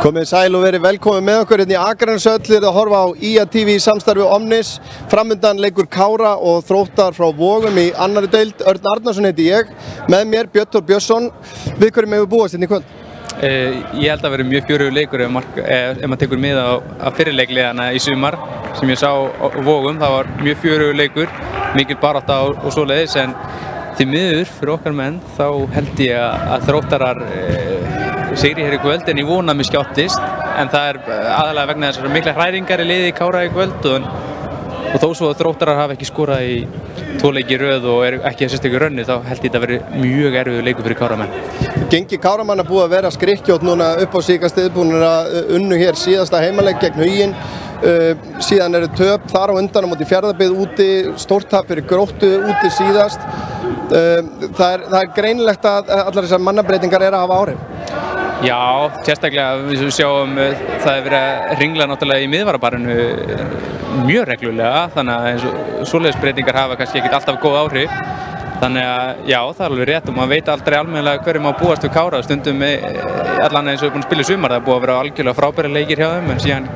Komið sæl og verið velkomin með okkur hérna í Akraneshöll. Þið eruð að horfa á IA TV í samstarfi Omnis. Framundan leikur Kára og Þróttar frá Vogum í annarri deild. Örn Arnarsson heiti ég. Með mér Björn Þór Björnsson. Við hverjum hefur búast hérna í kvöld? Ég held að vera mjög fjörugur leikur ef maður tekur mið á fyrirleikliðana í sumar sem ég sá á Vogum. Það var mjög fjörugur leikur, mikil barátta og svoleiðis, en því miður fyrir okkar menn þá held ég að Þróttarar sigri hér í kvöld, en ég vona að mér skjáttist, en það er aðalega vegna þessar mikla hræringar í liði í Kára í kvöld og þó svo að Þróttarar hafa ekki skorað í 2 leiki í röð og er ekki að sérstöku rönni, þá held ég þetta að vera mjög erfiður leikur fyrir Káramenn. Gengi Káramanna búið að vera skrikkjótt núna upp á síkastið, búin að unnu hér síðasta heimaleik gegn Huginn. Síðan eru töp þar á undan á móti Fjarðabyggð úti, stórt tap fyrir Gróttu úti síðast. Það er greinilegt að allar þessar mannabreitingar eru að hafa áhrif. Já, sérstaklega við sjáum það er verið að hringla náttúrulega í miðvarabarinu mjög reglulega, þannig að eins og svoleiðisbreytingar hafa kannski ekkert alltaf góð áhrif. Þannig að já, það er alveg rétt og maður veit aldrei almennilega hverju má búast við Kára. Stundum allan eins og við búin að spila í sumar, það er búið að vera algjörlega frábæri leikir hjá þeim, en síðan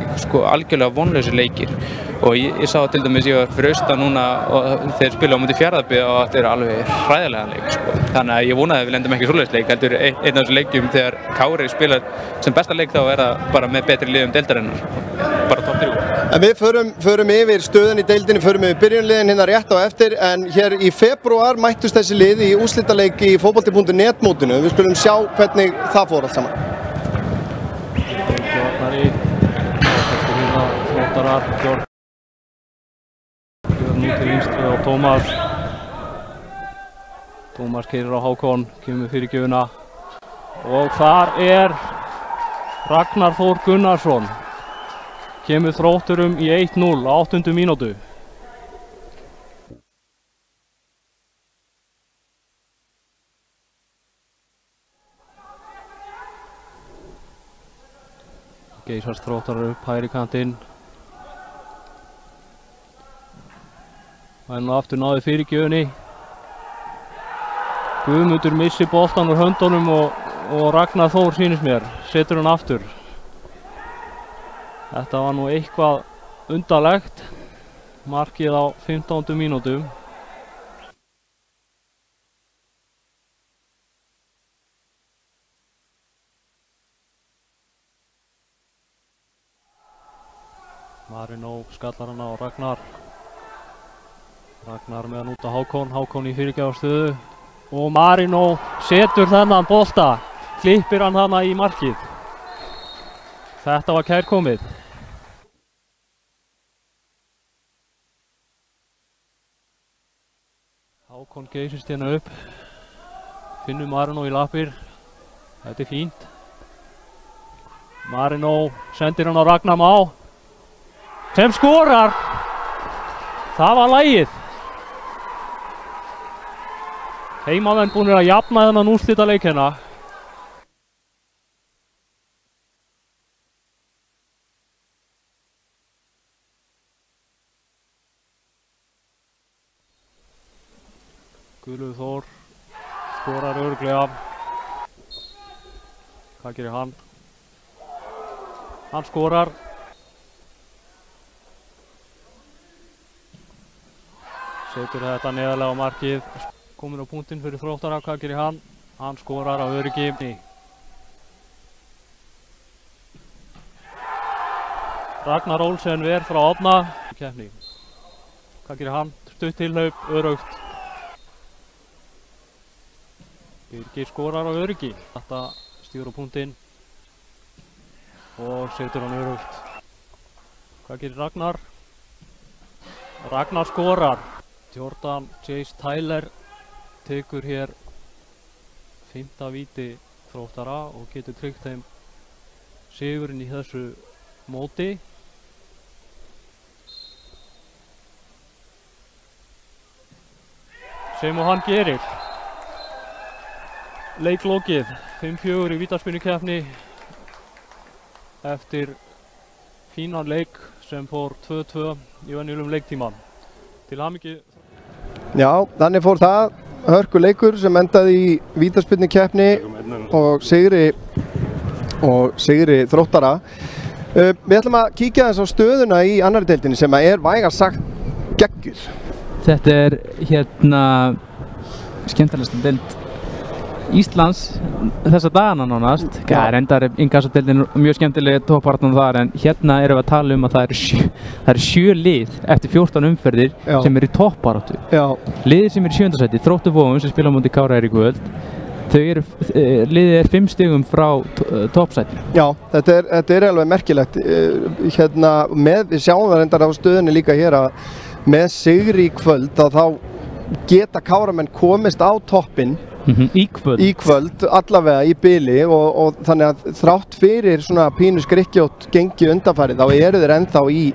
algjörlega vonlausir leikir. Og ég sá til dæmis ég var fyrir austan núna og þeir spila á móti Fjarðabyggð og þetta er alveg hræðilegan leik. Þannig að ég vonaði að við lendum ekki svoleiðisleik, heldur einn af þessum leikjum þegar Kári spilar sem besta leik þá er það bara með betri liðum deildarinnar. Bara topp 3. En við förum yfir stöðun í deildinni, förum yfir byrjunliðin hérna rétt á eftir, en hér í febrúar mættust þessi lið í úrslitaleik í fótbolti.net mótinu. Við skulum sjá hvernig það fór allt saman. Nú til vinstri á Tómas. Tómas keyrir á Hákon, kemur fyrir gjöfuna og þar er Ragnar Þór Gunnarsson. Kemur Þrótturum í 1-0 á 8. mínútu. Geysast Þróttarar upp hægri kantinn. Það er nú aftur náði fyrir gjöfunni. Guðmundur missir boltan úr höndunum og Ragnar Þór sýnist mér. Setur hann aftur. Þetta var nú eitthvað undarlegt. Markið á 15. mínútu. Marinó skallar hann á Ragnar. Ragnar með hann út á Hákon. Hákon í fyrirgjafarstöðu. Og Marinó setur þennan bolta. Klippir hann hana í markið. Þetta var kærkomið. Hákon geysist hérna upp. Finnur Marinó í lappir. Þetta er fínt. Marinó sendir hann á Ragnar Má. Sem skorar. Það var lagið. Heimamenn búnir að jafna þennan úrslitaleik hérna. Guðlaugur Þór skorar örugglega. Hvað gerir hann? Hann skorar. Setur þetta neðarlega á markið. Komin á punktinn fyrir Þróttara. Hvað gerir hann? Hann skorar á öryggi. Ragnar Olsen ver frá Árna. Keppni. Hvað gerir hann? Stutt tilhlaup, örugt. Birgir skorar á öryggi. Þetta stígur á punktinn og setur hann örugt. Hvað gerir Ragnar? Ragnar skorar. Jordan Chase Tyler tekur hér 5. víti Þróttara og getur tryggt þeim sigurinn í þessu móti. Sem og hann gerir. Leiklokið 5-4 í vítaspyrnukeppni eftir fínan leik sem fór 2-2 í venjulegum leiktíma. Til hamingju. Já, þannig fór það. Hörkuleikur sem endaði í vítaspyrnukeppni og sigri og sigri Þróttara. Við ætlum að kíkja þess á stöðuna í annari deildinni sem er vægast sagt geggjuð. Þetta skemmtilegasta deild Íslands þessa dagana nánast. Það reyndar Inkasso-deildin mjög skemmtilega toppartnan þar, en hérna erum við að tala að það eru 7 lið eftir 14 umferðir sem eru í toppbaráttu. Liðið sem er í 7. sæti, Þróttur Vogum sem spila á móti Kára í kvöld, liðið er 5 stigum frá toppsætinu. Já, þetta er alveg merkilegt. Við sjáum það reyndar á stöðunni líka hér að með sigri í kvöld þá geta Káramenn komist á toppinn í kvöld, allavega í bili, og þannig að þrátt fyrir svona pínu skrykkjótt gengi undanfarið, þá eru þeir ennþá í,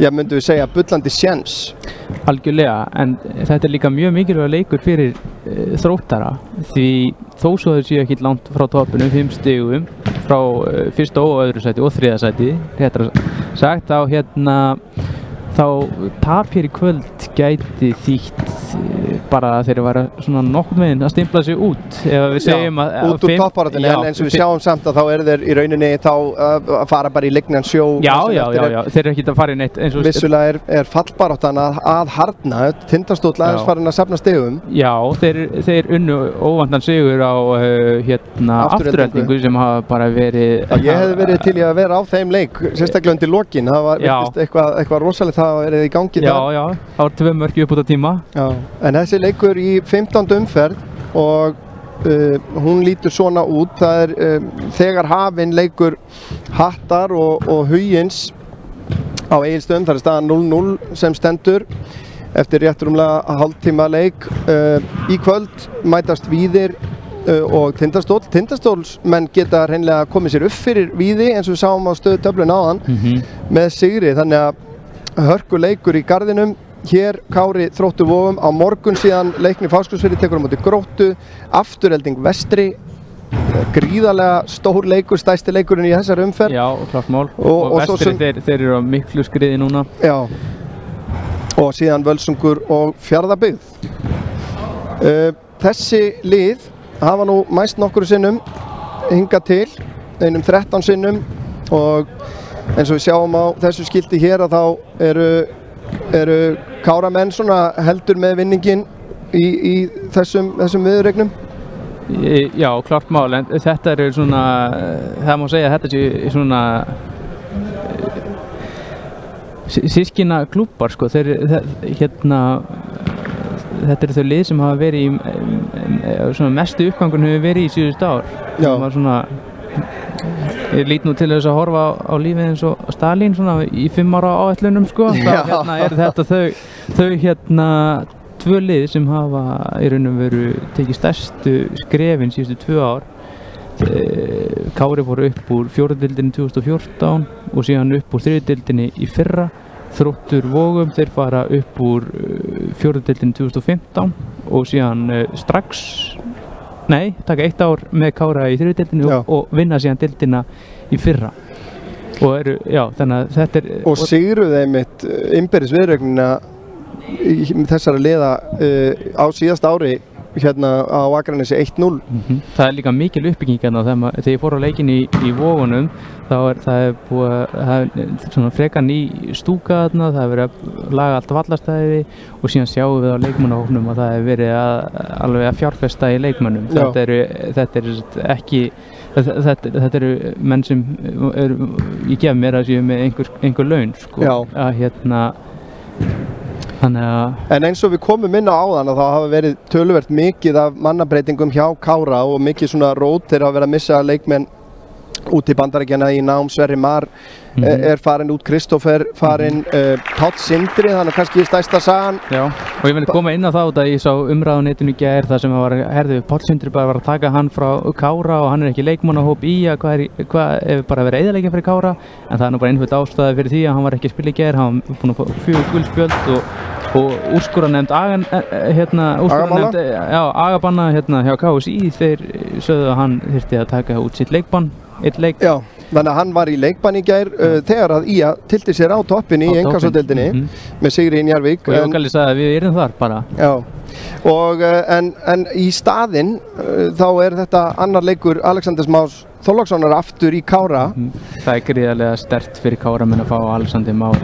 myndum við segja, bullandi séns. Algjörlega, en þetta er líka mjög mikilvægur leikur fyrir Þróttara, því þó svo þeir séu ekki langt frá toppinu, 5 stigum frá 1. og 2. sæti og 3. sæti, réttar sagt, þá tap hér í kvöld gæti þýtt bara að þeir væru svona nokkurn veginn að stimpla sig út. Ef við segjum út úr toppbaráttunni, en eins og við sjáum samt að þá eru þeir í rauninni að fara bara í lignan sjó. Já, þeir eru ekki að fara í neitt. Vissulega er fallbaráttan að harðna, Tindastóll aðeins farin að safna stigum. Já, þeir unnu óvantan sigur á afturheldingu sem hafa bara verið... Ég hefði verið til í að vera á þeim leik, sérstaklega undir lokin. Það var eitthvað rosalegt það að verið í gangi þar. Já, það var 2 mörk upp út á tíma. En þessi leikur í 15. umferð og hún lítur svona út. Það er þegar hafinn leikur Hattar og Hugins á Egilsstöðum. Það er staðan 0-0 sem stendur eftir rétt rúmlega hálftíma leik. Í kvöld mætast Víðir og Tindastóll. Tindastólsmenn geta hreinlega komið sér upp fyrir Víði eins og við sáum á stöðutöflun áðan með sigri, þannig að hörkuleikur í garðinum. Hér Kári Þróttur Vogum, á morgun síðan Leiknir Fáskrúðsfirði tekur á móti Gróttu, Afturelding Vestri, gríðarlega stór leikur, stærsti leikurinn í þessari umferð. Já, klart mál. Og Vestri, þeir eru á miklu skriði núna. Já, og síðan Völsungur og Fjarðabyggð. Þessi lið hafa nú mæst nokkru sinnum hingað til, einum 13 sinnum, og eins og við sjáum á þessu skilti hér að þá eru Káramenn svona heldur með vinningin í þessum viðureignum. Já, klart mál, en þetta eru svona, það má segja að þetta sé svona systkina klúbbar, sko. Þetta eru þau lið sem hafa verið í svona mestu uppgangun hefur verið í síðustu ár. Það var svona, ég lít nú til þess að horfa á lífið eins og Stalín svona í 5 ára áætlunum, sko. Þá eru þetta þau 2 lið sem hafa í raun og veru tekið stærstu skrefin síðustu 2 ár. Kári fór upp úr 4. deildinni 2014 og síðan upp úr 3. deildinni í fyrra. Þróttur Vogum, þeir fara upp úr 4. deildinni 2015 og síðan taka 1 ár með Kára í 3. deildinni og vinna síðan deildina í fyrra. Og þannig að þetta er... Og sigruðu einmitt innbyrðis viðureignina þessara liða á síðasta ári hérna á Akranesi 1-0. Það er líka mikil uppbygging hérna. Þegar ég fór á leikin í Vogunum, það er búið svona frekar ný stúka þarna, það hefur verið að laga allt vallastæði og síðan sjáum við á leikmannahópnum að það hefur verið alveg að fjárfesta í leikmönnum. Þetta eru menn sem ég gef mér að séu með einhver laun, sko. En eins og við komum inn á áðan að það hafa verið töluvert mikið af mannabreitingum hjá Kára og mikið svona rót þeir hafa verið að missa leikmenn út í Bandaríkjana í nám. Sverrir Mar er farin út, Kristófer farin, Páll Sindri, þannig kannski stærsta sagan. Já, og ég vil koma inn á það út að ég sá umræðunetinu í gær þar sem var, Páll Sindri bara var að taka hann frá Kára og hann er ekki leikmannahóp í hvað ef bara verið eyðileggja fyrir Kára, en það er nú bara einhvern ástæði fyrir því að hann var ekki að spila í gær, hann var búinn að fá 4 gulspjöld og úrskurðarnefnd agabanna hjá KSÍ, þeir sögðu að hann þyrfti að taka út sitt leikbann, 1 leik. þannig að hann var í leikbann í gær þegar að IA tilti sér á toppin í Inkasso-deildinni með sigri í Njarðvík. Og Jókalli sagði að við erum þar bara. Já, og en í staðinn þá þetta annar leikur Alexanders Más Þorlákssonar aftur í Kára. Það gríðarlega sterkt fyrir Kára að fá Alexander Már.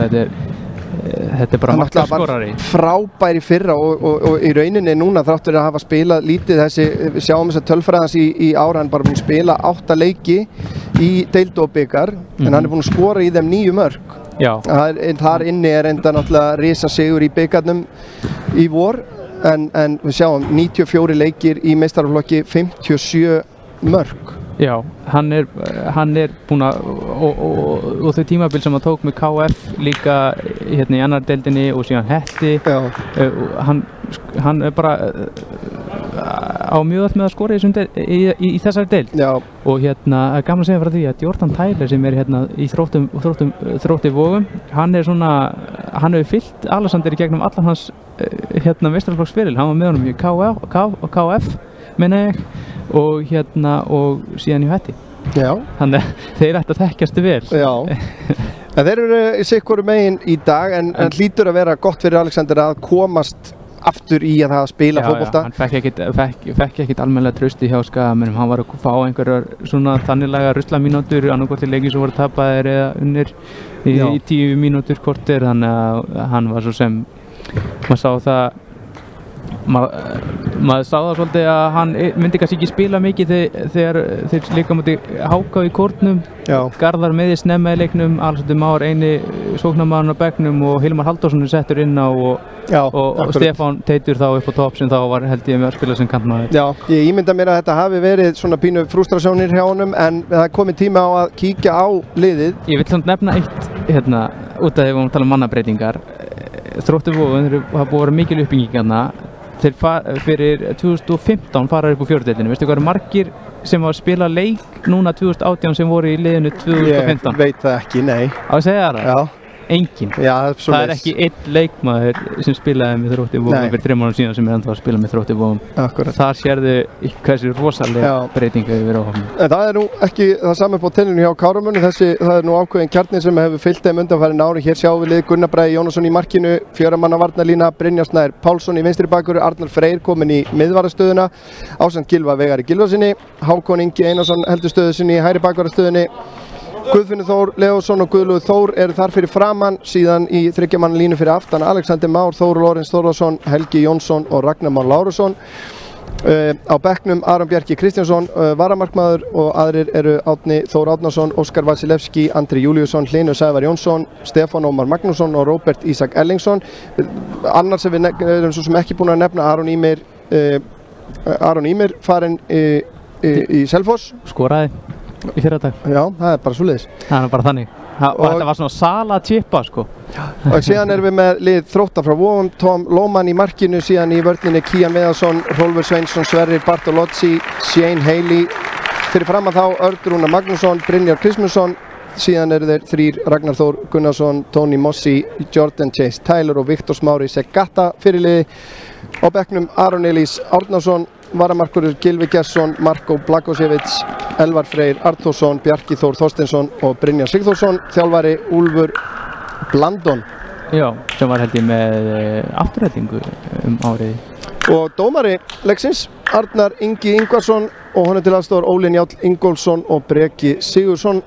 Þetta bara markaskorari. Frábæri fyrra og í rauninni núna þrátt fyrir að hafa spilað lítið við sjáum þess að tölfræðans í ára hann bara búinn að spila 8 leiki í deild og bikar en hann búinn að skora í þeim 9 mörk. Já. Þar inni enda náttúrulega risa sigur í bikarnum í vor en við sjáum 94 leikir í meistaraflokki 57 mörk. Já, hann er búinn að og þau tímabil sem hann tók með KF líka hérna í annar deildinni og síðan Hetti hann er bara á mjög öll með að skora í þessari deild. Já. Og hérna gaman að segja frá því að Jordan Tyler sem er hérna í Þrótti Vogum hann hefur fyllt Alexander í gegnum allan hans hérna meistaraflokksferil, hann var með honum í KF meina ég og síðan í Hetti. Já. Þannig að þeir ættu að þekkjast vel. Já. En þeir eru sikkur megin í dag en hlýtur að vera gott fyrir Alexander að komast aftur í að spila fótbolta. Já, hann fekk ekkert almennilega trausti hjá Skagamönnum. Hann var að fá einhverjar svona þanniglega ruslamínútur annarkvort í leiki sem voru tapaðir eða unnir í 10 mínútur korter þannig að hann var svo sem maður sá það maður sá það svolítið að hann myndi kannski ekki spila mikið þegar þeir líka múti háka í kórnum. Garðar með í snemma í leiknum, Alexander Már eini sóknarmaðurinn á bekknum og Hilmar Halldórsson settur inn á og Stefán Teitur þá upp á topp sem þá var held ég með að spila sem kantmaður. Já, ég ímynda mér að þetta hafi verið svona pínu frústrasjónir hjá honum en það er komið tíma á að kíkja á liðið. Ég vil samt nefna eitt hérna út af því við vorum að tala mannabreitingar. Þróttur Vogum, það hafa búið að vera mikil uppbygging hérna. Þeir fyrir 2015 fara upp úr fjórðdeildinni. Veistu hvað eru margir sem var að spila leik núna 2018 sem voru í liðinu 2015? Ég veit það ekki, nei. Á að segja það? Já. Enginn. Já, það er ekki einn leikmaður sem spilaði með Þrótti Vogum fyrir 3 mánuðum síðan sem er ennþá að spila með Þrótti Vogum. Akkurat. Þar sérðu hversu rosalega breytinga við verðum á hófnum. En það er nú ekki það saman på tenninu hjá Káramönnum. Það er nú ákveðin kjarni sem hefur fylgt þeim undanfarin ári. Hér sjáum við lið Gunnar Bragi Jónasson í markinu, 4 manna varnarlína, Brynjar Snær Pálsson í vinstri bakur, Arnar Freyr kominn í miðvarastöðuna, ásamt Gylfa Vegari Gylfasyni, Hákon Ingi Einarsson heldur stöðu sinni í hægri bakvarastöðunni. Guðfinnur Þór Leósson og Guðlaugur Þór eru þar fyrir framann, síðan í 3 manna línu fyrir aftan Alexander Már, Þór Lorentz Þórðarsson, Helgi Jónsson og Ragnar Már Lárusson. Á bekknum Aron Bjarki Kristjánsson, varamarkmaður og aðrir eru Árni Þór Árnason, Óskar Vasilevski, Andri Júliusson, Hlynur Sævar Jónsson, Stefán Ómar Magnússon og Róbert Ísak Ellingsson. Annars sem við erum svo sem ekki búin að nefna Aron Ýmir farinn í Selfoss. Skoraði í fyrradag. Já, það er bara svoleiðis. Það er bara þannig. Og þetta var svona sala tjipa sko. Og síðan erum við með lið Þróttar frá Vogum, Tom Lóman í markinu, síðan í vörninni Kían Viðarsson, Hrólfur Sveinsson, Sverrir Bartolozzi, Shane Haley. Fyrir fram að þá Örn Rúnar Magnússon, Brynjar Kristmundsson, síðan eru þeir 3 Ragnar Þór Gunnarsson, Tony Mossi, Jordan Chase Tyler og Viktor Smári Segata fyrirliði. Á bekknum Aron Elís Árnason, varamarkurur Gylfi Gesson, Marko Blagosevits, Elvar Freyr Arþórsson, Bjarki Þór Þorsteinsson og Brynjar Sigþórsson, þjálfari Úlfur Blandon. Já, sem var held ég með afturrætingu árið. Og dómari leiksins, Arnar Ingi Ingvarsson og honum til aðstofar Óli Njáll Ingólfsson og Breki Sigursson.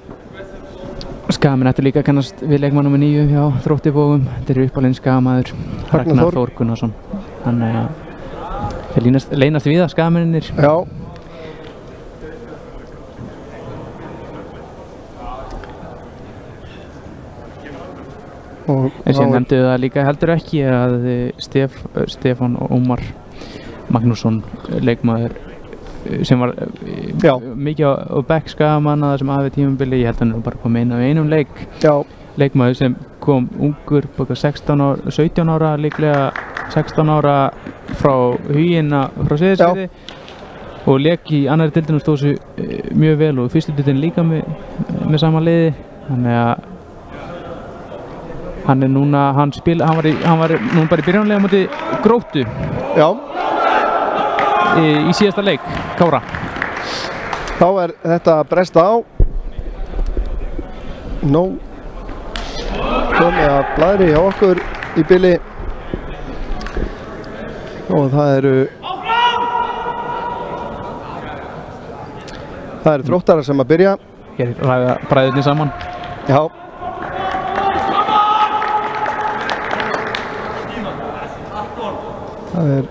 Skagamenn ættu líka að kannast við leikmann nr. 9 hjá Þrótti Vogum. Þetta er uppalinn Skagamaður Ragnar Þór Gunnarsson. Þannig að þeir leynast við að Skagamennir. Já. En síðan nefndu það líka heldur ekki að Stefán Ómar Magnússon, leikmaður sem var mikið á bekk Skagamanna sem hafði tímabili, ég held að hann bara kom inn á einum leik. Já. Leikmaður sem kom ungur, 17 ára líklega 16 ára frá Hugina frá Seyðisfirði og lék í annarri deildinni og stóð sig mjög vel og fyrstu deildinni líka með sama liði. Þannig að hann er núna, hann var núna bara í byrjunarliði á móti Gróttu. Já. Í síðasta leik, Kára. Þá er þetta bresta á. nóg komið að blæðri hjá okkur í bili og það eru Þróttarar sem að byrja. Hér ræða bræðurnir saman. Já. Það er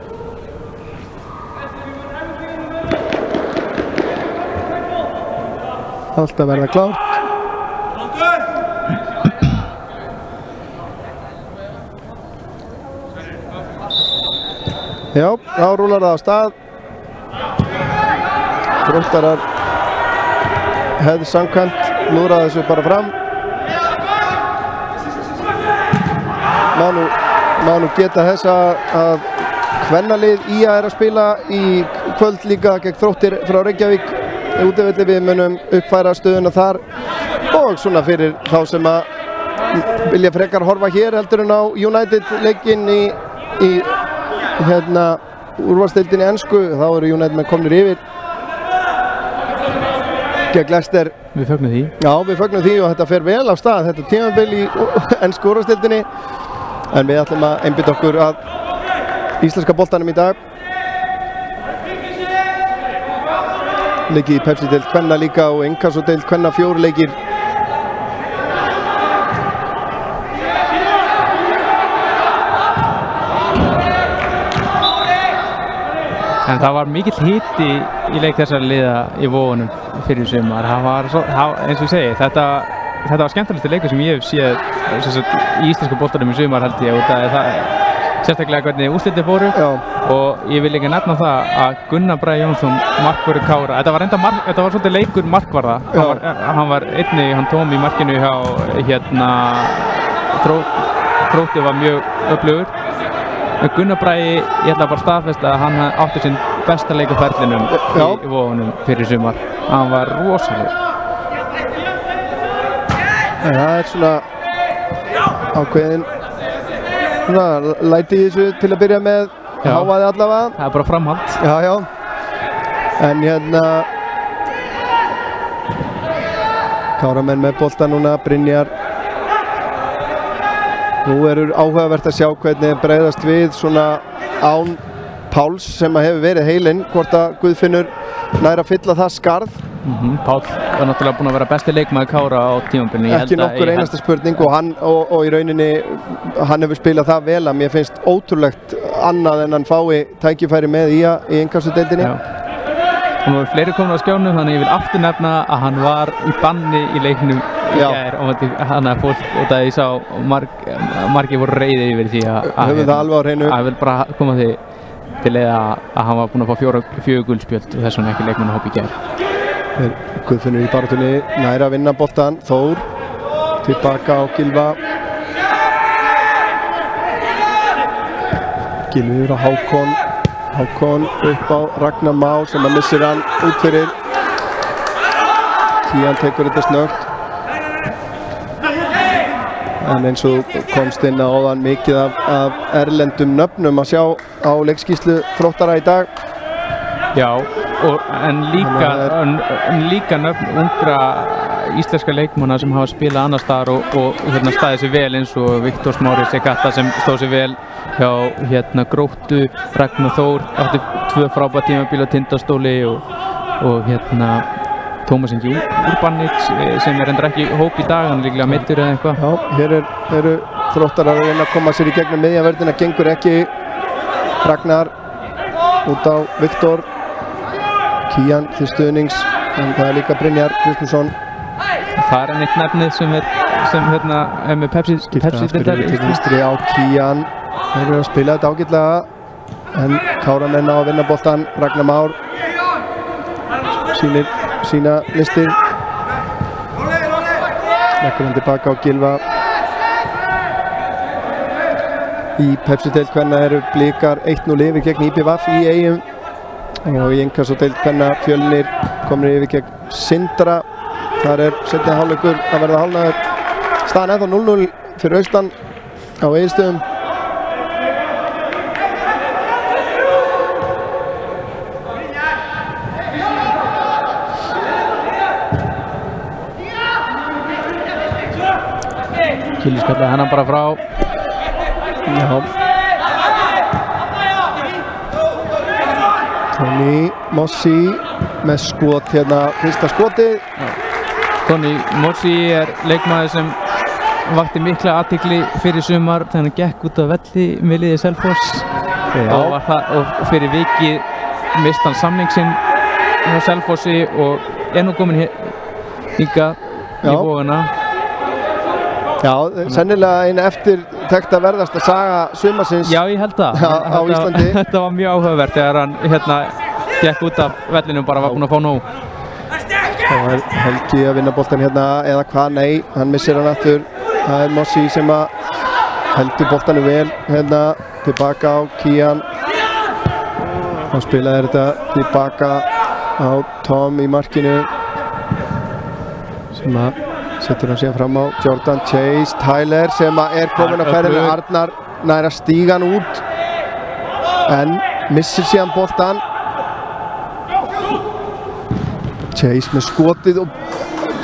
allt að verða klárt. Já, þá rúlar það á stað. Þróttarar hefði samkvæmt lúraði þessu bara fram. Má nú geta þess að kvennalið IA er að spila í kvöld líka gegn Þróttir frá Reykjavík. Útivelli við munum uppfæra stöðuna þar og svona fyrir þá sem að vilja frekar horfa hér heldur en á United leikinn í úrvalsdeildinni ensku. Þá eru United menn komnir yfir gegn Leicester. Við fögnum því. Já, við fögnum því og þetta fer vel af stað. Þetta tímabil í ensku úrvalsdeildinni. En við ætlum að einbytta okkur að íslenska boltanum í dag. Leikið í Pepsi-deild kvenna líka og Inkasso-deild kvenna 4 leikir. En það var mikill hiti í leik þessara liða í Vogunum fyrir sumar. Eins og ég segi, þetta var skemmtilegasti leikur sem ég hef séð í íslensku boltanum í sumar held ég. Og það er sérstaklega hvernig úrslitin fóru. Já. Og ég vil líka nefna það að Gunnar Bragi Jónsson, markvörður Kára, þetta var svolítið leikur markvarða. Hann tók í markinu hjá Þrótti var mjög öflugur. Gunnar Bragi, ég ætla bara að staðfesta að hann átti sinn besta leik á ferlinum í Vogunum fyrir sumar. Hann var rosalegur. Það er svona ákveðin læti í þessu til að byrja með. Hávaði allavega. Það er bara framhald. Já. En Káramenn með bolta núna, Brynjar. Nú áhugavert að sjá hvernig bregðast við svona án Páls sem hefur verið heilinn, hvort að Guðfinnur nær að fylla það skarð. Páll var náttúrulega búinn að vera besti leikmaður Kára á tímabilinu. Ekki nokkur einasta spurning og í rauninni hann hefur spilað það vel að mér finnst ótrúlegt annað en hann fái tækifæri með í Inkasso-deildinni. Það var fleiri komin á skjánum, þannig ég vil aftur nefna að hann var í banni í leiknum í gær og hann er fólk og það ég sá margir voru reiðir yfir því að höfum það alveg á hreinu. Ég vil bara koma því til að hann var búinn að fá 4 guldspjöld og þess vegna ekki leikmannahóp í gær. Guðfinnur í baráttunni, nær að vinna boltann, Þór tilbaka á Gylfa. Gylfur á Hákon upp á Ragnar Má sem að missir hann út fyrir. Kían tekur þetta snöggt. En eins og komst inn á áðan mikið af erlendum nöfnum að sjá á leikskýrslu Þróttara í dag. Já, en líka nöfn ungra íslenska leikmanna sem hafa spilað annar staðar og staðið sér vel eins og Viktor Smári Segata sem stóð sér vel hjá Gróttu, Ragnar Þór átti 2 frábært tímabil á Tindastóli og Tómas Ingi Urbanic sem endur ekki hóp í dag, hann er líklega meiddur eða eitthvað. Já, hér eru Þróttarar að reyna að koma sér í gegnum miðjavörðina, gengur ekki. Ragnar út á Viktor, Kían til stuðnings, en það er líka Brynjar Kristmundsson. Það er eitt nefnið sem er með Pepsi. Skipta aftur til vinstri á Kían. Þeir eru að spila þetta ágætlega, en Káramenn á að vinna boltann. Ragnar Már sýnir sína listir. Leggur hann tilbaka á Gylfa. Í Pepsi-deild kvenna eru Blikar 1-0 yfir gegn IBVF í Eyjum og í Inkasso-deild kvenna Fjölnir komnir yfir gegn Sindra. Þar er seinni hálfleikur að verða hálfnaður. Staðan ennþá 0-0 fyrir austan á Egilsstöðum. Kilvi skallaði hennan bara frá. Já. Tony Mossi með skot hérna, fyrsta skotið. Tony Mossi leikmaður sem vakti mikla athygli fyrir sumar þegar hann gekk út af velli með liði Selfoss og fyrir vikið missti hann samning sinn hjá Selfossi og nú komin hingað í Vogana. Já, sennilega eina eftirtekta verðasta saga sumarsins. Já, ég held það. Á Íslandi. Þetta var mjög áhugavert þegar hann gekk út af vellinum bara var búinn að fá nóg. Það var Helgi að vinna boltan hérna eða hvað, nei, hann missir hann aftur. Það er Mossi sem að heldur boltanum vel hérna tilbaka á Kian. Þá spilaði þetta tilbaka á Tom í markinu sem að setur hann síðan fram á Jordan Chase Tyler sem að komin að ferðinu. Arnar nær að stíga hann út en missir síðan boltan. Chase með skotið og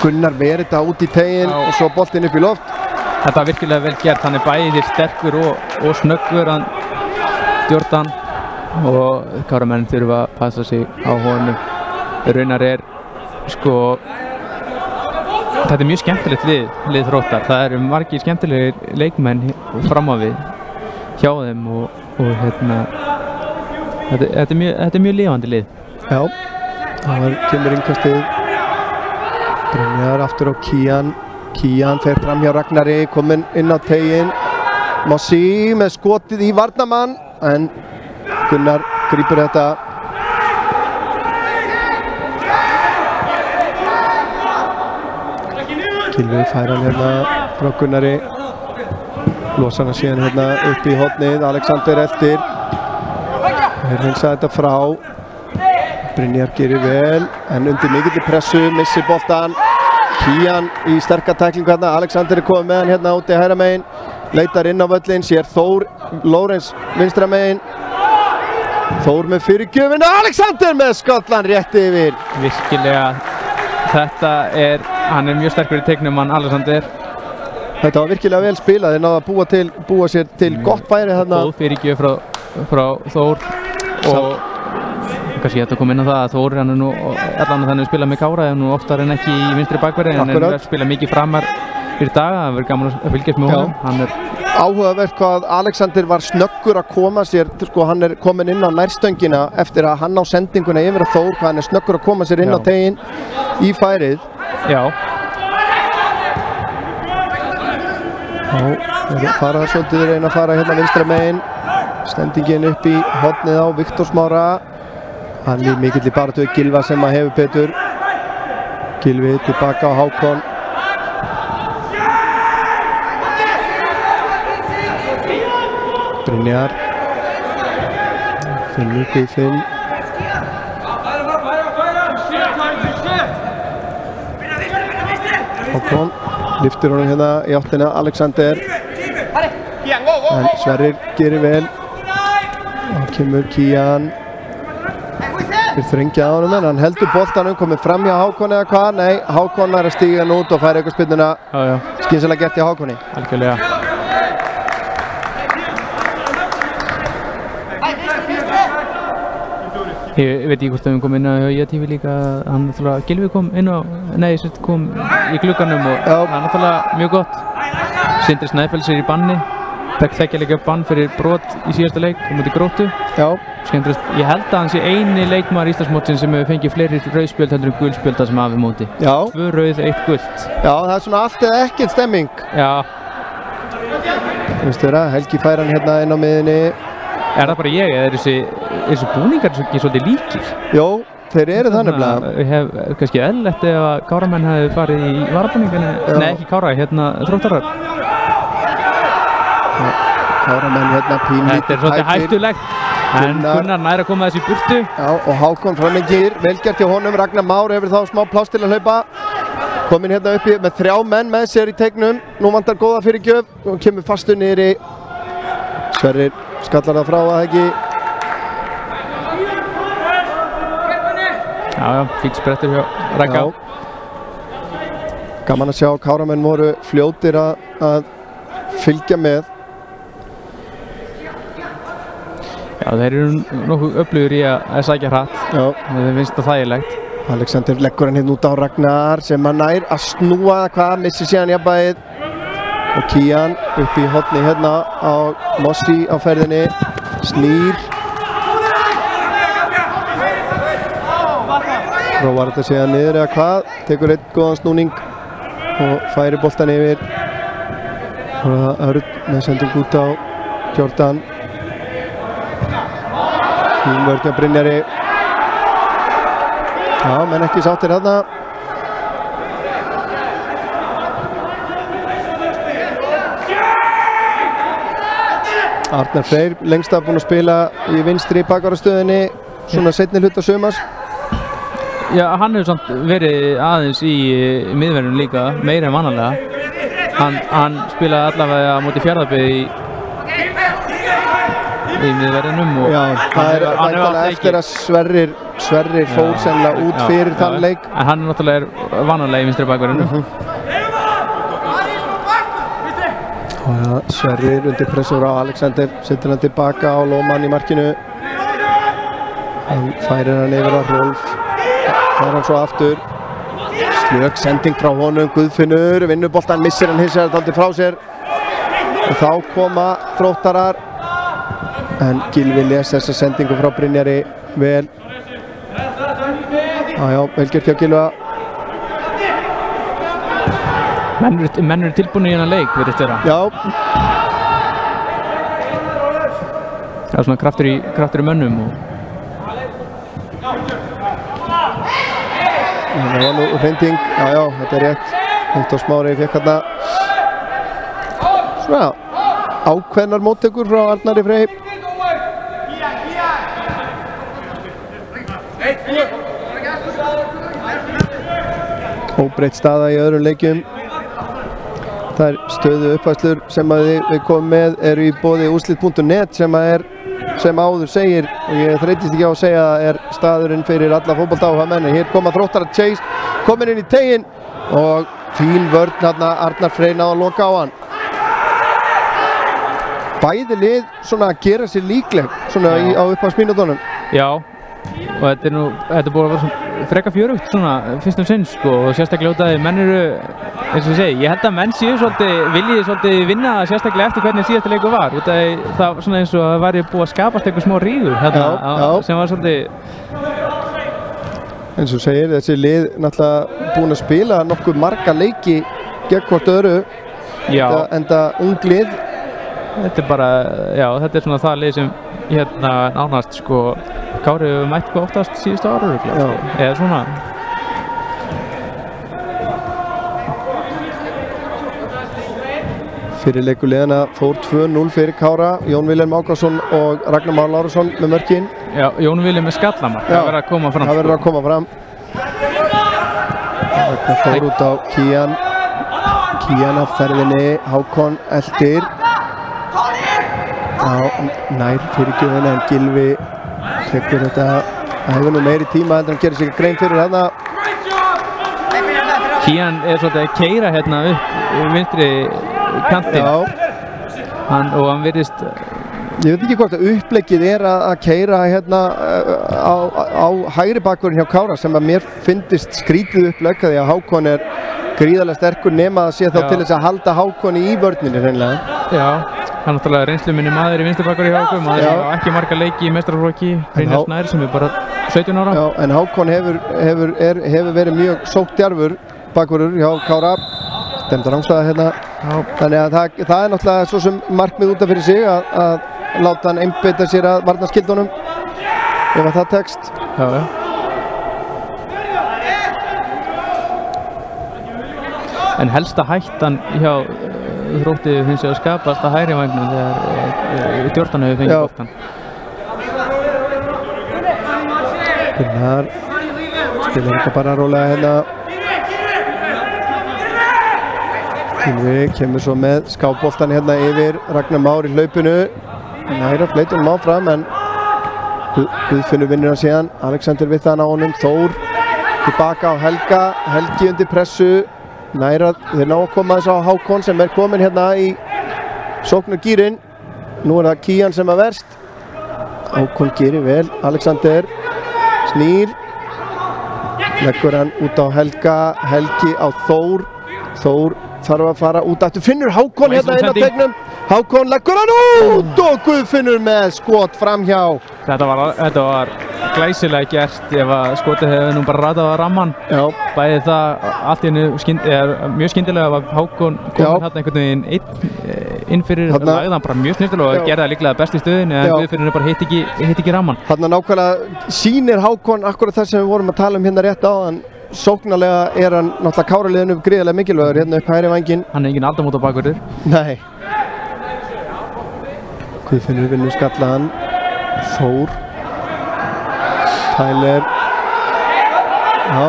Gunnar verið þetta út í teginn og svo boltinn upp í loft. Þetta var virkilega vel gert, hann bæði sterkur og snöggur hann Jordan og Káramenn þurfa að passa sig á honum. Raunar sko þetta mjög skemmtilegt lið Þróttar. Það eru margir skemmtilegir leikmenn fram á við hjá þeim og hérna þetta mjög lifandi lið. Já, það kemur innkastið. Brynjar aftur á Kian. Kian fer fram hjá Ragnari, kominn inn á teginn. Mossi með skotið í varnarmann en Gunnar grípur þetta. Kilvi fær hann hérna frá Gunnari. Losar hann síðan hérna upp í hornið. Alexander eftir. Hreinsa þetta frá. Brynjar gerir vel en undir mikilli pressu, missir boltan. Kian í sterka tæklingu hérna. Alexander komið með hann hérna úti hægra megin. Leitar inn á völlin, sér Þór Lórenz vinstra megin. Þór með fyrirgjöfina. Alexander með skallan rétt yfir. Virkilega, þetta hann mjög sterkur í teiknum hann Alexander. Þetta var virkilega vel spilað, þeir náðu að búa sér til gott færi þarna. Góð fyrirgjöf frá Þór og kannski þetta kom inn á það að Þór hann nú allan að þannig spila með Kára en nú oftar en ekki í vinstri bakverði en hann spila mikið framar fyrir dag. Það verður gaman að fylgjast með honum. Áhugavert hvað Alexander var snöggur að koma sér, sko hann kominn inn á nærstöngina eftir að hann á sendinguna yfir að Þór, hvað hann snöggur að koma sér inn á teginn í færið. Já. Fara það svolítið reyna að fara hérna vinstra megin. Stendingin upp í hornið á Viktor Smára. Hann í mikill í baráttu við Gylfa sem að hefur betur. Gylfi tilbaka á Hákon. Brynjar. Finnur Guðfinn. Hákon lyftir honum hérna í áttina Alexander. En Sverrir gerir vel. Og kemur Kian. Þeir þrengja á honum en hann heldur boltanum, komið fram hjá Hákon eða hvað? Nei, Hákon að stíga hann út og færa eitthvað spyrnuna. Skynsamlega gert hjá Hákoni. Algjörlega. Ég veit ekki hvort við komum inn á Jötífi líka, hann náttúrulega, Gylfi kom inn á, kom í glugganum og það er náttúrulega mjög gott. Sindri Snæfells í banni, þekkja líka bann fyrir brot í síðasta leik á móti Gróttu. Já. Skemmtilegt, ég held að hann sé eini leikmaður Íslandsmótsins sem hefur fengið fleiri rauðspjöld heldur en gulspjölda sem hafi móti. Já. 2 rauð, 1 gult. Já, það er svona allt eða ekkert stemming. Já. Þú veist vera, Helgi fær hann hérna inn á miðinni. Er það bara ég eða þessu búningar ekki svolítið líkir? Jó, þeir eru það nefnilega. Ég hef kannski eðlilegt ef að Káramenn hefði farið í varabúningana, nei ekki Kára, hérna Þróttarar. Káramenn hérna pínlítið hættir. Þetta er svolítið hættulegt, en Gunnar nær að koma þessi í burtu. Já, og Hákon framengir, velgert hjá honum, Ragnar Már hefur þá smá pláss til að hlaupa. Kominn hérna uppi með 3 menn með sér í teignum, nú vantar góða fyrirgjöf og kemur fastur niðri. Sverrir skallar það frá að ekki. Já, fínt sprettur hjá Ragga. Gaman að sjá, Káramenn voru fljótir að fylgja með. Já, þeir eru nokkuð öflugur í að sækja hratt. Já. Það finnst það þægilegt. Alexander leggur hann hérna út á Ragnar sem hann nær að snúa hvað, missir síðan jafnvægið. Og Kian upp í horni hérna á Mossi á ferðinni, snýr. Prófar þetta síðan niður eða hvað, tekur einn góðan snúning og færi boltan yfir. Og það Örn með sending út á Jordan. Fín vörn hjá Brynjari. Já, menn ekki sáttir þarna. Arnar Freyr lengst af búinn að spila í vinstri bakvarðarstöðinni svona seinni hluta sumars. Já, hann hefur samt verið aðeins í miðverðinu líka, meira en vanalega. Hann spilaði allavega á móti Fjarðabyggð í miðverðinum og já, það er væntanlega eftir að Sverrir fór sennilega út fyrir þann leik. En hann er náttúrulega vanalega í vinstri bakverðinu. Sverrir undir pressur á Alexander, setur hann tilbaka á Lóman í markinu. Hann færir hann yfir á Rolf, fær hann svo aftur. Slök sending frá honum, Guðfinnur, vinnur boltan, missir hann hins vegar dálítið frá sér. Og þá koma Þróttarar. En Gylfi les þessa sendingu frá Brynjari vel. Já, vel gert hjá Gylfa. Menn eru tilbúinir í hennar leik, virðist vera. Já. Það er svona kraftur í mönnum. Það var nú hreynding. Já, þetta er rétt. Húntór Smári fékk hérna svona ákveðnar móttökur frá Arnari Frey. Óbreytt staða í öðrum leikjum. Þær stöðu uppfærslur sem við komum með eru í boði úrslit.net sem áður segir, og ég þreytist ekki á að segja að er staðurinn fyrir alla fótboltaáhugamenn. Hér koma Þróttarar, Chase komin inn í teginn og fín vörn hérna, Arnar Frey náði að loka á hann. Bæði lið svona að gera sér líkleg svona á upphafsmínútunum. Já, og þetta er búið að vera svona freka fjörugt svona fyrst sinn sko, og sérstaklega út af því menn eru, eins og ég segi, ég held að menn séu viljiði svolítið vinna sérstaklega eftir hvernig síðasta leikur var, út af því það var svona eins og það væri búið að skapast eitthvað smá rígur hérna, sem var svolítið. Eins og segir, þessi lið náttúrulega búin að spila nokkuð marga leiki gegn hvort öðru, enda ung lið. Þetta er bara, já, þetta er svona það lið sem hérna nánast sko Kári hefur mætt hvað oftast síðustu ára eða svona. Fyrir leikur liðana fór 2-0 fyrir Kára, Jón Vilhelm Ákason og Ragnar Már Lárusson með mörkin. Já, Jón Vilhelm með skallamark, það verður að koma fram. Það verður að koma fram. Ragnar fór út á Kian. Kian á ferðinni, Hákon eldir. Nær fyrirgjöfin en Gylfi tekur þetta, það hefur nú meiri tíma heldur en gerir sig grein fyrir hérna. Kian er svolítið að keyra hérna upp vinstri kantinn. Og hann virðist... Ég veit ekki hvort að uppleggið er að keyra hérna á hægri bakvörðin hjá Kára sem að mér finnist skrítið upplegg því að Hákon er gríðarlega sterkur nema að sé þá til þess að halda Hákon í vörninni hreinlega. Já. Það er náttúrulega reynsluminni maður í vinstri hjá okkur, maður hefur ekki marga leiki í meistaraflokki, Brynjar Snær sem er bara 17 ára. Já, en Hákon hefur verið mjög sóttdjarfur bakvörður hjá Kára, stemta rangstæða hérna. Já. Þannig að það er náttúrulega svo sem markmið út af fyrir sig að láta hann einbeita sér að varnarskildunum ef að það tekst. Já. En helsta hættan hjá Þrótti finnst ég að skapast að hægri vægnum þegar Jordan hefur fengið boltan. Gunnar spilar þetta bara rólega hérna. Gylfi kemur svo með skáboltan hérna yfir Ragnar Már í hlaupinu. Næra fleitunum áfram en Guðfinnur vinnur hann síðan. Alexander við þann á honum, Þór tilbaka á Helga, Helgi undir pressu. Næra, þeir ná að koma þess á Hákon sem er komin hérna í sóknargírinn. Nú það Kían sem verst. Hákon gerir vel, Alexander snýr, leggur hann út á Helga, Helgi á Þór, Þór þarf að fara út aftur, finnur Hákon hérna inn á tegnum, Hákon leggur hann út og Guðfinnur með skot framhjá. Þetta var glæsilega gert ef að skotið hefði nú bara ratað á ramman. Já. Bæði það allt í hennu mjög skyndilega var Hákon komin hérna einhvern veginn inn fyrir lagðan bara mjög snirtilega og gerði það líklega best í stöðinu en Guðfinnur bara hitt ekki ramman. Þarna nákvæmlega sýnir Hákon akkurat það sem við vorum að tala hérna rétt áðan. Sóknarlega hann náttúrulega Káraliðinu gríðarlega mikilvægur hérna upp hægri vænginn. Hann engin aldamóta bakvörður. Nei. Guðfinnur vinnur skallaðan. Þór. Tyler. Já,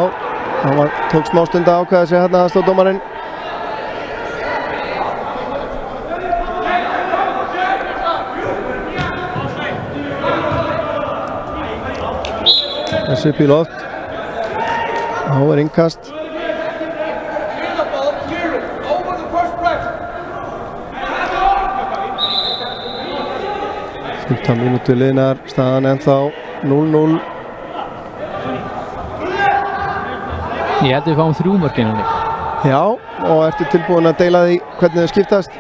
hann tók smá stund að ákveða sig hérna aðstoðardómarinn. Þessi upp í loft. Þá innkast. 15 mínútur liðnar, staðan ennþá 0-0. Ég held að við fáum 3 mörk innan leik. Já, og ertu tilbúin að deila því hvernig þau skiptast?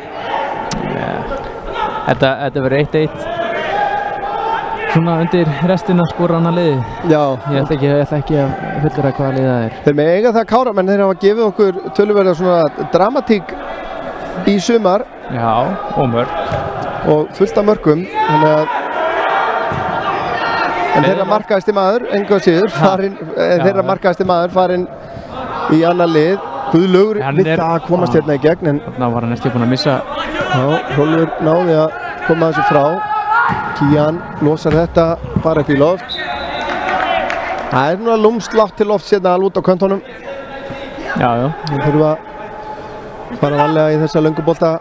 Þetta verður 1-1. Svona undir restina skora annað liði. Já. Ég ætla ekki að fullera hvaða lið það er. Þeir með eiga það Káramenn, þeir hafa gefið okkur töluverða svona dramatík í sumar. Já, og mörk. Og fullt af mörkum, þannig að en þeirra markaðasti maður, engu að síður, þeirra markaðasti maður farinn í annað lið. Guðlaugur við það að komast hérna í gegn, en þarna var hann eftir búinn að missa. Já, Hrólfur náði að koma þessu frá. Kían losar þetta bara upp í loft. Það er núna lúmslátt til loft hérna alveg út á köntunum. Já. Við þurfum að fara varlega í þessa löngubolta.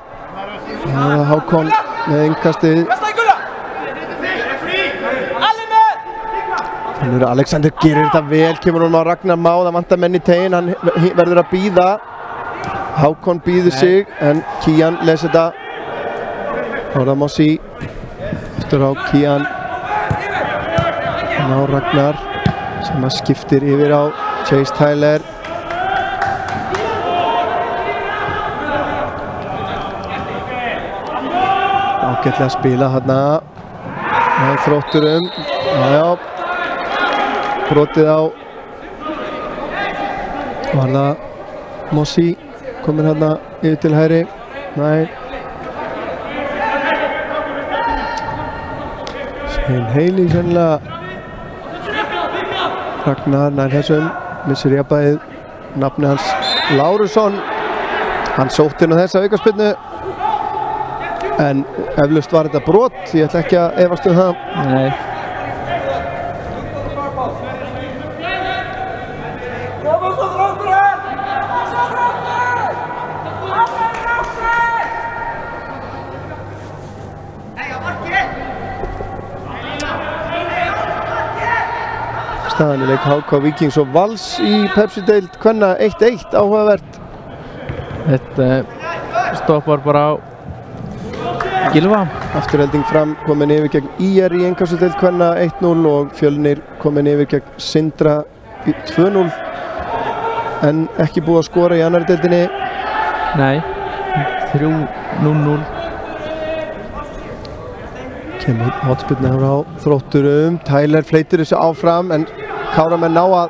Það er Hákon með innkastið. Þannig að Alexander gerir þetta vel, kemur hún á Ragnar Má, það vantar menn í tegin, hann verður að bíða. Hákon bíður sig, en Kían les þetta. Þá er það Mossi. Eftir á Kían. Ná Ragnar, sem að skiptir yfir á Chase Tyler. Ágætlega að spila hérna með Þrótturum. Já. Brotið á var það Mossi komin hérna yfir til hægri. Nei. Shane Haley sennilega. Ragnar nær þessum, missir jafnvægið. Nafni hans Lárusson. Hann sótti inn á þessa aukaspyrnu. En eflaust var þetta brot, ég ætla ekki að efast það. Nei. Staðan í leik HK Víkings og Vals í Pepsi-deild kvenna 1-1, áhugavert. Þetta stoppar bara á Gylfa. Afturhelding Fram komin yfir gegn IR í innkastadeild kvenna 1-0 og Fjölnir komin yfir gegn Sindra 2-0. En ekki búið að skora í annari deildinni. Nei, 3-0-0. Kemur hotspyrna frá Þrótturum. Tyler fleytir þessu áfram en Káramenn ná að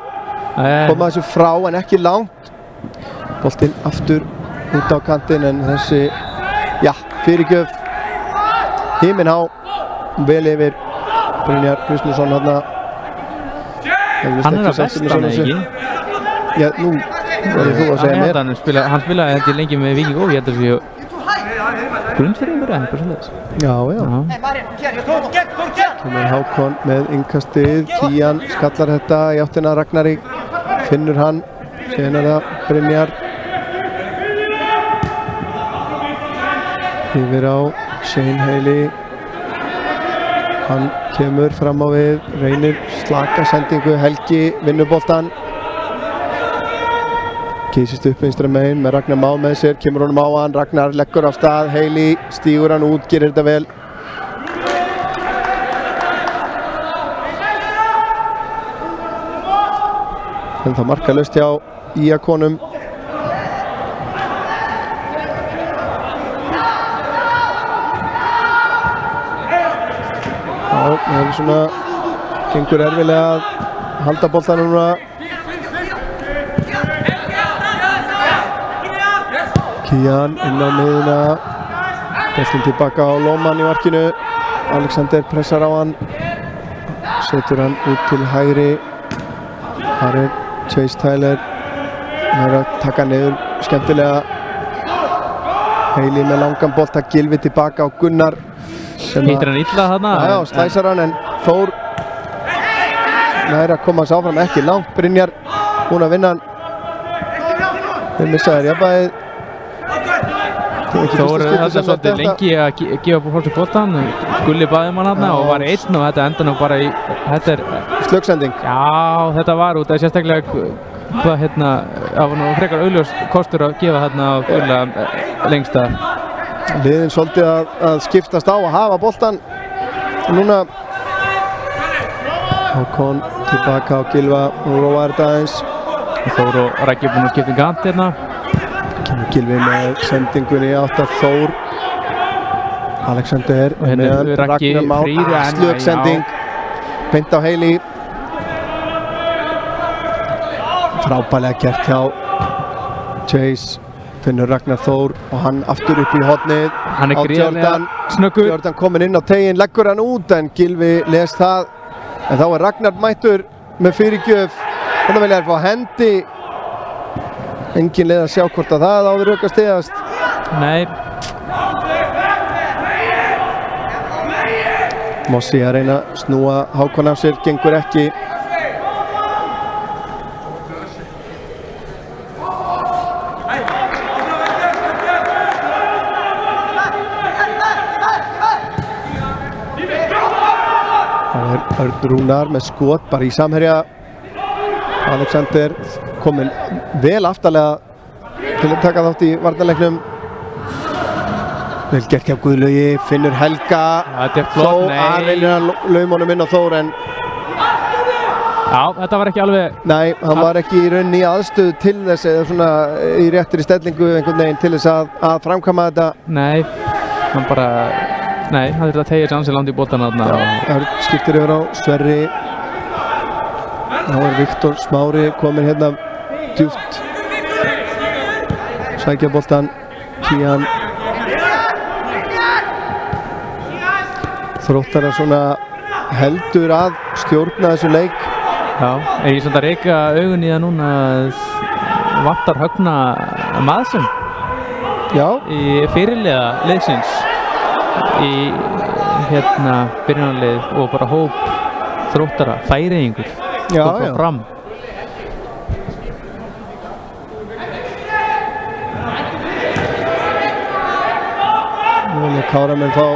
koma þessu frá en ekki langt. Boltinn aftur út á kantinn en þessi, já, fyrirgjöf himinhá, vel yfir Brynjar Kristmundsson hérna. Hann er að vestan ekki? Já, nú verður þú að segja mér. Hann spilaði held ég lengi með Víking og ég held að séu grunnfyrir eða eitthvað svolítið. Já. Kemur Hákon með innkastið, Kían skallar þetta í áttina Ragnari, finnur hann, síðan er það Brynjar. Yfir á Shane Haley, hann kemur fram á við, reynir slaka sendingu, Helgi vinnur boltan. Geysist upp vinstra megin með Ragnar Má með sér, kemur honum á hann, Ragnar leggur af stað, Hayley stígur hann út, gerir þetta vel. En það markalaust hjá Íakonum. Já, það er svona, gengur erfilega að halda boltanum núna. Kian inn á miðuna, boltinn tilbaka á Lóman í markinu. Alexander pressar á hann, setur hann út til hægri. Þar er Chase Tyler, hann er að taka niður skemmtilega. Hayley með langan bolta, Gylfi tilbaka á Gunnar. Hittir hann illa þarna? Já, slæsar hann, en Þór nær að koma hans áfram, ekki langt. Brynjar búinn að vinna hann. Þeir missa þér jafnvægið. Þór þetta svolítið lengi að gefa búinn fólk boltan. Gulli baði hann hann og var einn og þetta enda nú bara í, þetta er slöggsending. Já, þetta var út af sérstaklega hvað hérna, það var nú frekar augljós kostur að gefa hérna á Gulla lengst að. Liðin svolítið að skiptast á að hafa boltan. Núna Hákon tilbaka á Gylfa og róar þetta aðeins. Þór og Raggi búinn að skipta gant hérna. Kemur Gylfi með sendingunni átt að Þór. Alexander meðan Ragnar Már, slöggsending beint á Hayley. Frábærlega gert hjá Chase. Finnur Ragnar Þór og hann aftur upp í hornið á Jordan. Jordan kominn inn á teginn, leggur hann út en Gylfi les það. En þá er Ragnar mættur með fyrirgjöf. Þannig vilja þær fá hendi. Engin leið að sjá hvort að það áður auka stigast. Nei. Mossi að reyna að snúa Hákon af sér, gengur ekki. Það er Örn Rúnar með skot bara í samherja. Alexander kominn vel aftarlega til að taka þátt í varnarleiknum. Vel gert hjá Guðlaugi, Finnur Helga. Þetta er flott, nei. Þó að reynir að lauma honum inn á Þór en já, þetta var ekki alveg. Nei, hann var ekki í rauninni í aðstöðu til þess eða svona í réttri stellingu einhvern veginn til þess að framkvæma þetta. Nei, hann bara, nei, hann þurfti að tegja chansi langt í boltana þarna. Örn skiptir yfir á Sverri. Þá er Viktor Smári kominn hérna djúpt. Sækja boltan, Kian. Þróttarar svona heldur að stjórna þessu leik. Já, er ég svona að reyka augun í það núna að vantar Högna Maðsson í fyrirliða liðsins í hérna byrjunarlið og bara hóp Þróttara, Færeyingur kom fram. Nú vilja Káramenn fá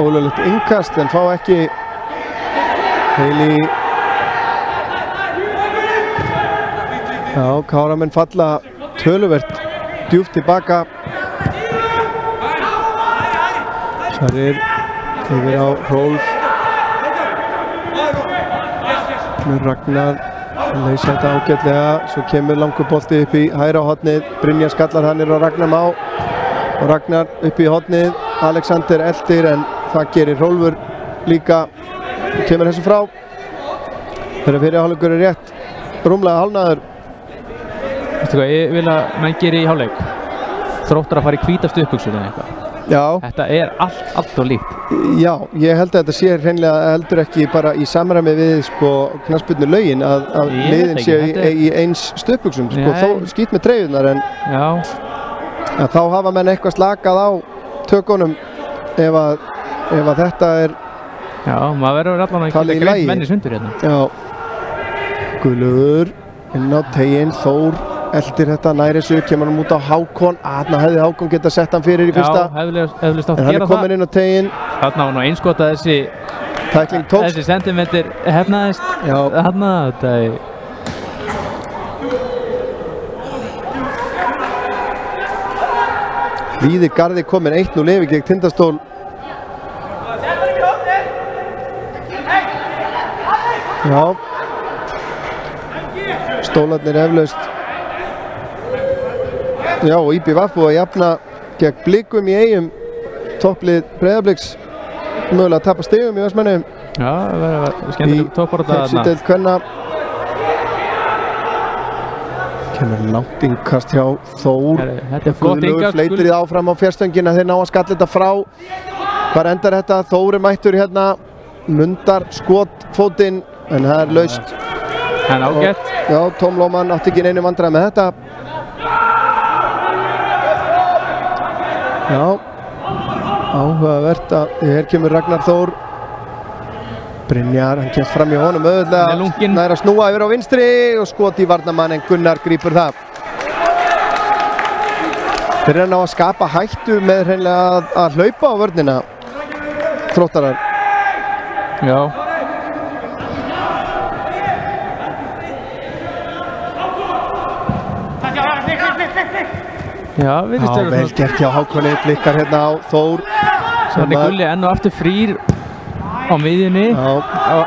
ólöglegt innkast en fá ekki. Hayley. Já, Káramenn falla töluvert djúpt tilbaka. Sverrir yfir á Rolf. Með Ragnar leysa þetta ágætlega. Svo kemur langur bolti upp í hægra hornið. Brynjar skallar hann á Ragnar Má og Ragnar upp í hornið. Alexander eldir en það gerir Rolfur líka. Kemur þessu frá. Þegar fyrir hálfleikur er rétt rúmlega hálfnaður. Veistu hvað, ég vil að menn geri í hálfleik. Þróttar að fara í hvítastu uppbuxur eða eitthvað. Já. Þetta er allt og líkt. Já, ég held að þetta sé hreinlega heldur ekki bara í samræmi við sko knattspyrnulögin að liðin séu í eins stuðbuxum sko, þó skýt með treyjurnar en þá hafa menn eitthvað slakað á tökunum ef að þetta er já, maður verður allan að geta greint menni sundur hérna. Já. Guðlaugur inn á teginn, Þór eldir þetta nær þessu, kemur hann út á Hákon. Þarna hefði Hákon getað sett hann fyrir í fyrsta. Já, eflaust átt að gera það. En hann er kominn inn á teginn. Þarna var nú einskot að þessi tækling tókst. Þessi sentimeter hefnaðist. Já. Þarna, þetta er Víðir Garði komin 1-0 yfir gegn Tindastól. Já, Stólarnir eflaust. Já, og IBVF búið að jafna gegn Blikum í Eyjum. Topplið Breiðabliks mögulega að tapa stigum í Vestmannum. Já, það verður skemmtileg toppbaráttu þarna. Pepsi-deild kvenna. Kemur langt innkast hjá Þór. Þetta flott innkast. Fleitir í áfram á fjárstöngina, þeir ná að skalla þetta frá. Hvar endar þetta? Þór mættur hérna. Mundar skotfótinn, en það laust. En ágætt. Já, Tom Lóman átti ekki neinu vandræði með þetta. Já, áhugavert að hér kemur Ragnar Þór. Brynjar, hann kemst fram í honum auðvitað, nær að snúa yfir á vinstri og skot í varnarmann, en Gunnar grípur það. Þeir eru ná að skapa hættu með hreinlega að hlaupa á vörnina, Þróttarar. Já. Já, virðist vera vel gert hjá Hákoni, blikkar hérna á Þór. Þannig Gulli enn og aftur frýr á miðjunni og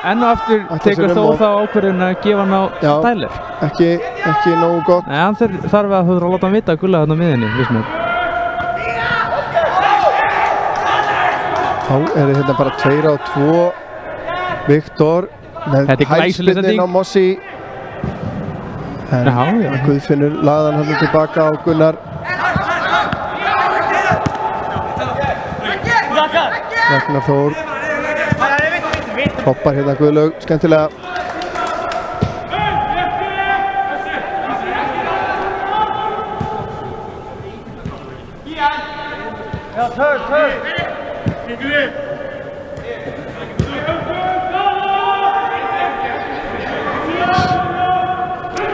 enn og aftur tekur Þór þá ákvörðun að gefa hann á Tyler. Ekki nógu gott. Nei, hann þarf að láta hann vita að Gulli hann á miðjunni, viss mér. Þá eru þetta bara 2-2. Viktor með hælspinnin á Mossi. En Guðfinnur lagði hann tilbaka á Gunnar. Ragnar Þór hoppar hérna Guðlaug, skemmtilega.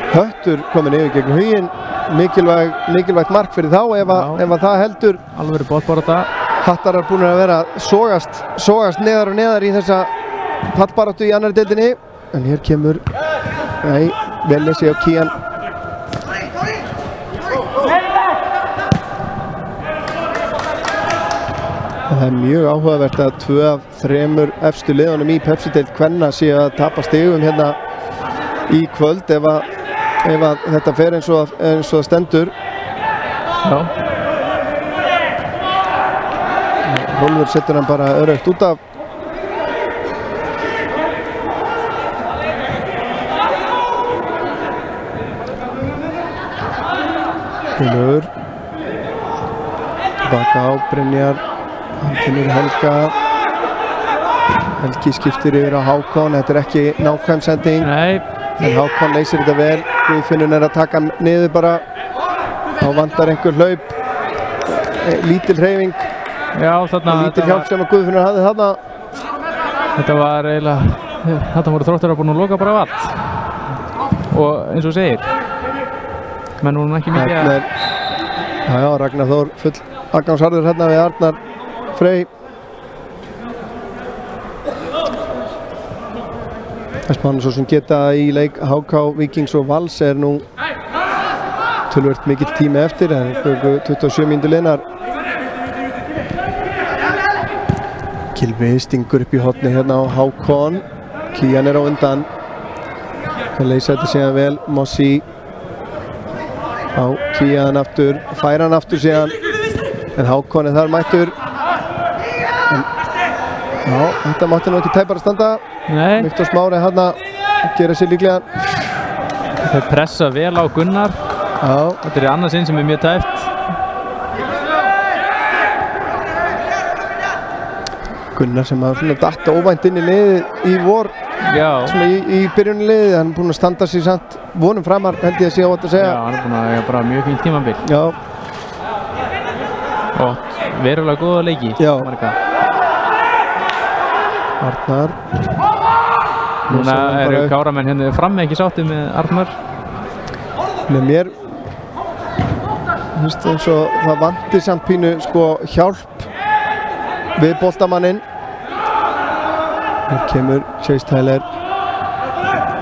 Höttur komin yfir gegn Huginn, mikilvægt mark fyrir þá ef að það heldur. Alveg botbarátta. Hattarar búin að vera sogast neðar og neðar í þessa fallbaráttu í annari deildinni. En hér kemur, vel lesi á Kían. Það er mjög áhugavert að 2 af 3 efstu liðunum í Pepsi-deild kvenna sé að tapa stigum hérna í kvöld ef að þetta fer eins og það stendur. Já. Rolfur setur hann bara öraugt út af. Gunnur. Baka á Brynjar. Hann finnur Helga. Helgi skiptir yfir á Hákon. Þetta er ekki nákvæm sending. Nei. En Hákon leysir þetta vel. Guðfinnur er að taka niður bara. Þá vantar einhver hlaup. Lítil hreyfing. Já, þarna... Lítil hjálp sem að Guðfinnur hafði þarna. Þetta var eiginlega... Þarna voru Þróttarar búin að loka bara á allt. Og eins og segir. Menn voru ekki mikið að... Já, Ragnar Þór full aðgangsharður hérna við Arnar Frey. Þess mann svo sem geta í leik HK, Víkings og Vals er nú tölvört mikill tími eftir. Það er 27 mínútur liðnar. Gylfi stingur upp í horni hérna á Hákon. Kían er á undan. Það leysa þetta síðan vel. Mossi á Kían aftur. Fær hann aftur síðan. En Hákon er þar mættur. Já, þetta mátti nú ekki tæpara standa. Nei. Viktor Smári hann að gera sér líklega. Þeir pressa vel á Gunnar. Já. Þetta er annað sinn sem er mjög tæft. Gunnar sem að svona datta óvænt inn í liðið í vor. Já. Svona í byrjunni liðið. Hann er búinn að standa sér samt vonum framar, held ég að sé á þetta að segja. Já, hann er búinn að eiga bara mjög fínt tímabil. Já. Og verulega góða leiki. Já. Marga. Arnar. Núna eru Káramenn hérna frammi ekki sáttið með Arnar. Með mér finnst eins og það vanti samt pínu sko hjálp við boltamanninn. Hér kemur Chase Tyler.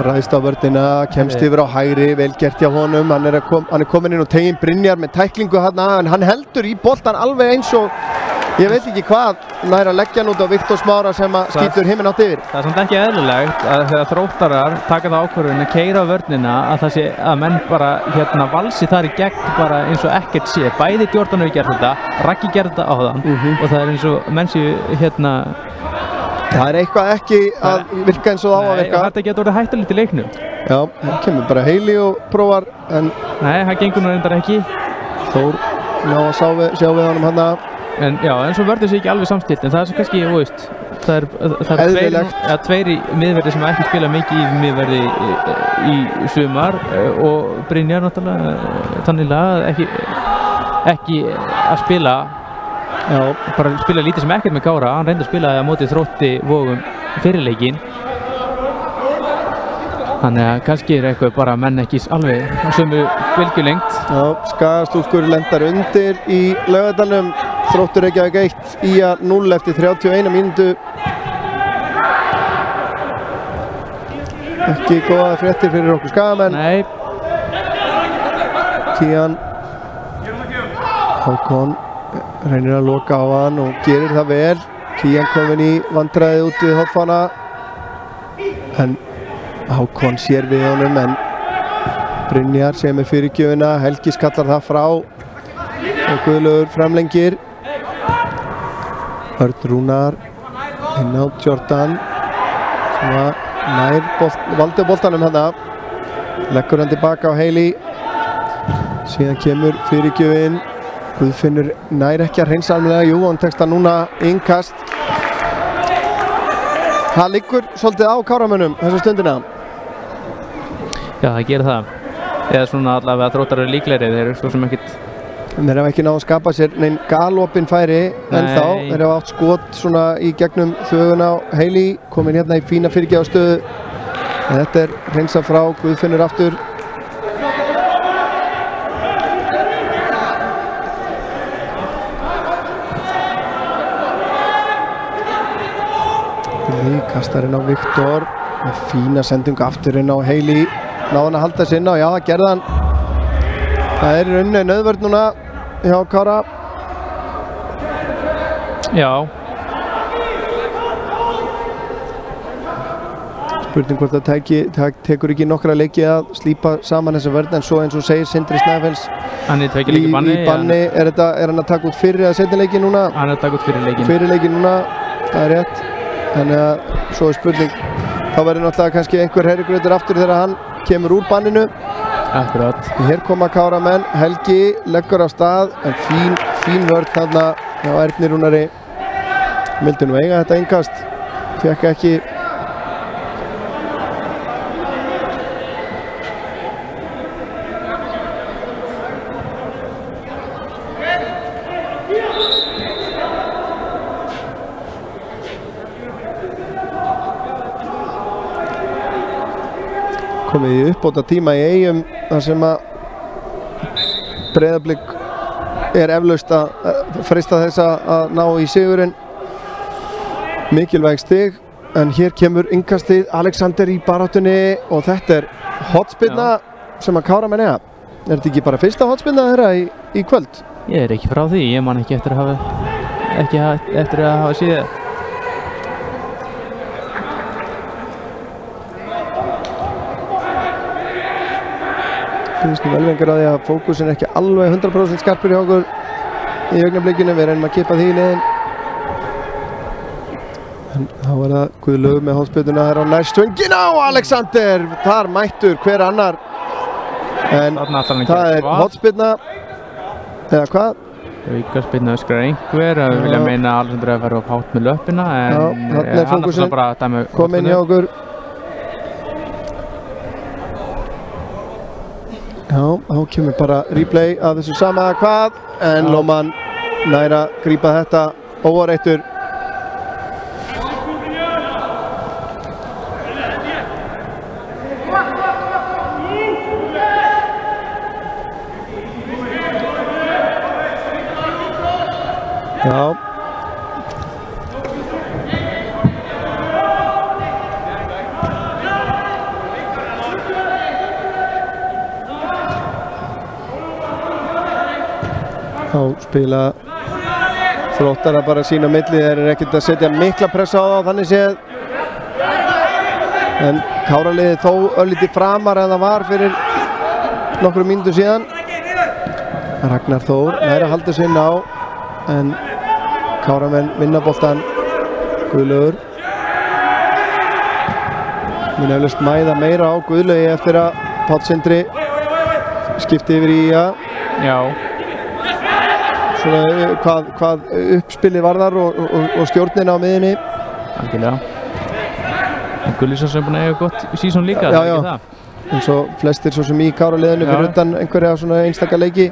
ræðst á vörnina, kemst yfir á hægri, vel gert hjá honum, hann er komin inn og tegin Brynjar með tæklingu hérna, en hann heldur í boltan alveg eins og ég veit ekki hvað, nær að leggja hann út á Viktor Smára sem að skýtur himinn átt yfir. Það er samt ekki eðlilegt að þegar Þróttarar taka það ákvörðun að keyra á vörnina að það sé að menn bara valsi þar í gegn bara eins og ekkert sé. Bæði Jordan hefur gert þetta, Raggi gert þetta áðan og það er eins og menn séu Það er eitthvað ekki að virka eins og á að virka. Nei, þetta getur orðið hættulegt í leiknum. Já, hann kemur bara Heili og prófar, en nei, það gengur nú reyndar ekki. Þór ná að sjá við honum hann að En já, en svo verður þessi ekki alveg samstilt, en það er svo kannski, þú veist, það er tveir í miðverði sem ekki spila mikið í miðverði í sumar og Brynjar náttúrulega þannig ekki að spila, bara spila lítið sem ekkert með Kára. Hann reyndi að spila það á móti Þrótti Vogum fyrirleikinn. Þannig að kannski er eitthvað bara menn ekki alveg á sömu bylgjulengt. Já, Skagastúlkur lendar undir í Laugardalnum. Þróttur Reykjavík 1, IA 0 eftir 31 mínútu. Ekki góða fréttir fyrir okkur Skagamenn. Nei. Kían Hákon reynir að loka á hann og gerir það vel. Kían komin í vandræði út við hotfána. En Hákon sér við honum, en Brynjar sem er fyrirgjöfina. Helgi skallar það frá og Guðlaugur framlengir. Örn Rúnar inn á Jordan sem nær valdi boltanum hérna, leggur hann tilbaka á Heili, síðan kemur fyrirgjöfin. Guðfinnur nær ekki að hreinsa almennilega, jú, hann tekst það núna innkast. Það liggur svolítið á Káramönnum þessa stundina. Já, það gerir það. Eða svona allavega Þróttar eru líklegri, þeir eru svo sem ekkert. Þeir hafa ekki náð að skapa sér neinn galopin færi ennþá. Þeir hafa átt skot svona í gegnum þöguna á Heili, komin hérna í fína fyrirgjáðstöðu. Þetta er hreinsað frá, Guðfinnur aftur. Kastar inn á Viktor með fína sendingu aftur inn á Heili. Náði hann að halda sig inn á, já, það gerði hann. Það er í rauninni nauðvörn núna hjá Kára. Já. Spurning hvort það tekur ekki nokkra leiki að slípa saman þessa vörn, en svo eins og segir Sindri Snæfells í banni, er hann að taka út fyrir að setja leiki núna? Hann er að taka út fyrir leikin. Fyrir leiki núna, það er rétt. Þannig að svo er spurning, þá verður náttúrulega kannski einhver herrigrautur aftur þegar hann kemur úr banninu. Akkurat. Hér koma Káramenn, Helgi leggur á stað, en fín vörn þarna hjá Erni Rúnari. Mildi nú eiga þetta innkast, fékk ekki. Komið í uppbóta tíma í Eyjum þar sem að Breiðablik er eflaust að freista þess að ná í sigurinn. Mikilvæg stig, en hér kemur innkastið, Alexander í baráttunni og þetta er hotspinna sem að Káramenn eiga. Er þetta ekki bara fyrsta hotspinna þeirra í kvöld? Ég er ekki frá því, ég man ekki eftir að hafa séð. Býðist nú velvengar að því að fókusin er ekki alveg 100% skarpur í okkur í augnablikinu. Við reynum að kippa því í liðin. En þá er það Guðlaugur með hotspyrnuna þar á nærstöngin á Alexander. Þar mættur hver annar. En það er hotspyrna. Eða hvað? Aukaspyrna öskrar einhver að vilja meina að Alexander er að fara upp hátt með löppina. En þarna er fókusin kominn hjá okkur. Já, þá kemur bara replay af þessu sama hvað, en Lóman nær að grípa þetta óáreittur. Já. Þá spila Þróttarar bara sín á milli, þeir eru ekkert að setja mikla pressa á þá þannig séð. En Káraliðið þó örlítið framar en það var fyrir nokkrum mínútum síðan. Ragnar Þór nær að halda sig inn á, en Káramenn vinna boltan. Guðlaugur mun eflaust mæða meira á Guðlaugi eftir að Páll Sindri skipti yfir í Já. Svona hvað uppspilið varðar og stjórnin á miðinni. Algjörlega. En Gullisson sem er búinn að eiga gott sísón líka, það er ekki það. Eins og flestir svo sem í Káraliðinu fyrir utan einhverja svona einstaka leiki.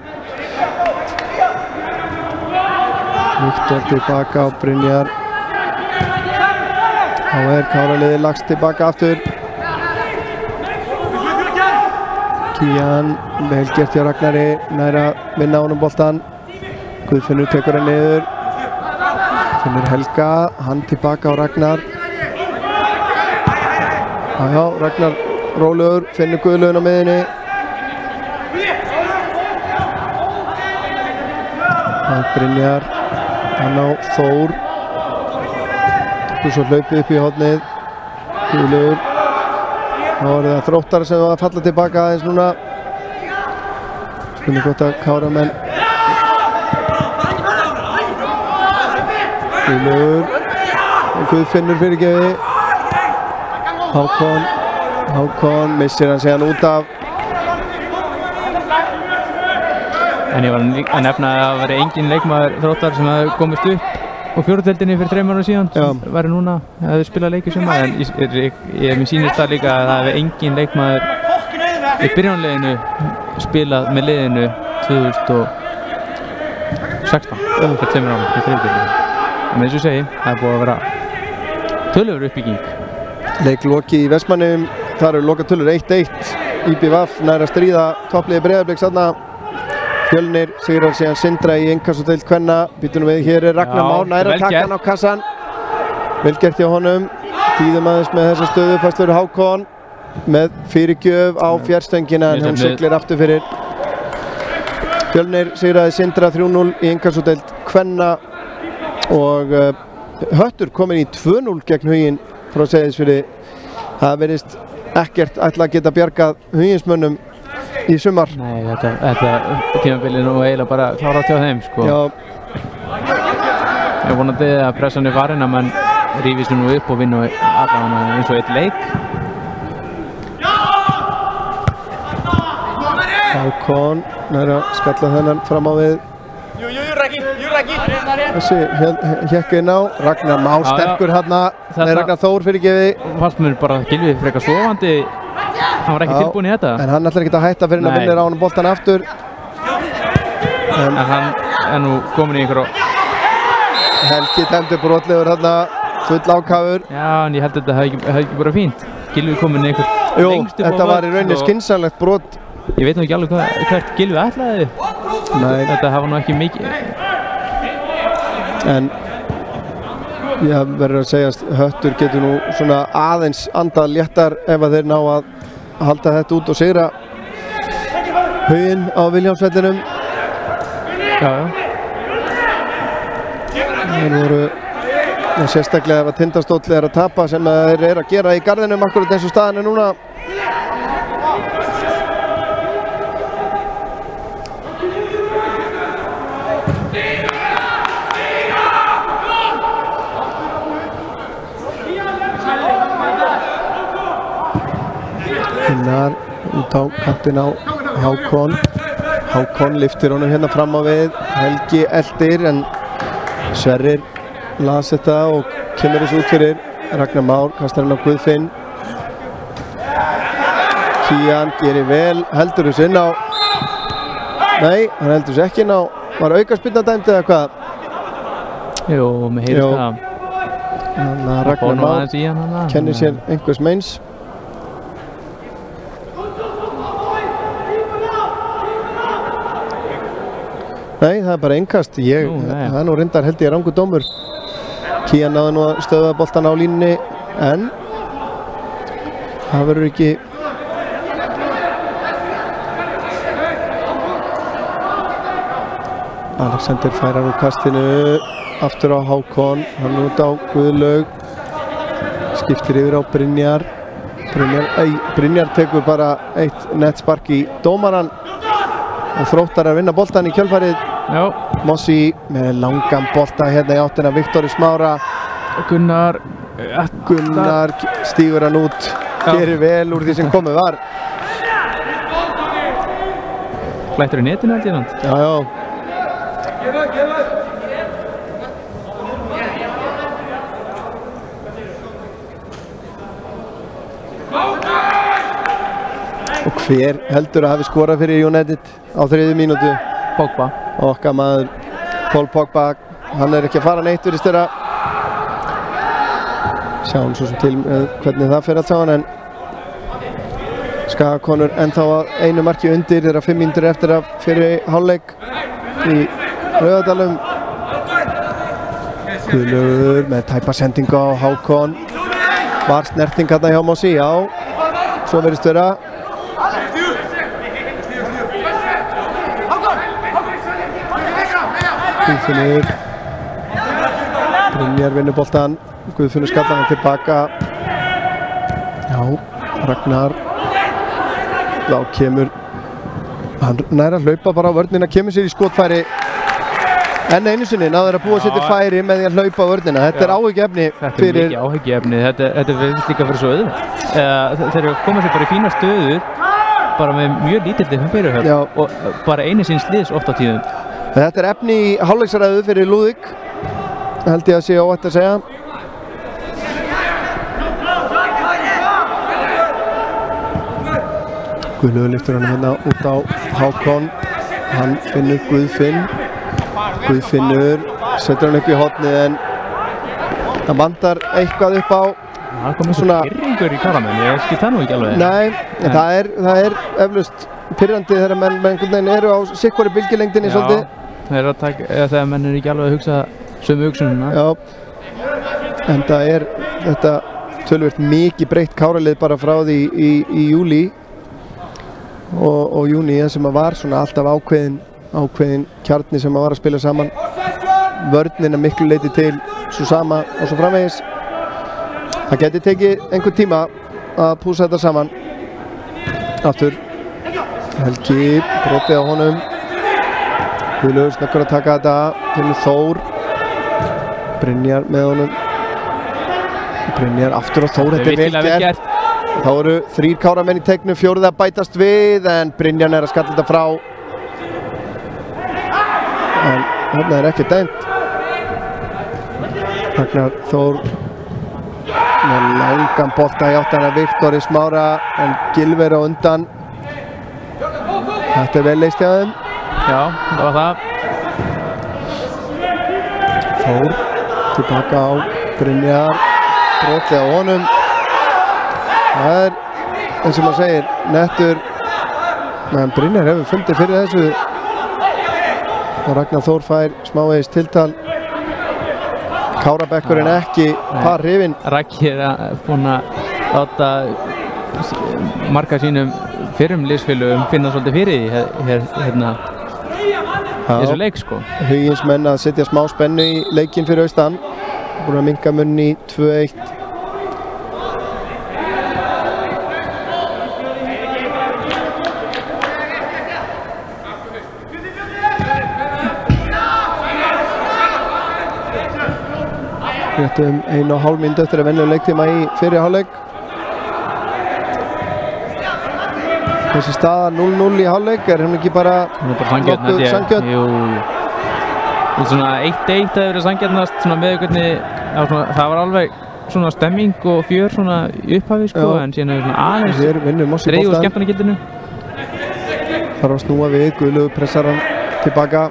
Viktor tilbaka á Brynjar. Þá Káraliðið lagst tilbaka aftur. Kían, vel gert hjá Ragnari, nær að vinna honum boltan. Guðfinnur tekur hann niður. Finnur Helga, hann tilbaka á Ragnar. Já, Ragnar rólegur, finnur Guðlaugun á miðinni. Brynjar, hann á Þór. Svo hlaupið upp í hornið. Guðlaugur. Þá það Þróttarar sem var að falla tilbaka aðeins núna. Spilum gott að Káramenn. Guðlaugur. Guðfinnur fyrirgefi. Hákon missir hann síðan út af. En ég var að nefna að það væri engin leikmaður Þróttarar sem hefði komist upp á fjórðudeildinni fyrir 3 árum síðan sem væri núna, hefði spilað leiki sem en mér sýnist það líka að það hefði engin leikmaður í byrjunarliðinu spilað með liðinu 2016 fyrir 2 árum fyrir þriðjudeildinni. En eins og ég segi, það er búið að vera töluverð uppbygging. Leikloki í Vestmannum, þar eru lokatölur 1-1. IBVF nær að stríða toppliði Breiðabliks þarna. Fjölnir sigrar síðan Sindra í inkassodeild kvenna. Býtum við, hér er Ragnar Már, nær að taka hann á kassan. Vel gert hjá honum. Týðum aðeins með þessa stöðu, fæstlur Hákon með fyrirgjöf á fjárstöngina en hún siglir aftur fyrir. Fjölnir sigraði Sindra 3-0 í inkassodeild kvenna og Höttur komin í 2-0 gegn Huginn frá Seyðisfirði. Það verðist ekkert ætla að geta bjargað Huginsmönnum í sumar. Nei, þetta tímabilið nú eiginlega bara klárat hjá þeim, sko. Já. Ég er vonandi að pressan er farin að mann rífist nú upp og vinna allavega eins og eitt leik. Hákon nær að skalla þennan fram á við. Þessi hékk inn á. Ragnar Már sterkur hérna. Nei, Ragnar Þór fyrirgefi. Fannst mér bara Gylfi frekar sofandi. Hann var ekki tilbúinn í þetta. En hann ætlar ekki að hætta fyrir að vinna á hann boltan aftur. En hann er nú komin í einhverjum. Helgi tæmdi brotlegur hérna, full ákafur. Já, en ég held að þetta hefði ekki bara fínt. Gylfi komin í einhvern Jú, þetta var í rauninni skynsamlegt brot. Ég veit nú ekki alveg hvert Gylfi ætlaði. Nei. Þetta hafa nú ekki mikið. En ég verður að segja að Höttur getur nú svona aðeins andað léttar ef að þeir ná að halda þetta út og sigra Huginn á Vilhjálmsvellinum. Já. Þeir voru sérstaklega ef að Tindastóll er að tapa sem þeir eru að gera í garðinum akkurat eins og staðan er núna. Hinnar út á kantinn á Hákon. Hákon lyftir honum hérna fram á við. Helgi eldir en Sverrir las þetta og kemur þessu út fyrir. Ragnar Már kastar hann á Guðfinn. Kían gerir vel, heldur þessu inn á. Nei, hann heldur þessu ekki inn á. Var aukaspyrna dæmd eða hvað? Jú, mér heyrist það. Þannig að Ragnar Már kennir sér einhvers meins. Nei, það er bara innkast. Það er nú reyndar held ég rangur dómur. Kían náði nú að stöða boltan á línunni en það verður ekki Alexander færar úr kastinu, aftur á Hákon, hann út á Guðlaug, skiptir yfir á Brynjar. Brynjar tekur bara eitt nettspark í dómarann og Þróttar að vinna boltan í kjölfarið. Já. Mossi með langan bolta hérna í áttina Viktori Smára. Gunnar stígur hann út, gerir vel úr því sem komið var. Flættur í netinu held ég nátt. Já. Og hver heldur að hafi skorað fyrir United á 3. mínútu? Pogba. Okkar maður Paul Pogba, hann ekki að fara neitt virðist vera. Sjáum svo sem til hvernig það fer allt saman, en Skagakonur ennþá að einu marki undir, þeirra 5 mínútur eftir af fyrir hálfleik í Laugardalum. Guðlaugur með tæpa sendingu á Hákon. Var snerting hérna hjá Mossi, já. Svo verðist vera. Guðfinnur. Brynjar vinnur boltan. Guðfinnur skallar hann tilbaka. Já, Ragnar. Þá kemur, hann nær að hlaupa bara á vörnina, kemur sér í skotfæri. Enn einu sinni náður að búa sér til færi með því að hlaupa á vörnina. Þetta er áhyggjuefni fyrir... Þetta er mikið áhyggjuefni, þetta verðist líka fyrir svo auðvelt. Þeir eru komað sér bara í fína stöður, bara með mjög lítilli fyrirhöfn og bara einu síns liðs oft á tíðum. Þetta er efni í hálfleiksræðu fyrir Lúðvík, held ég að sé óvægt að segja. Guðlaugur lyftur hann hérna út á Hákon, hann finnur Guðfinn. Guðfinnur setur hann upp í hornið, en það vantar eitthvað upp á. Það komið svona pirringur í Karamenn, ég skil það nú ekki alveg. Nei, það er eflaust pirrandi þegar menn einhvern veginn eru á sikkori bylgjulengdinni svolítið. Það er að taka, þegar menn er ekki alveg að hugsa sömu hugsununa. Já, en það er þetta tölvöld mikið breytt Káralið bara frá því í júli og júni, sem að var svona alltaf ákveðin kjarni sem að var að spila saman. Vörnina miklu leiti til svo sama og svo framvegis. Það geti tekið einhvern tíma að púsa þetta saman. Aftur Helgi, brotið á honum. Guðlaugur snöggur að taka þetta, finnur Þór. Brynjar með honum. Brynjar aftur á Þór, þetta er vel gert. Þá eru 3 Káramenn í teiknu, 4 að bætast við, en Brynjar er að skalla þetta frá. En þarna er ekki dæmt. Ragnar Þór með langan bolta í áttina Viktori Smára, en Gylfi á undan. Þetta er vel leist hjá þeim. Já, það var það. Þór tilbaka á Brynjar, brotið á honum. Það er, eins og maður segir, nettur, en Brynjar hefur fundið fyrir þessu. Og Ragnar Þór fær smávegis tiltal. Kárabekkurinn ekki par hrifinn. Raggi er búinn að láta marga sínum fyrrum liðsfélögum finna svolítið fyrir því hérna þessu leik sko. Hugins menn að setja smá spennu í leikinn fyrir austan. Búinn að minnka munn í 2-1. Rétt 1,5 mínútu eftir að venjulegum leiktíma í fyrri hálfleik. Þessi staða 0-0 í hálfleik, er hún ekki bara nokkuð sanngjarn? Jú. Svona 1-1 hefur verið sanngjarnast svona með hvernig það var alveg svona stemming og fjör svona í upphafi sko, en síðan hefur svona aðeins dreifð úr skemmtarnagildinu. Þarf að snúa við, Guðlaugur pressar hann tilbaka.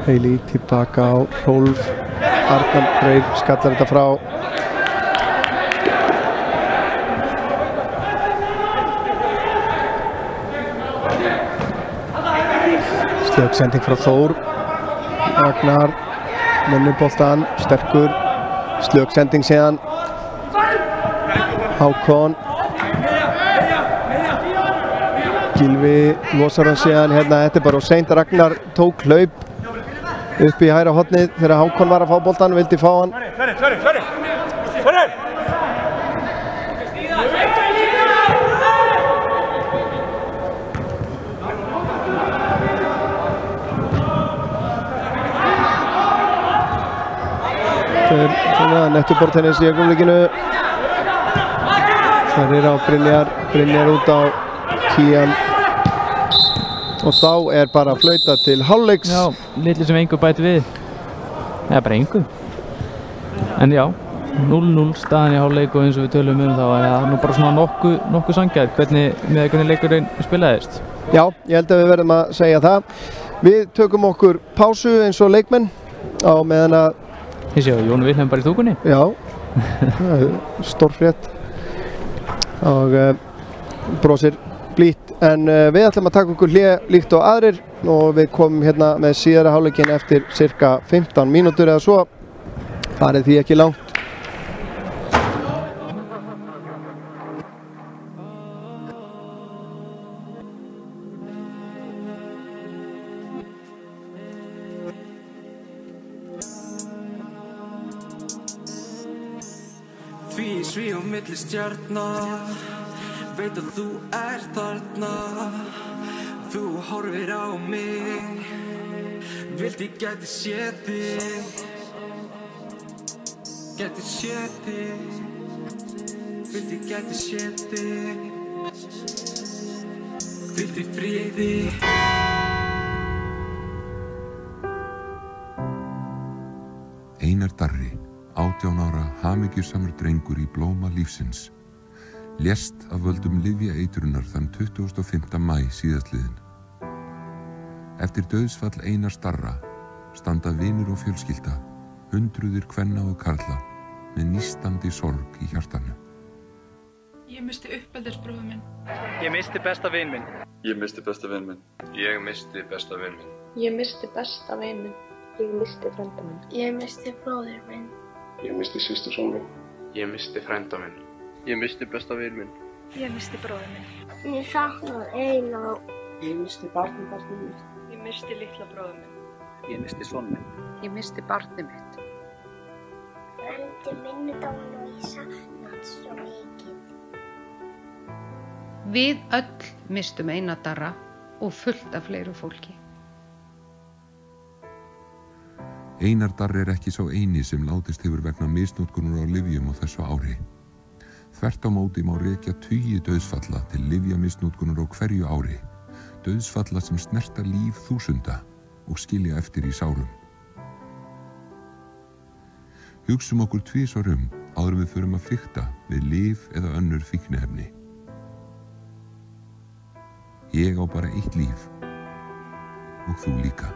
Heili tilbaka á Rolf. Arnar Freyr skallar þetta frá. Stöðsending frá Þór. Ragnar vinnur boltan, sterkur. Slök sending síðan. Hákon. Gylfi losar hann síðan hérna, þetta bara og seint. Ragnar tók hlaup upp í hægra hornið þegar Hákon var að fá boltan, vildi fá hann. Svona nettubortennis í augnablikinu. Það á Brynjar út á Kían og þá bara flauta til hálfleiks. Já, litlu sem engu bæti við. Eða bara engu. En já, 0-0 staðan í hálfleik og eins og við tölum þá það nú bara svona nokkuð sanngjarnt hvernig leikurinn spilaðist. Já, ég held að við verðum að segja það. Við tökum okkur pásu eins og leikmenn á meðan að Ég sé að Jón Vilhelm bara í þúkunni. Já, stórfrétt og brosir blítt. En við ætlum að taka okkur hlé líkt og aðrir og við komum hérna með síðara hálfleikinn eftir cirka 15 mínútur eða svo. Farið því ekki langt. Því á milli stjarna, veit að þú þarna. Þú horfir á mig, vilt ég gæti séð þig. Gæti séð þig, vilt ég gæti séð þig. Vilt í friði. Einar Darri, 18 ára hamingjusamur drengur í blóma lífsins, lést af völdum lyfjaeitrunar þann 25. maí síðastliðinn. Eftir dauðsfall Einars Darra standa vinir og fjölskylda, hundruðir kvenna og karla með nístandi sorg í hjartanu. Ég missti uppeldisbróður minn. Ég missti besta vin minn. Ég missti besta vin minn. Ég missti besta vin minn. Ég missti besta vin minn. Ég missti frænda minn. Ég missti bróður minn. Ég missti systursson minn. Ég missti frænda minn. Ég missti besta vin minn. Ég missti bróður minn. Ég saknaði Einar. Ég missti barnið mitt. Ég missti litla bróður minn. Ég missti son minn. Ég missti barnið mitt. Frændi minn er dáinn og ég sakna hans svo mikið. Við öll mistum Einar Darra og fullt af fleiru fólki. Einar Darri ekki sá eini sem látist hefur vegna misnotkunar á lyfjum á þessu ári. Þvert á móti má rekja tugi dauðsfalla til lyfjamisnotkunar á hverju ári. Dauðsfalla sem snerta líf þúsunda og skilja eftir í sárum. Hugsum okkur tvisvar áður við förum að fikta við lyf eða önnur fíkniefni. Ég á bara eitt líf og þú líka.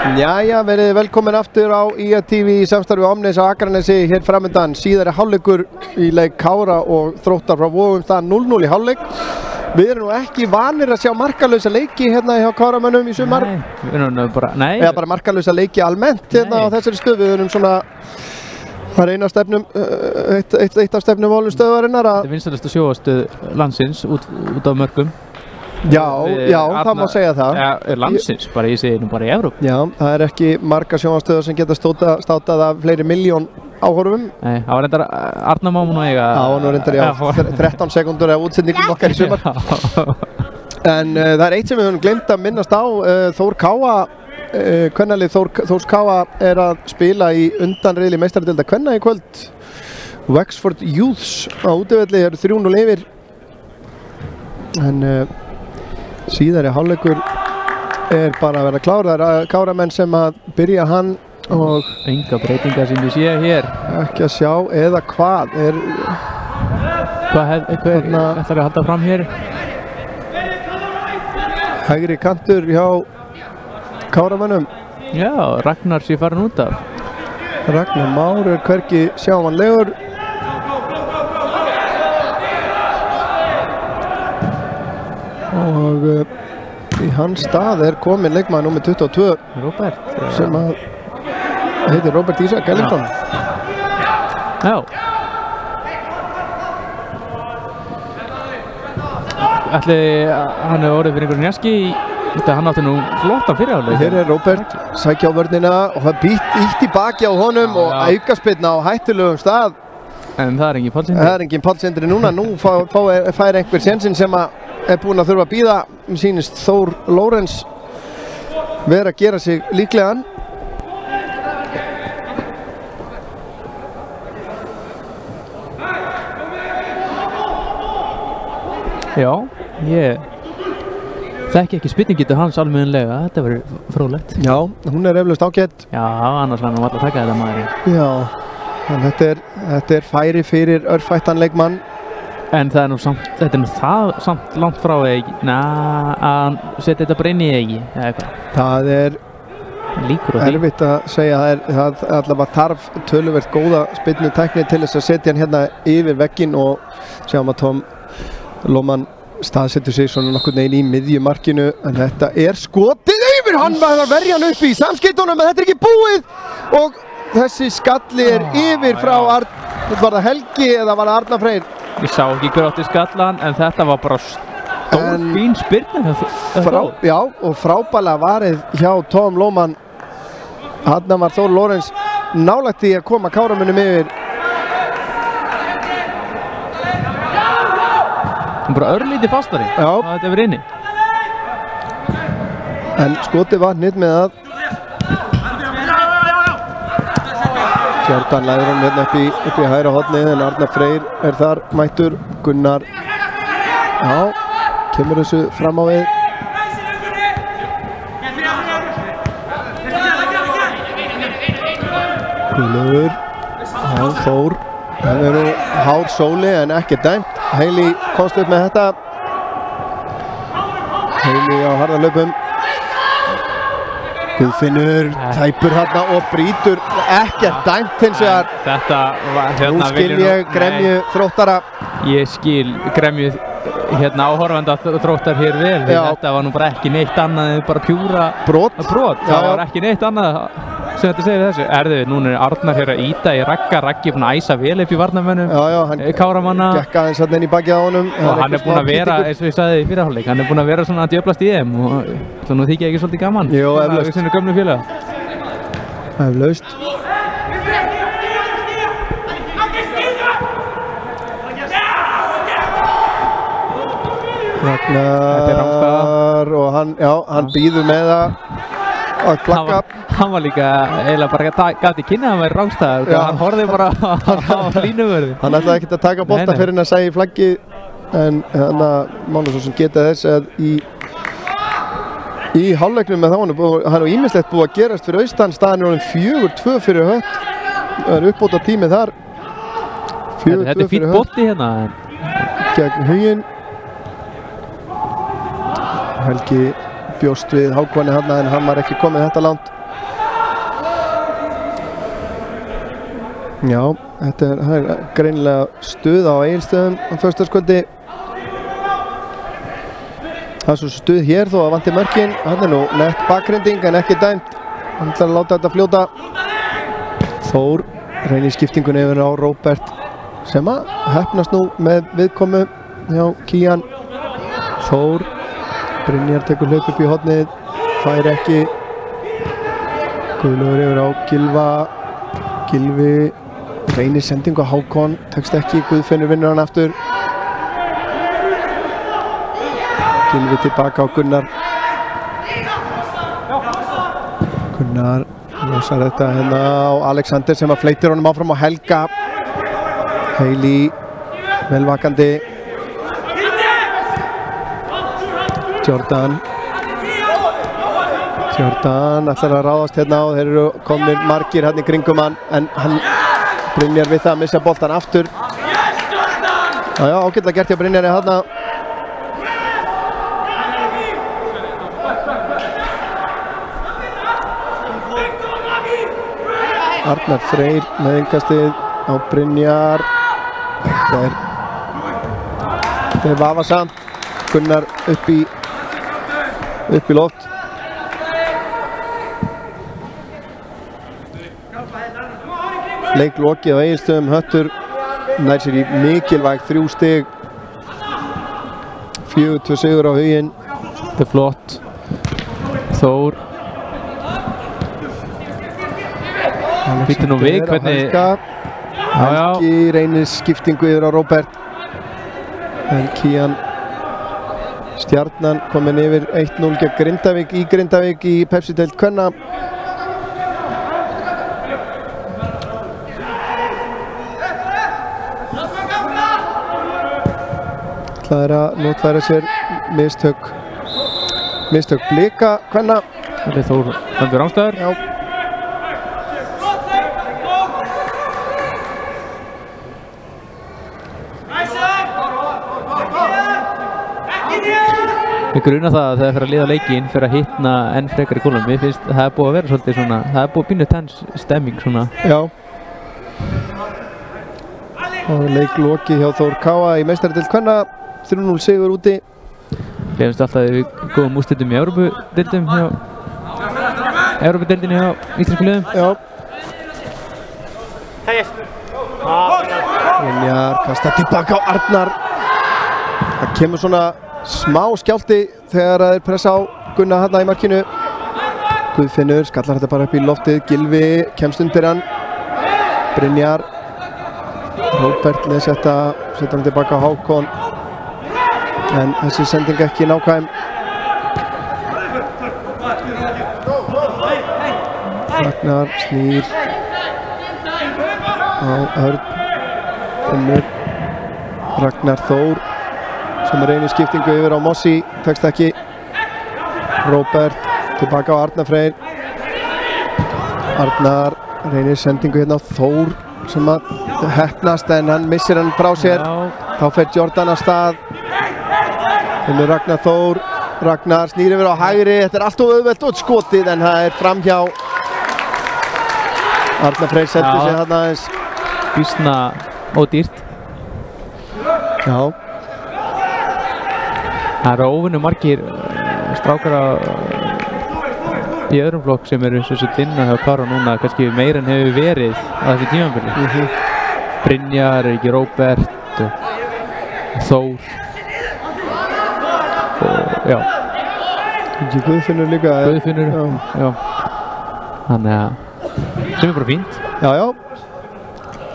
Jæja, verið velkomin aftur á IATV í samstarfi Omnis á Akranesi hér framöndan. Síðari hálfleikur í leik Kára og Þróttar frá Vogum, það 0-0 í hálfleik. Við erum nú ekki vanir að sjá markalausa leiki hérna hjá Káramönnum í sumar. Nei, við erum bara, nei. Eða bara markalausa leiki almennt hérna á þessari stöð. Við erum svona, það er eina stefnum, eitt af stefnumálum stöðvarinnar að... Þetta er vinsælustu sjónvarpsstöð landsins út af mörgum. Já, það má segja það. Ja, landsins, bara ég segi nú bara í Evrópu. Já, það er ekki margar sjónvarpsstöðar sem geta státað af fleiri miljón áhorfum. Nei, það var reyndar Arnar má nú eiga... Það var nú reyndar, já, 13 sekúndur af útsendingum okkar í sumar. En það er eitt sem við höfum glemt að minnast á. Þór Káa, kvennalið Þórs Káa er að spila í undanriðli meistaradeildar kvenna í kvöld. Wexford Youths á útivelli eru 3-0 yfir. En síðari hálfleikur er bara að vera klár. Það er Káramenn sem að byrja hann og... Enga breytingar sem ég sé hér. Ekki að sjá, eða hvað er... Hvað ætlar að halda fram hér? Hægri kantur hjá Káramönnum. Já, Ragnar sé farin út af. Ragnar Már er hvergi sjáanlegur. Og í hans stað er komin leikmaður númer 22 Robert sem að heitir Robert Ísak Ellington. Já. Ætli hann hefur orðið fyrir einhverjum njaski þetta hann átti nú flottan fyrirháleik. Hér er Robert sækja á vörnina og það ítt í baki á honum og aukaspyrna á hættulegum stað. En það er engin Páll Sindri. Það er engin Páll Sindri núna. Nú fær einhver sénsinn sem að er búinn að þurfa að bíða, sýnist Þór Lórens vera að gera sig líklegan. Já, ég þekki ekki spurningitu hans almennilega, þetta verður fróðlegt. Já, hún er eflaust ágætt. Já, annars hann var alltaf að taka þetta maður. Já, en þetta er færi fyrir örfættan leikmann. En það er nú samt, þetta er nú það samt langt frá ekki, að hann setja þetta bara inn í ekki, eða eitthvað. Það er líkur á því. Erfitt að segja, það allavega þarf töluvert góða spyrnutækni til þess að setja hann hérna yfir vegginn og sjáum að Tom Lóman staðsetur sig svona nokkurn veginn í miðjumarkinu, en þetta er skotið yfir hann, maður að verja hann upp í samskeytunum, en þetta er ekki búið og þessi skalli er yfir frá var það Helgi eða var það Arnar Freyr? Ég sá ekki hver átti skallan, en þetta var bara stór fín spyrna. Já, og frábælega varið hjá Tom Lóman. Þarna var Þór Lórens nálægt því að koma Káramönnum yfir. Hún bara örlítið fastari. Já. Þetta er verið inni. En skotið var nýtt með að Kjartan læður hann hérna upp í hægra hornið, en Arnar Freyr er þar mættur. Gunnar, já, kemur þessu fram á við. Guðlaugur, já, Þór, það eru hár sóli en ekki dæmt. Heili komst upp með þetta. Heili á harðarlaupum. Guðfinnur tæpur hérna og brýtur, ekkert dæmt hins vegar. Þetta var hérna... Nú skil ég gremju Þróttara. Ég skil gremju hérna áhorfanda Þróttar hér vel. Þetta var nú bara ekki neitt annað en bara pjúra brot. Það var ekki neitt annað sem þetta segir þessu. Erðu, núna er Arnar hér að íta í Raggi búinn að æsa vel upp í varnarmönnum. Já, hann Káramanna. Gekk aðeins hann inn í bakið á honum. Og hann er búinn að vera, eins og ég sagði í fyrirhálfleik, hann er búinn að vera svona að djöflast í þeim og svo nú þykja ekki svolítið gaman. Jú, eflaust. Við gömlu félaga. Eflaust. Ragnar og hann býður með að klakka. Hann var líka eiginlega bara gæti kynna að hann væri rángstæðar. Hann horfði bara á línuvörði. Hann ætlaði ekkert að taka bolta fyrir hann að segja í flaggi, en þannig að mánu svo sem geta þess að í hálfleiknum með þá hann er ýmislegt búið að gerast fyrir austan. Staðan er honum 4-2 fyrir Hött. Það er uppbóta tímið þar. 4-2 fyrir Hött. Þetta er fínn bolti hérna. Gegn Huginn. Helgi bjóst við Hákoni hann, en hann var ekki komið þetta langt. Já, það er greinilega stuð á Egilsstöðum á föstudagskvöldi. Það er svo stuð hér þó að vanti mörkin. Hann er nú nett bakrinding en ekki dæmt. Hann ætlar að láta þetta fljóta. Þór reynir skiptingunni yfir á Róbert sem að heppnast nú með viðkomu hjá Kían. Þór, Brynjar tekur hlaup upp í hornið, fær ekki. Guðlaugur yfir á Gylfa. Gylfi reynir sendingu á Hákon, tekst ekki, Guðfinnur vinnur hann aftur. Gylfi tilbaka á Gunnar. Gunnar losar þetta hérna á Alexander sem að fleytir honum áfram á Helga. Hailey velvakandi. Jordan ætlar að ráðast hérna á, þeir eru komnir margir hérna í kringum hann en hann Brynjar við það að missa boltan aftur. Já, ágætlega gert hjá Brynjari hérna. Arnar Freyr með innkastið á Brynjar. Þetta er vafasamt. Gunnar upp í loft. Leik lokið á Egilsstöðum, Höttur nær sér í mikilvæg 3 stig. 4-2 sigur á Huginn. Þetta er flott. Þór. Býttu nú við hvernig... Helgi reynir skiptingu yfir á Róbert. En Kían Stjarnan komin yfir 1-0 gegn Grindavík í Grindavík í Pepsi-deild kvenna. Það er að notfæra sér mistök Blika kvenna. Það er Þór Þandur Rámstæður. Já. Ég gruna það að þegar fyrir að liða leikinn fyrir að hitna enn frekar í kúlunum. Mér finnst það er búið að vera svolítið svona, það er búið að pínu tens stemming svona. Já. Og leik lokið hjá Þór Káa í meistaradeild kvenna. 3-0 sigur úti. Gleymst alltaf að við góðum úrslitum í Evrópudeildum hjá Evrópudeildinni hjá íslensku liðum. Já. Brynjar kastar tilbaka á Arnar. Það kemur svona smá skjálfti þegar þeir pressa á Gunnar hérna í markinu. Guðfinnur skallar þetta bara upp í loftið. Gylfi kemst undir hann. Brynjar. Róbert leðs þetta, setja hann tilbaka á Hákon. En þessi sending ekki nákvæm. Ragnar snýr á Örn. Finnur. Ragnar Þór sem reynir skiptingu yfir á Mossi, tekst ekki. Róbert tilbaka á Arnar Freyr. Arnar reynir sendingu hérna á Þór sem að heppnast en hann missir hann frá sér. Þá fer Jordan af stað. Finnur Ragnar Þór. Ragnar snýr yfir á hægri. Þetta er allt of auðvelt og skotið en það er framhjá. Arnar Freyr setti sig þarna aðeins. Býsna ódýrt. Já. Það eru óvinnu margir strákar í öðrum flokk sem eru svo dinna hjá Kára núna, kannski meira en hefur verið á þessu tímabili. Brynjar, ekki Róbert og Þór og já. Ekki Guðfinnur líka. Guðfinnur, já. Þannig að sem er bara fínt. Já.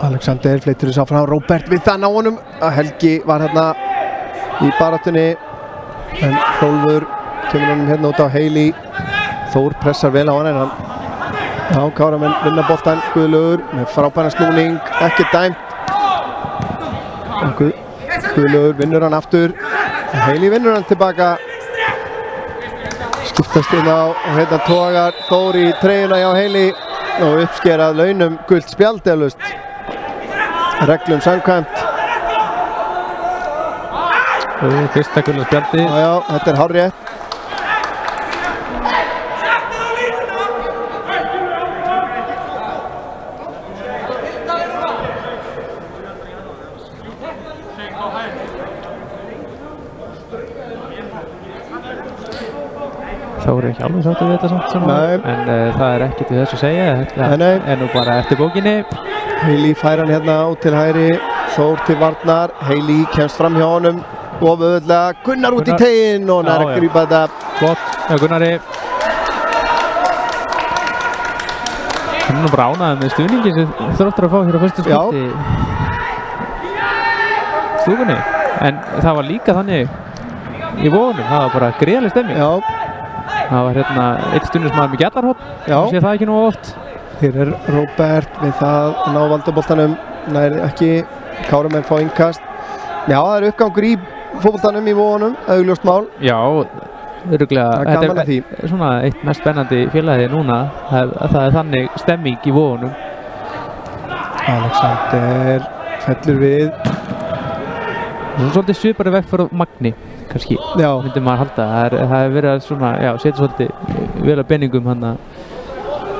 Alexander fleitur þess áfram. Róbert við þann á honum. Helgi var hérna í baráttunni en Hrólfur kemur honum hérna út á Hailey. Þór pressar vel á hann en hann Káramenn vinna boltan. Guðlaugur með frábæran snúning, ekki dæmt. Guðlaugur vinnur hann aftur. Hailey vinnur hann tilbaka. Skiptast inn á og hérna togar Þór í treyjuna hjá Hailey og uppskerað launum gult spjald eflaust. Reglum samkvæmt. Fyrsta gula spjaldi. Já, þetta er hárrétt. Þór ekki alveg sáttur við þetta samt sem en það ekkert við þessu að segja. Þetta nú bara eftir bókinni. Hailey fær hann hérna út til hægri, Þór til varnar, Hailey kemst fram hjá honum og auðvitað Gunnar út í teginn og nær að grípa þetta. Flott, Gunnari. Hann nú bara ánægður með stuðningin sem Þróttur að fá hér á fyrstu skipti stúkunni. En það var líka þannig í Vogunum, það var bara gríðarleg stemming. Það var hérna eitt stuðningsmaður með gjallarhótt, ég sé það ekki nú oft. Hér Róbert við það að ná valdaboltanum, nær ekki, Kárumenn fá innkast. Já, það uppgangur í fótboltanum í Vogunum, augljóst mál. Já, örugglega. Gaman að því. Svona eitt mest spennandi félagið núna, það þannig stemming í Vogunum. Alexander fellur við. Það er svolítið svipari vekk fyrir Magni, kannski, myndi maður halda. Það hefur verið að svona, setja svolítið vel að beiningum hana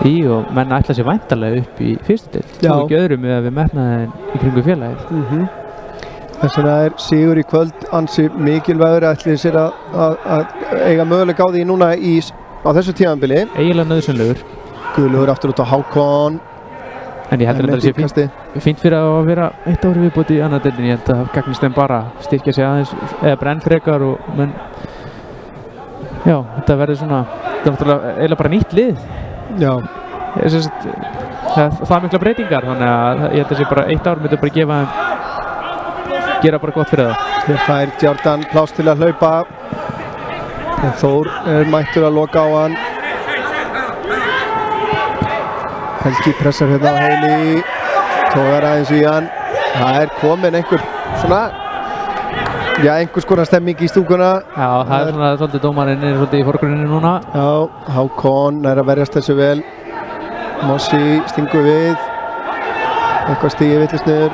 í og menn ætla sér væntanlega upp í fyrstu deild. Og ekki öðrum með að við metnaðum í kringu félagið. Þess vegna sigur í kvöld ansi mikilvægur ætlið sér að eiga möguleika á því núna á þessu tímabili. Eiginlega nauðsynlegur. Guðlaugur aftur út á Hákon. En ég heldur að það sé fínt fyrir að vera eitt ári viðbót í annað deildinni. Ég held að gagnist þeim bara styrkja sig aðeins eða brenn frekar og menn þetta verður svona eiginlega bara nýtt lið. Það mikla breytingar, þannig að ég held að sé bara eitt ár myndi bara gera bara gott fyrir það. Hér fær Jordan pláss til að hlaupa en Þór mættur að loka á hann. Helgi pressar hérna á Hailey, tógar aðeins í hann. Það komin einhver svona einhvers konar stemming í stúkuna. Já, það svona svolítið dómarinn svolítið í forgruninu núna. Já, Hákon nær að verjast þessu vel. Mossi stingur við. Eitthvað stigið vitlaust niður.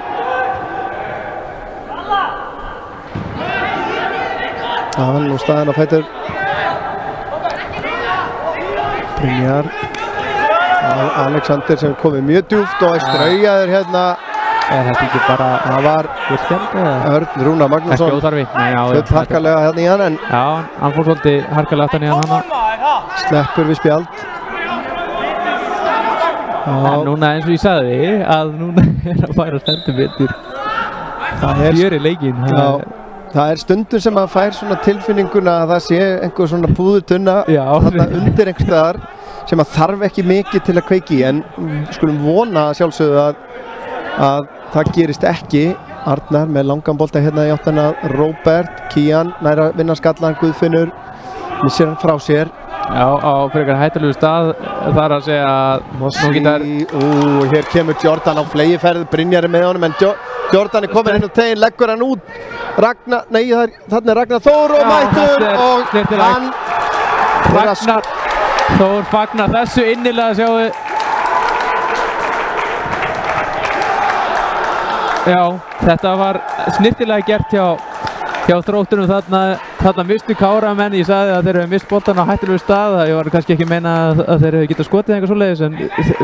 Nú staðinn á fætur. Brynjar. Alexander sem komið mjög djúpt og straujaður hérna. Þetta ekki bara það var Örn Rúnar Magnússon full harkalega hérna í hann. Já, hann fór svolítið harkalega aftan í hann. Sleppur við spjald. En núna eins og ég sagði að núna að færa stendum betur fjöri leikinn. Það stundum sem að fær svona tilfinninguna að það sé einhver svona púðutunna þarna undir einhvers staðar sem að þarf ekki mikið til að kveiki en skulum vona sjálfsögðu að það gerist ekki. Arnar með langan bolta hérna í áttuna. Róbert, Kían nær að vinna skallan, Guðfinnur missir hann frá sér. Já, á frekar hættulegu stað þar að segja að hér kemur Jordan á flegiferð, Brynjar með honum en Jordan komin inn á teginn, leggur hann út. Þarna Ragnar Þór og mættur og hann Ragnar Þór fagnar þessu innilega, sjáu. Já, þetta var snirtilega gert hjá Þróttunum. Þarna mistu Káramenn. Ég sagði að þeir hefði mist boltan á hættulegu stað. Ég var kannski ekki að meina að þeir hefði getað skotið eitthvað svoleiðis en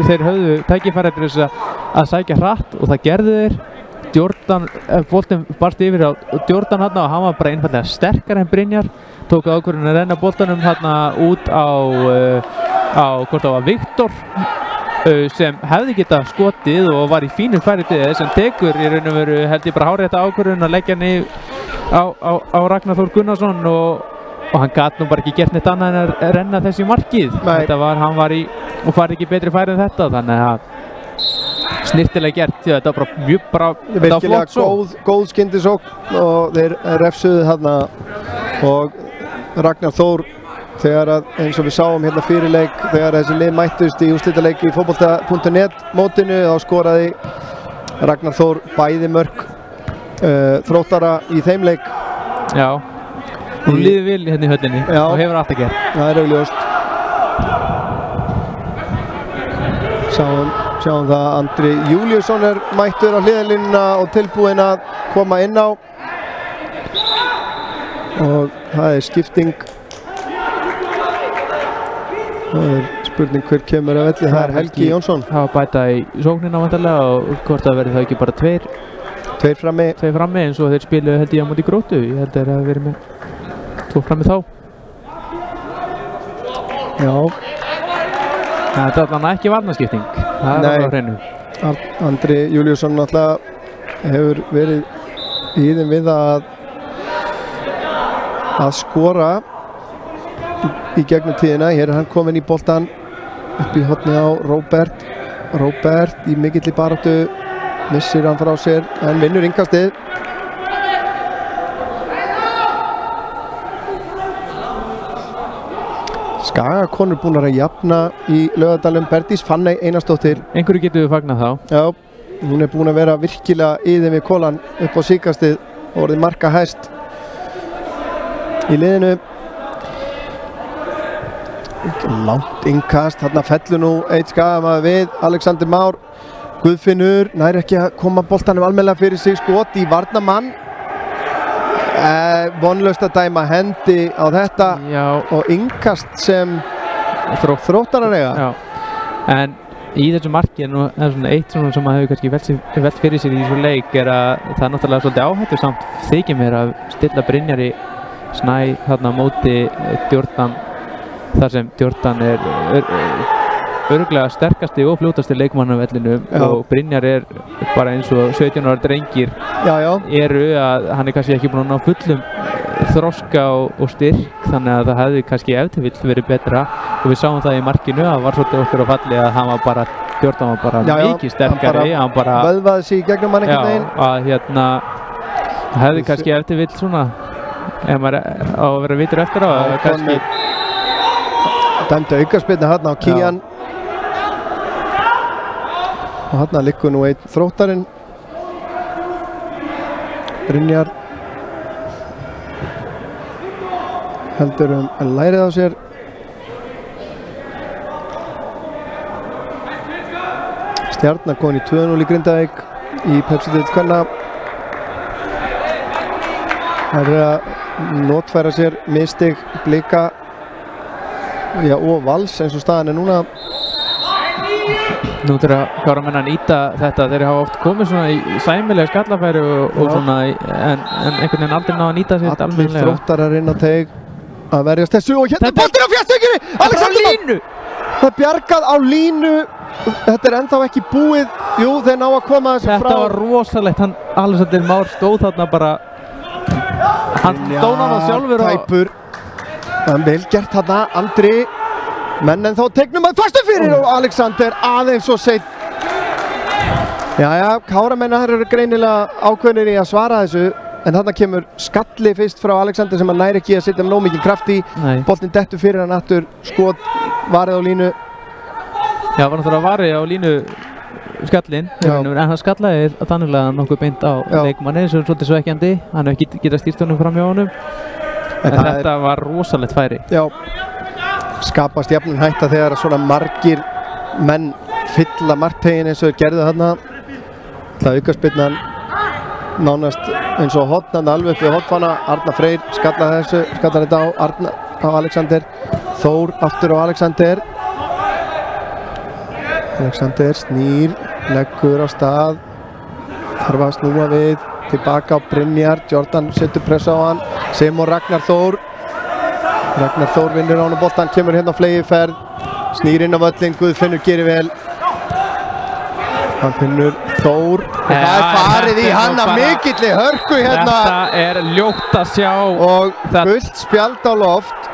þeir höfðu tækifæri til þess að sækja hratt og það gerðu þeir. Boltinn barst yfir á Jordan hérna og hann var bara einfallega sterkar en Brynjar. Tók ákvörðun að renna boltanum hérna út á hvort það var Viktor sem hefði getað skotið og var í fínum færi til þess en tekur í raun og veru held ég bara hárétta ákvörðun að leggja hann á Ragnar Þór Gunnarsson og hann gat nú bara ekki gert neitt annað en að renna þessi markið. Hann var í og farið ekki betri færi en þetta, þannig að snirtilega gert. Þetta var bara mjög virkilega góð skyndisókn og þeir refsuðu þarna og Ragnar Þór þegar að eins og við sáum hérna fyrir leik þegar þessi lið mættust í úrslitaleik í fótbolta.net mótinu þá skoraði Ragnar Þór bæði mörk Þróttara í þeim leik. Já, hún líði vil hérna í höllinni og hefur alltaf gert. Það er augljóst. Sjáum það að Andri Júliusson mættur á hliðarlínuna og tilbúinn að koma inn á og það er skipting. Það er spurning hver kemur að velli. Það er Helgi Jónsson. Það var bæta í sóknina vantarlega og hvort það verði það ekki bara tveir frammi eins og þeir spilu held ég á móti Gróttu. Ég held að það verði með 2 frammi þá. Já. Þetta er alveg ekki varnarskipting. Það er alveg á hreinu. Andri Júlíusson náttúrulega hefur verið í þeim við að skora í gegnum tíðina. Hér er hann kominn í boltan upp í hornið á Róbert í mikilli baráttu, missir hann frá sér en vinnur innkastið. Skagakonur búnar að jafna í Laugardalnum. Berdís Fanney Einarsdóttir. Einhverju getur við fagnað þá. Já, hún er búin að vera virkilega í þeim við kolan upp á síðkastið og orðið marka hæst í liðinu. Langt innkast, þarna fellur nú eitt Skagamaður við, Alexander Már. Guðfinnur nær ekki að koma boltanum almennilega fyrir sig, skot í varnarmann. Vonlaust að dæma hendi á þetta. Já. Og innkast sem Þróttarar eiga. Já. En í þessu marki er svona eitt svona sem maður hefur kannski velt fyrir sér í þessu leik er að það er náttúrulega svolítið áhættu samt þykir mér að stilla Brynjari Snæ þarna á móti Djordan þar sem Djordan er örugglega sterkasti og fljótasti leikmann á vellinum og Brynjar er bara eins og 17 ára drengir eru að hann er kannski ekki búinn að ná fullum þroska og styrk þannig að það hefði kannski ef til vill verið betra og við sáum það í markinu að var svolítið okkur á falli að hann var bara Djordan var bara mikið sterkari hann bara vöðvaði sig í gegnum hann einhvern veginn að það hefði kannski ef til vill svona ef maður á að vera vitur eftir á kannski dæmdi aukaspyrnu hérna á Kían og hérna liggur nú einn Þróttarinn Brynjar heldur lærið á sér Stjarnan komin í 2-0 í Grindavík í Pepsi-deild kvenna það er að notfæra sér misstig Blika og Vals eins og staðan er núna. Nú þurfa Káramenn að nýta þetta, þeir hafa oft komið svona í sæmilega skallafæri og svona en einhvern veginn aldrei ná að nýta sér þetta almennilega. Allir Þróttarar inn á teig að verjast þessu og hérna boltinn á fjærstökinni! Alexander Már! Það er bjargað á línu, þetta er ennþá ekki búið, jú þeir ná að koma þessu frá. Þetta var rosalegt, Alexander Már stóð þarna bara, hann stóð hann sjálfur tæpur. Það er vel gert þarna, Andri, menn en þá tegnum að fastu fyrir og Alexander aðeins og seitt. Jæja, Káramennar eru greinilega ákveðnir í að svara þessu, en þarna kemur skalli fyrst frá Alexander sem hann næri ekki að setja nóg mikið kraft í. Boltinn dettur fyrir hann aftur, skot, varið á línu. Já, var náttúrulega varið á línu skallinn, en hann skallaði þannig nokkuð beint á leikmanni sem er svolítið svekkjandi, hann hefur ekki getað stýrt honum fram hjá honum. En þetta var rosalegt færi. Já, skapast jafnum hætta þegar svona margir menn fylla marktegin eins og þeir gerðu þarna. Það aukaspyrnan nánast eins og hotnan alveg upp við hotfana. Arnar Freyr skallar þetta á Alexander. Þór aftur á Alexander. Alexander snýr, leggur á stað. Þarf að snúa við. Tilbaka á Brynjar, Jordan setur pressa á hann, Simon Ragnar Þór vinnur á hann og boltan, kemur hérna á flegiferð, snýr inn á völlin, Guðfinnur gerir vel, hann finnur Þór og það er farið í hann að mikilli hörku hérna. Þetta er ljótt að sjá og gult spjald á loft.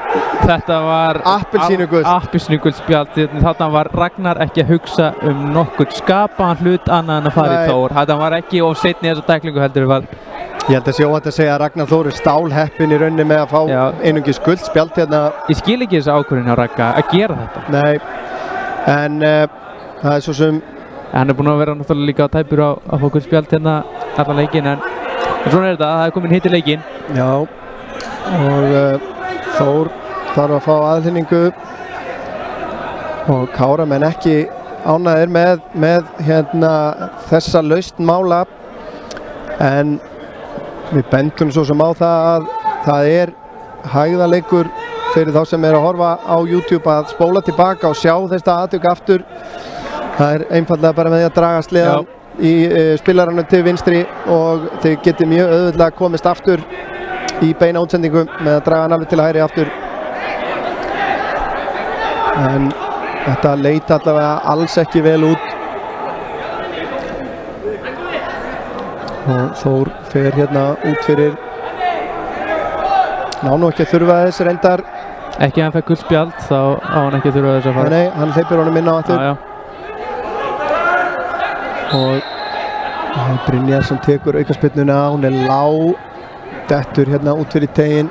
Þetta var appelsínugult spjald, þarna var Ragnar ekki að hugsa nokkurn skapaðan hlut annað en að fara í Þór. Þetta var ekki of seinni þessa tæklingu heldur var. Ég held að sé óhætt að segja að Ragnar Þór er stálheppinn í rauninni með að fá einungis gult spjald hérna. Ég skil ekki þessu ákvörðun hjá Ragga að gera þetta. Nei, en það er svo sem... Hann er búinn að vera náttúrulega líka tæpur á að fá gult spjald hérna allan leikinn, en svona er þetta, það er komin hitt í leikinn. Já, og Þór þarf að fá aðhlynningu og Káramenn ekki ánægðir með hérna þessa lausn mála, en við bendum svo sem á það að það er hægðarleikur fyrir þá sem er að horfa á YouTube að spóla tilbaka og sjá þetta atvik aftur. Það er einfallega bara með því að draga sleðan í spilaranum til vinstri og þið getið mjög auðvitað komist aftur í beina útsendingu með að draga hann alveg til hægri aftur. en þetta leit allavega alls ekki vel út og Þór fer hérna út fyrir nú ekki að þurfa þess reyndar ekki að hann fekk guldspjald þá á hann ekki að þurfa þess að fara. Nei, hann hleypir honum inn á aftur og Brynjar sem tekur aukaspyrnuna, hún lág dettur hérna út fyrir tegin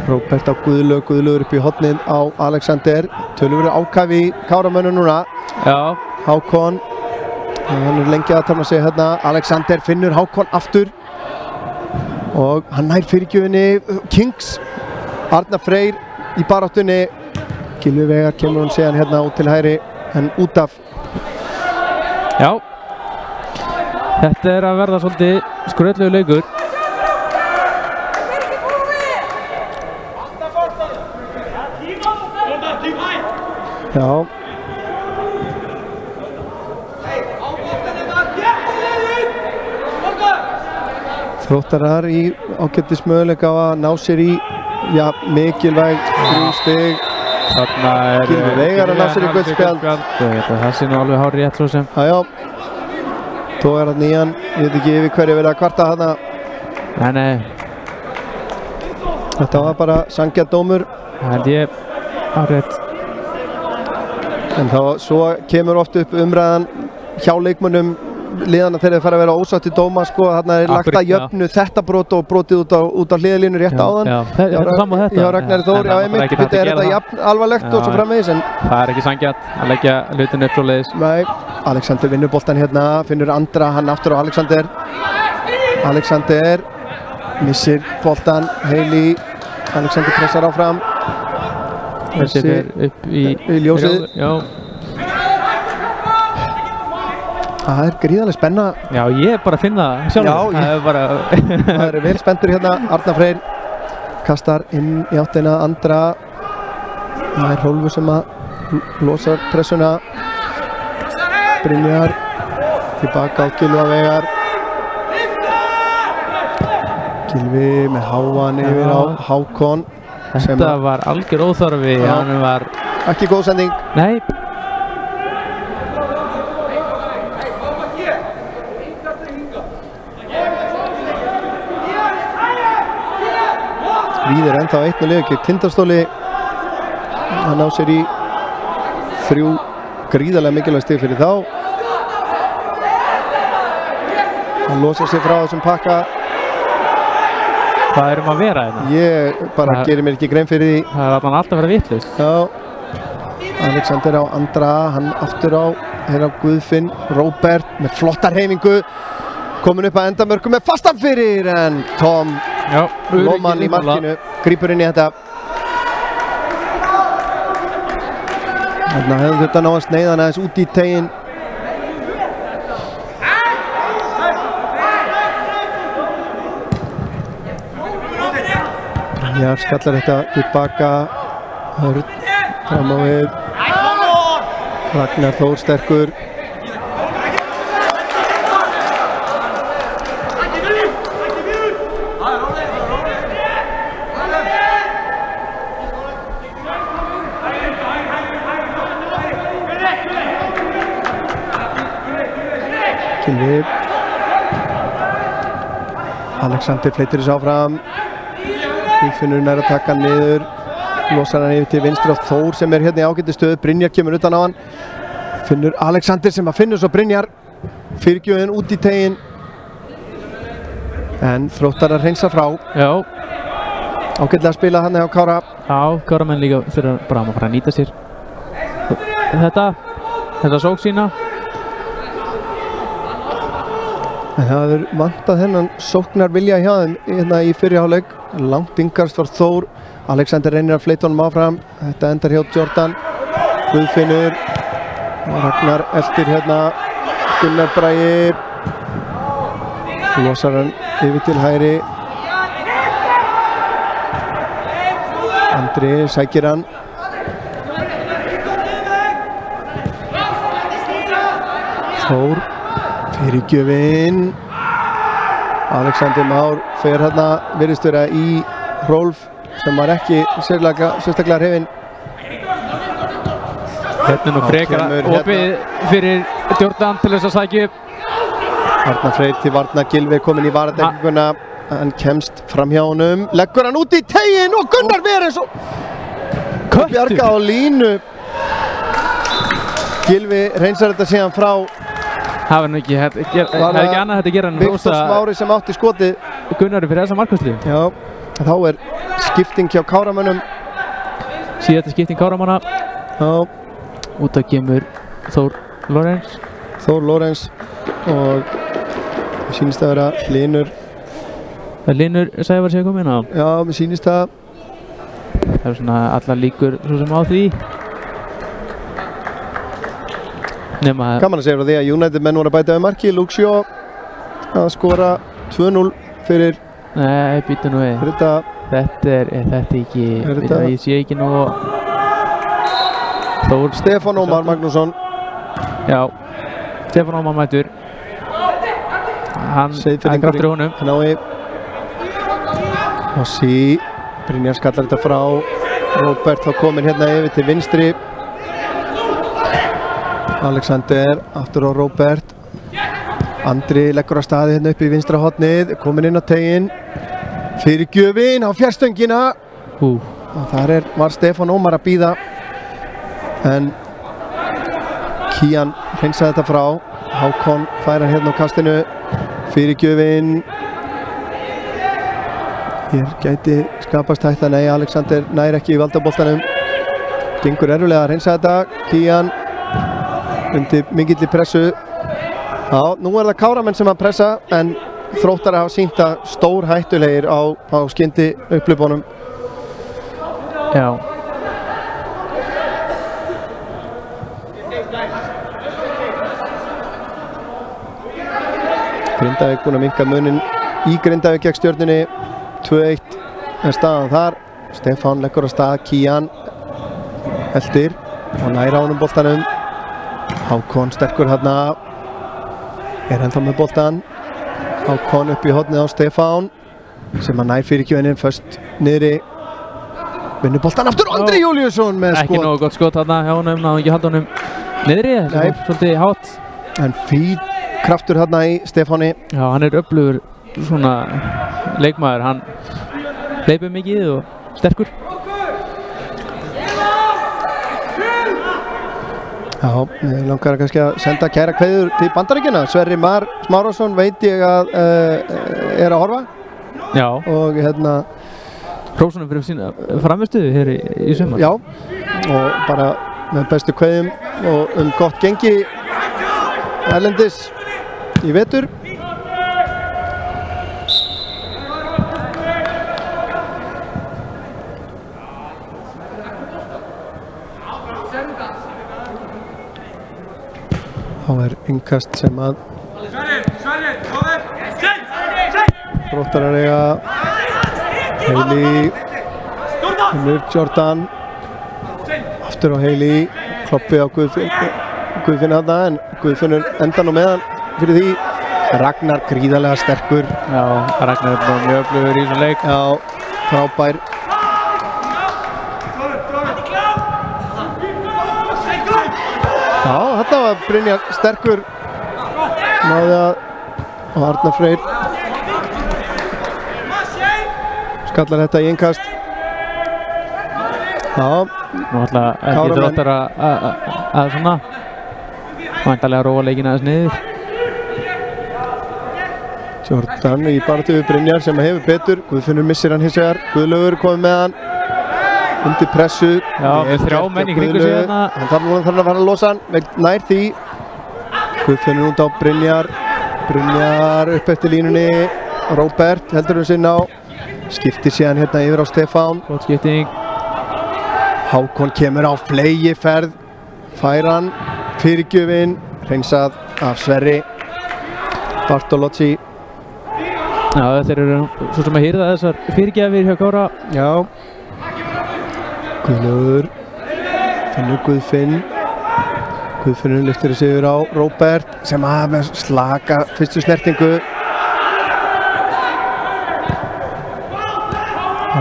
Róbert á Guðlaugur upp í hornið á Alexander töluverður ákafi í Káramönnum núna Hákon hann lengi að tala sig hérna Alexander finnur Hákon aftur og hann nær fyrirgjöfinni Kings Arnar Freyr í baráttunni Gylfi Veigar kemur hún síðan hérna út til hægri en út af Já þetta að verða svolítið skröllegu leikur Já Þróttarar í ágætis möguleika á að ná sér í mikilvæg 3 stig þarna Gylfi Veigar að ná sér í guldspjald það sé nú alveg hárið rétt svo sem tógar hann í hann ég veit ekki yfir hverju verið að kvarta þarna nei þetta var bara sanngjarn dómur held ég rétt en þá svo kemur oft upp umræðan hjá leikmönnum liðana þegar þeir fara að vera ósátt í dóma sko, þarna lagt að jöfnu þetta brot og brotið út á hliðalínu rétt áðan já, Ragnari Þór, já einmitt þetta jafn alvarlegt og svo framvegis en það ekki sanngjarnt að leggja hlutin upp svo leiðis nei, Alexander vinnur boltan hérna finnur Andra, hann aftur á Alexander missir boltan Heili, Alexander pressar áfram þessi upp í ljósið það gríðarlega spenna já, ég bara finna sjálfur það vel spenntur hérna Arnar Freyr kastar inn í áttina Andra það Hrólfur sem að losar pressuna Brynjar tilbaka á Gylfa Veigar Gylfi með háan yfir á Hákon þetta var algjör óþarfi hann var ekki góð sending nei Víðir ennþá 1-0 gegn Tindastóli að ná sér í 3 gríðarlega mikilvæg stig fyrir þá hann losa sig frá þessum pakka hvað erum að vera hérna? Ég bara gerir mér ekki grein fyrir því það er alltaf að vera vitlaust Alexander á Andra hann aftur á Guðfinn Róbert með flottar hreyfingu komin upp að endamörku með fastan fyrir en Tom Lóman í markinu grípur inn í þetta þarna hefði þetta ná að sneiða hann aðeins út í tegin Brynjar skallar þetta tilbaka Hörn fram á við Ragnar Þór sterkur Alexander fleitir þessu áfram Guðfinnur nær að taka hann niður losar hann yfir til vinstri á Þór sem hérna í ágæti stöðu Brynjar kemur utan á hann finnur Alexander sem að finnur svo Brynjar fyrirgjöfin út í tegin en Þróttar að hreinsa frá ágætlega að spila hann hjá Kára Káramenn líka fyrir bara að fara að nýta sér þetta sók sína það hefur vantað hennan sóknar vilja hjá þeim hérna í fyrri hálfleik langt yngast var Þór Alexander reynir að fleita honum áfram þetta endar hjá Jordan Guðfinnur Ragnar eftir hérna Gunnar Bragi losar hann yfir til hægri Andri sækir hann Þór fyrirgjöfin Alexander Már fer hérna virðist vera í Hrólf sem var ekki sérstaklega hrifinn Hérna nú frekar opið fyrir Jordan til þess að sækja upp. Arnar Freyr til varnar, Gylfi kominn í varadegninguna. Hann kemst fram hjá honum, leggur hann út í teginn og Gunnar verið eins og bjarga á línu. Gylfi reynsar þetta síðan frá. Það var nú ekki, hefði ekki annað þetta að gera en Viktor Smári sem átti skotið. Gunnari fyrir þessa markværslu. Já, þá er skipting hjá Káramönnum. Síðasta skipting Káramanna. Já. Út af kemur Þór Lorenz. Þór Lorenz og mér sýnist að vera Hlynur. Það er Hlynur Sævar sem kom inn á. Já, mér sýnist að. Það er svona allar líkur svo sem á því. Gaman að segja frá því að United menn voru að bæta við marki. Luxio að skora 2-0 fyrir. Nei, býta nú við. Þetta er ekki, ég sé ekki nú Þór. Stefán Ómar Magnússon. Já, Stefán Ómar mættur. Hann er kraftur í honum. Knái. Og sí, Brynjar skallar þetta frá. Róbert þá kominn hérna yfir til vinstri. Alexander aftur á Róbert. Andri leggur að staði hérna upp í vinstra hornið, kominn inn á teginn. Fyrirgjöfin á fjarstöngina. Og þar var Stefán Ómar að bíða. En Kían hreinsaði þetta frá. Hákon fær hann hérna á kastinu. Fyrirgjöfin. Hér gæti skapast hætta. Nei, Alexander nær ekki í valdaboltanum. Gengur erfilega að hreinsa þetta. Kían undir mikilli pressu. Já, nú er það Káramenn sem að pressa, en Þróttarar hafa sýnt að stór hættulegir á skyndi upplaupunum. Já. Grindavík búinn að minnka munin í Grindavík gegn Stjörnunni. 2-1 er staðan þar. Stefán leggur á stað, Kían eldir og nær á honum boltanum. Hákon sterkur hérna, er ennþá með boltan. Hákon upp í hornið á Stefán sem að nær fyrirgjöfinin först niðri. Vinnur boltan aftur, Andri Júliusson með skot. Ekki nógu gott skot hérna hjá honum, náðu ekki halda honum niðri, það er svolítið hátt. En fín kraftur hérna í Stefáni. Já, hann er öflugur svona leikmaður, hann hleypur mikið og sterkur. Já, ég langar kannski að senda kæra kveður til Bandaríkjanna. Sverrir Mar Smárásson veit ég að er að horfa. Já. Og hérna hrósunum fyrir sína frammistöðu hér í sumar. Já, og bara með bestu kveðum og gott gengi erlendis í vetur. Þá er innkast sem að Þróttarar eiga. Heili Finnur Jordan aftur á Heili, kloppi á Guðfinn þarna, en Guðfinnur enda nú með hann fyrir því. Ragnar gríðarlega sterkur. Já, Ragnar er bara mjög öflugur í þessum leik. Já, frábær. Já, þetta var Brynjar sterkur. Náði að Arnar Freyr skallar þetta í innkast. Já, nú ætla ekki Þróttar að svona væntanlega róa leikina aðeins niður. Jordan í baráttu við Brynjar sem hefur betur. Guðfinnur missir hann hins vegar. Guðlaugur komið með hann undir pressu. Já, með þrjá menn í kringu sig hérna. Hann þarf að fara að losa hann, nær því. Guðfinnur út á Brynjar. Brynjar upp eftir línunni. Róbert heldur sinn á. Skiptir síðan hérna yfir á Stefán. Góð skipting. Hákon kemur á flegiferð. Fær hann. Fyrirgjöfin. Hreinsað af Sverri. Bartolozzi. Já, þeir eru svo sem að hýrða þessar fyrirgjafir hjá Kára. Já. Guðlaugur. Finnur Guðfinn. Guðfinnur lyftir þessi yfir á Róbert sem að með slaka fyrstu snertingu.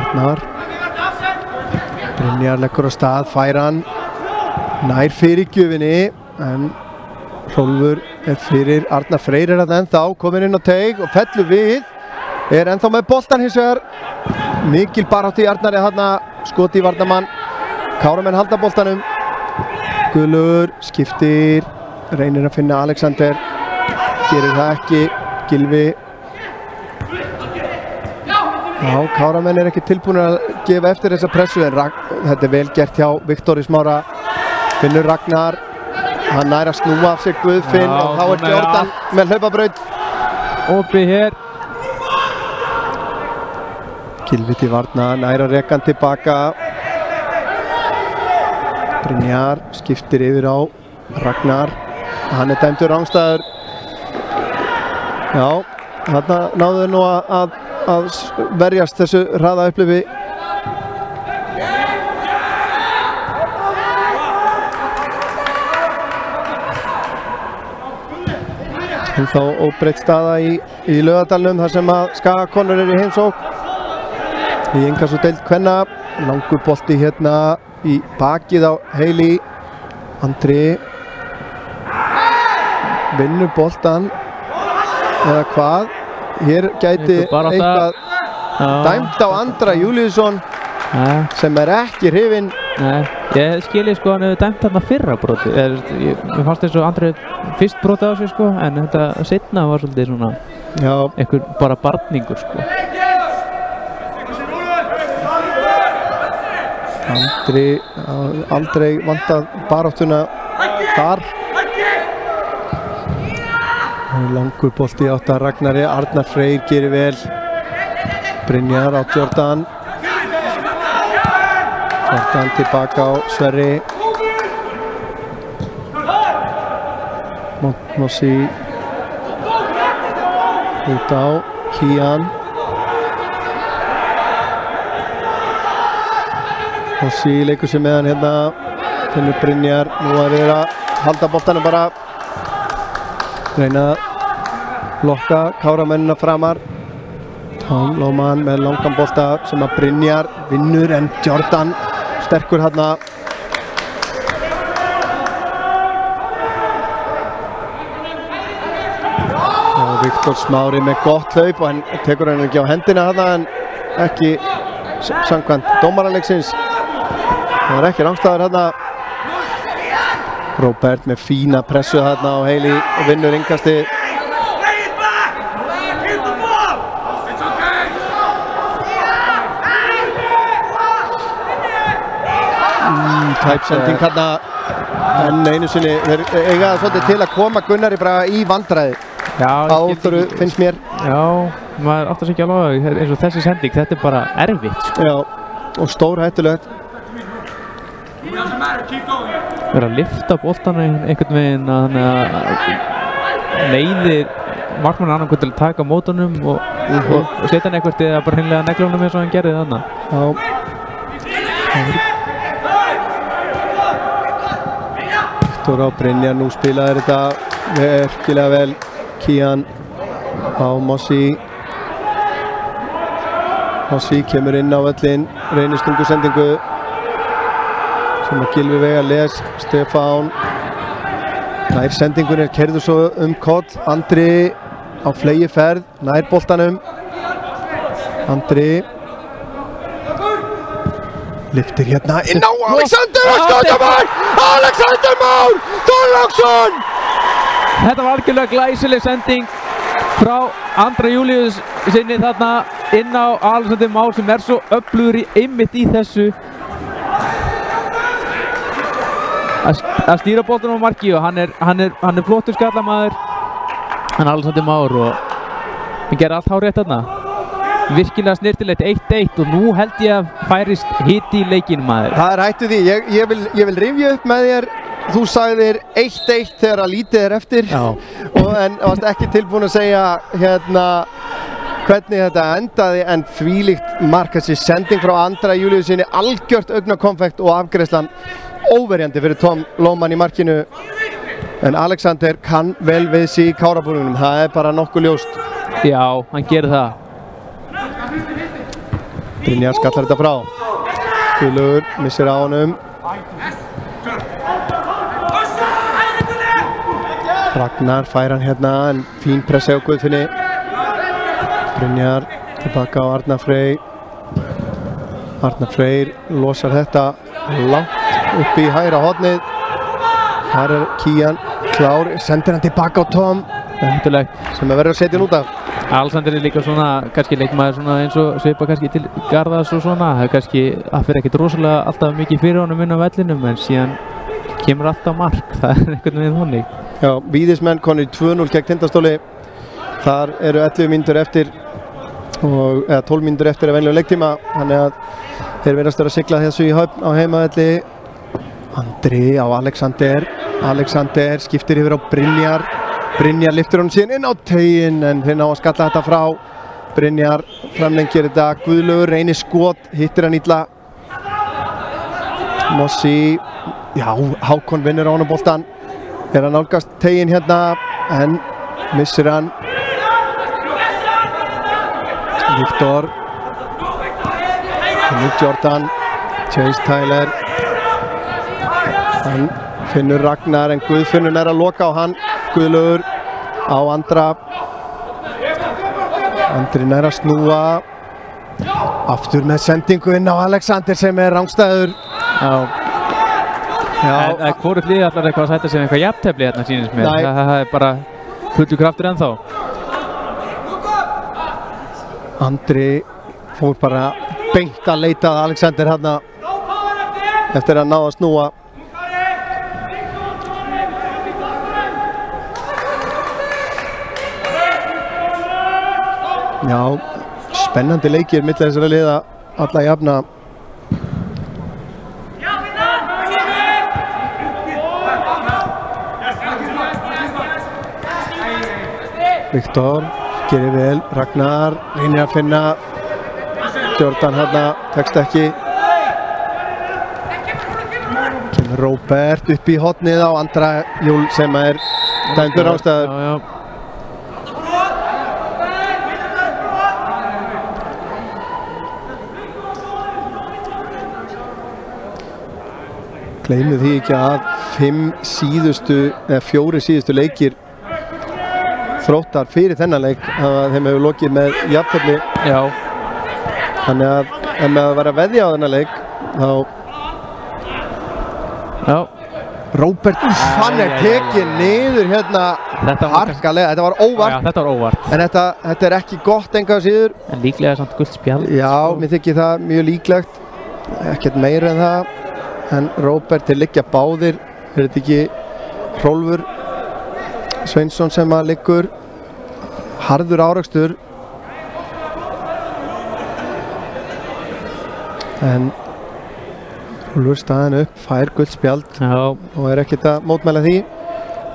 Arnar. Brynjar leggur á stað, fær hann. nær fyrirgjöfinni en Hrólfur fyrir Arnar Freyr ennþá kominn inn á teig og fellur við, ennþá með boltan hins vegar, mikil baráttu í Arnari þarna, skoti í varnarmann, Káramenn halda boltanum, Guðlaugur skiptir, reynir að finna Alexander, gerir það ekki, Gylfi. Já, Káramenn ekki tilbúin að gefa eftir þessa pressu en þetta vel gert hjá Viktori Smára, finnur Ragnar, hann nær að snúa af sig Guðfinn og þá Jordan með hlaupabraut. Opið hér. Gylfi til varna, nær að reka hann tilbaka. Brynjar skiptir yfir á Ragnar, hann dæmdur rangstæður. Já, þarna náðu þeir nú að verjast þessu hraða upplifi. En þá óbreytt staða í Laugardalnum þar sem að Skagakonur í heimsókn. Í innkastadeild kvenna, langur bolti hérna í bakið á Hailey. Andri vinnur boltan eða hvað? Hér gæti eitthvað dæmt á Andra Júlíusson sem ekki hrifinn. Nei, ég skilji sko hann hefur dæmt þarna fyrra broti. Mér fannst þess að Andri fyrst broti á sig sko, en þetta seinna var svolítið svona einhver bara barningur sko. Andri aldrei vantað baráttuna þar. Langur bolti átt að Ragnari, Arnar Freyr gerir vel. Brynjar á Jordan. Jordan tilbaka á Sverri. Montmorency út á Kian. Montmorency leikur sér með hann hérna. Finnur Brynjar, nú að vera að halda boltanum bara. Reyna að lokka Káramennina framar. Tom Lóman með langan bolta sem að Brynjar vinnur en Jordan sterkur hérna. Og Viktor Smári með gott hlaup og hann tekur hann ekki á hendina hérna en ekki samkvæmt dómaraleiksins. Það ekki rangstæður hérna. Robert með fína pressu hérna á Hailey og vinnur innkastið. Tæpsending hérna enn einu sinni, þeir eiga svolítið til að koma Gunnari bara í vandræði á óþörfu finnst mér. Já, maður áttar sig ekki alveg á eins og þessi sending, þetta bara erfitt sko. Já, og stór hættulegt. Verður að lyfta boltanum einhvern veginn að neyðir markmann annan til að taka mótunum og setja hann eitthvað eða bara hreinlega negla honum eins og hann gerði þannig. Viktor á Brynjar, nú spilaði þetta virkilega vel. Kian á Mossi. Mossi kemur inn á völlinn, reynir stungusendingu sem að Gylfi Veigar les. Stefán nær sendingun keyrður svo koll. Andri á fleygiferð, nær boltanum. Andri lyftir hérna inn á Alexander og skotamar! Alexander Már Þorláksson! Þetta var algjörlega glæsileg sending frá Andra Júlíus sinni þarna inn á Alexander Már sem svo öflugur einmitt í þessu að stýra boltanum á marki og hann er flottur skallamaður hann Alexander Már og hann gerir allt hárrétt þarna. Virkilega snirtilegt 1-1 og nú held ég að færist hiti í leikinn maður. Það er hættu því, ég vil rifja upp með þér. Þú sagðir 1-1 þegar að lítið er eftir en varst ekki tilbúin að segja hérna hvernig þetta endaði en þvílíkt mark þessi sending frá Andra Júlíusinni, algjört augnakonfekt og afgreiðslan óverjandi fyrir Tom Lóman í markinu en Alexander kann vel við sig í Kárabúningnum, það er bara nokkuð ljóst. Já, hann gerir það. Brynjar skallar þetta frá. Guðlaugur missir á honum. Ragnar fær hann hérna en fín pressa á Guðfinni. Brynjar tilbaka á Arnar Freyr. Arnar Freyr losar þetta langt upp í hægra hornið. Þar Kían klár, sendir hann tilbaka á Tom sem verður að setja hann út af. Alexander líka svona, kannski leikmaður svona eins og svipa kannski til Garðars og svona. Það kannski, það fyrir ekkert rosalega alltaf mikið fyrir honum inn á vellinum en síðan kemur alltaf mark, það einhvern veginn þannig. Já, Víðismenn konur í 2-0 gegn Tindastóli. Þar eru 11 mínútur eftir eða 12 mínútur eftir að venjulegum leiktíma, þannig að þeir verðast að sigla þessu í höfn á heimavelli. Andri á Alexander skiptir yfir á Brynjar liftur hann síðan inn á tauginn en þeir ná að skalla þetta frá. Brynjar framlengir þetta, Guðlaugur reynir skot, hittir hann illa. Mossi, já, Hákon vinnur á honum boltan. Er hann nálgast tauginn hérna en missir hann. Viktor, Jordan, Chase Tyler. Hann finnur Ragnar en Guðfinnur er að loka á hann. Guðlaugur á Andra. Andri nær að snúa. Aftur með sendingu inn á Alexander sem er rangstæður. En hvoru liði allar eitthvað að sætta sig eitthvað jafntefli hérna sýnist mér. Það er bara fullu kraftur ennþá. Andri fór bara beint að leita að Alexander hérna eftir að ná að snúa. Já, spennandi leikir milli þessara liða alla jafna. Viktor gerir vel, Ragnar reynir að finna Jordan hérna, tekst ekki. Kemur Róbert upp í hornið á Andra Júl sem er dæmdur ástæður. Gleymið því ekki að 4 síðustu leikir Þróttar fyrir þennan leik að þeim hefur lokið með jafntefli. Já. Þannig að ef maður var að veðja á þennan leik þá... Já. Róbert, hann er tekinn niður hérna harkalega. Þetta var óvart. Já, þetta var óvart. En þetta er ekki gott enga síður. En líklega er samt gult spjald. Já, mér þykir það mjög líklegt. Ekkert meira en það. En Róbert til liggja báðir. Er þetta ekki Hrólfur Sveinsson sem að liggur? Harður árekstur. En Hrólfur staðinn upp, fær gult spjald og er ekkert að mótmæla því.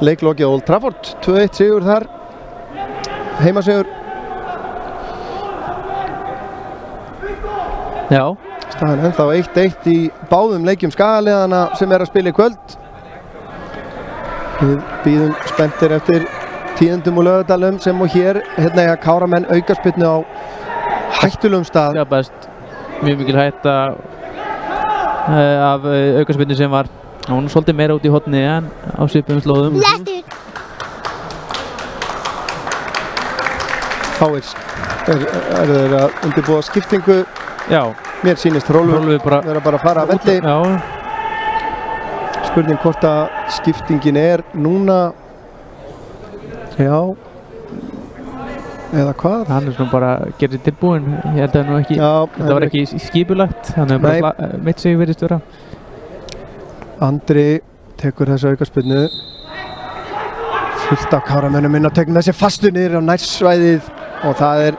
Leiklokið Old Trafford, 2-1 sigur þar. Heimasigur. Já. Staðan ennþá 1-1 í báðum leikjum skagaliðana sem er að spila í kvöld. Við bíðum spenntir eftir tíðendum og Laugardalum sem og hér hérna eiga Káramenn aukaspyrnu á hættulegum stað. Já, best mjög mikil hætta af aukaspyrnu sem var hún svolítið meira út í horni en á svipuðum slóðum. Háir eru þeir að undirbúa skiptingu. Já. Mér sýnist Hrólfur vera bara að fara að velli. Já. Spurning hvort að skiptingin er núna. Já. Eða hvað? Hann er svona bara gerði tilbúin. Ég held að nú ekki, þetta var ekki skipulagt. Þannig að bara mitt sig virðist vera. Andri tekur þessu aukaspyrnu. Fullt af Káramönnum inn á tegnum þessi fastu niður á nærsvæðið og það er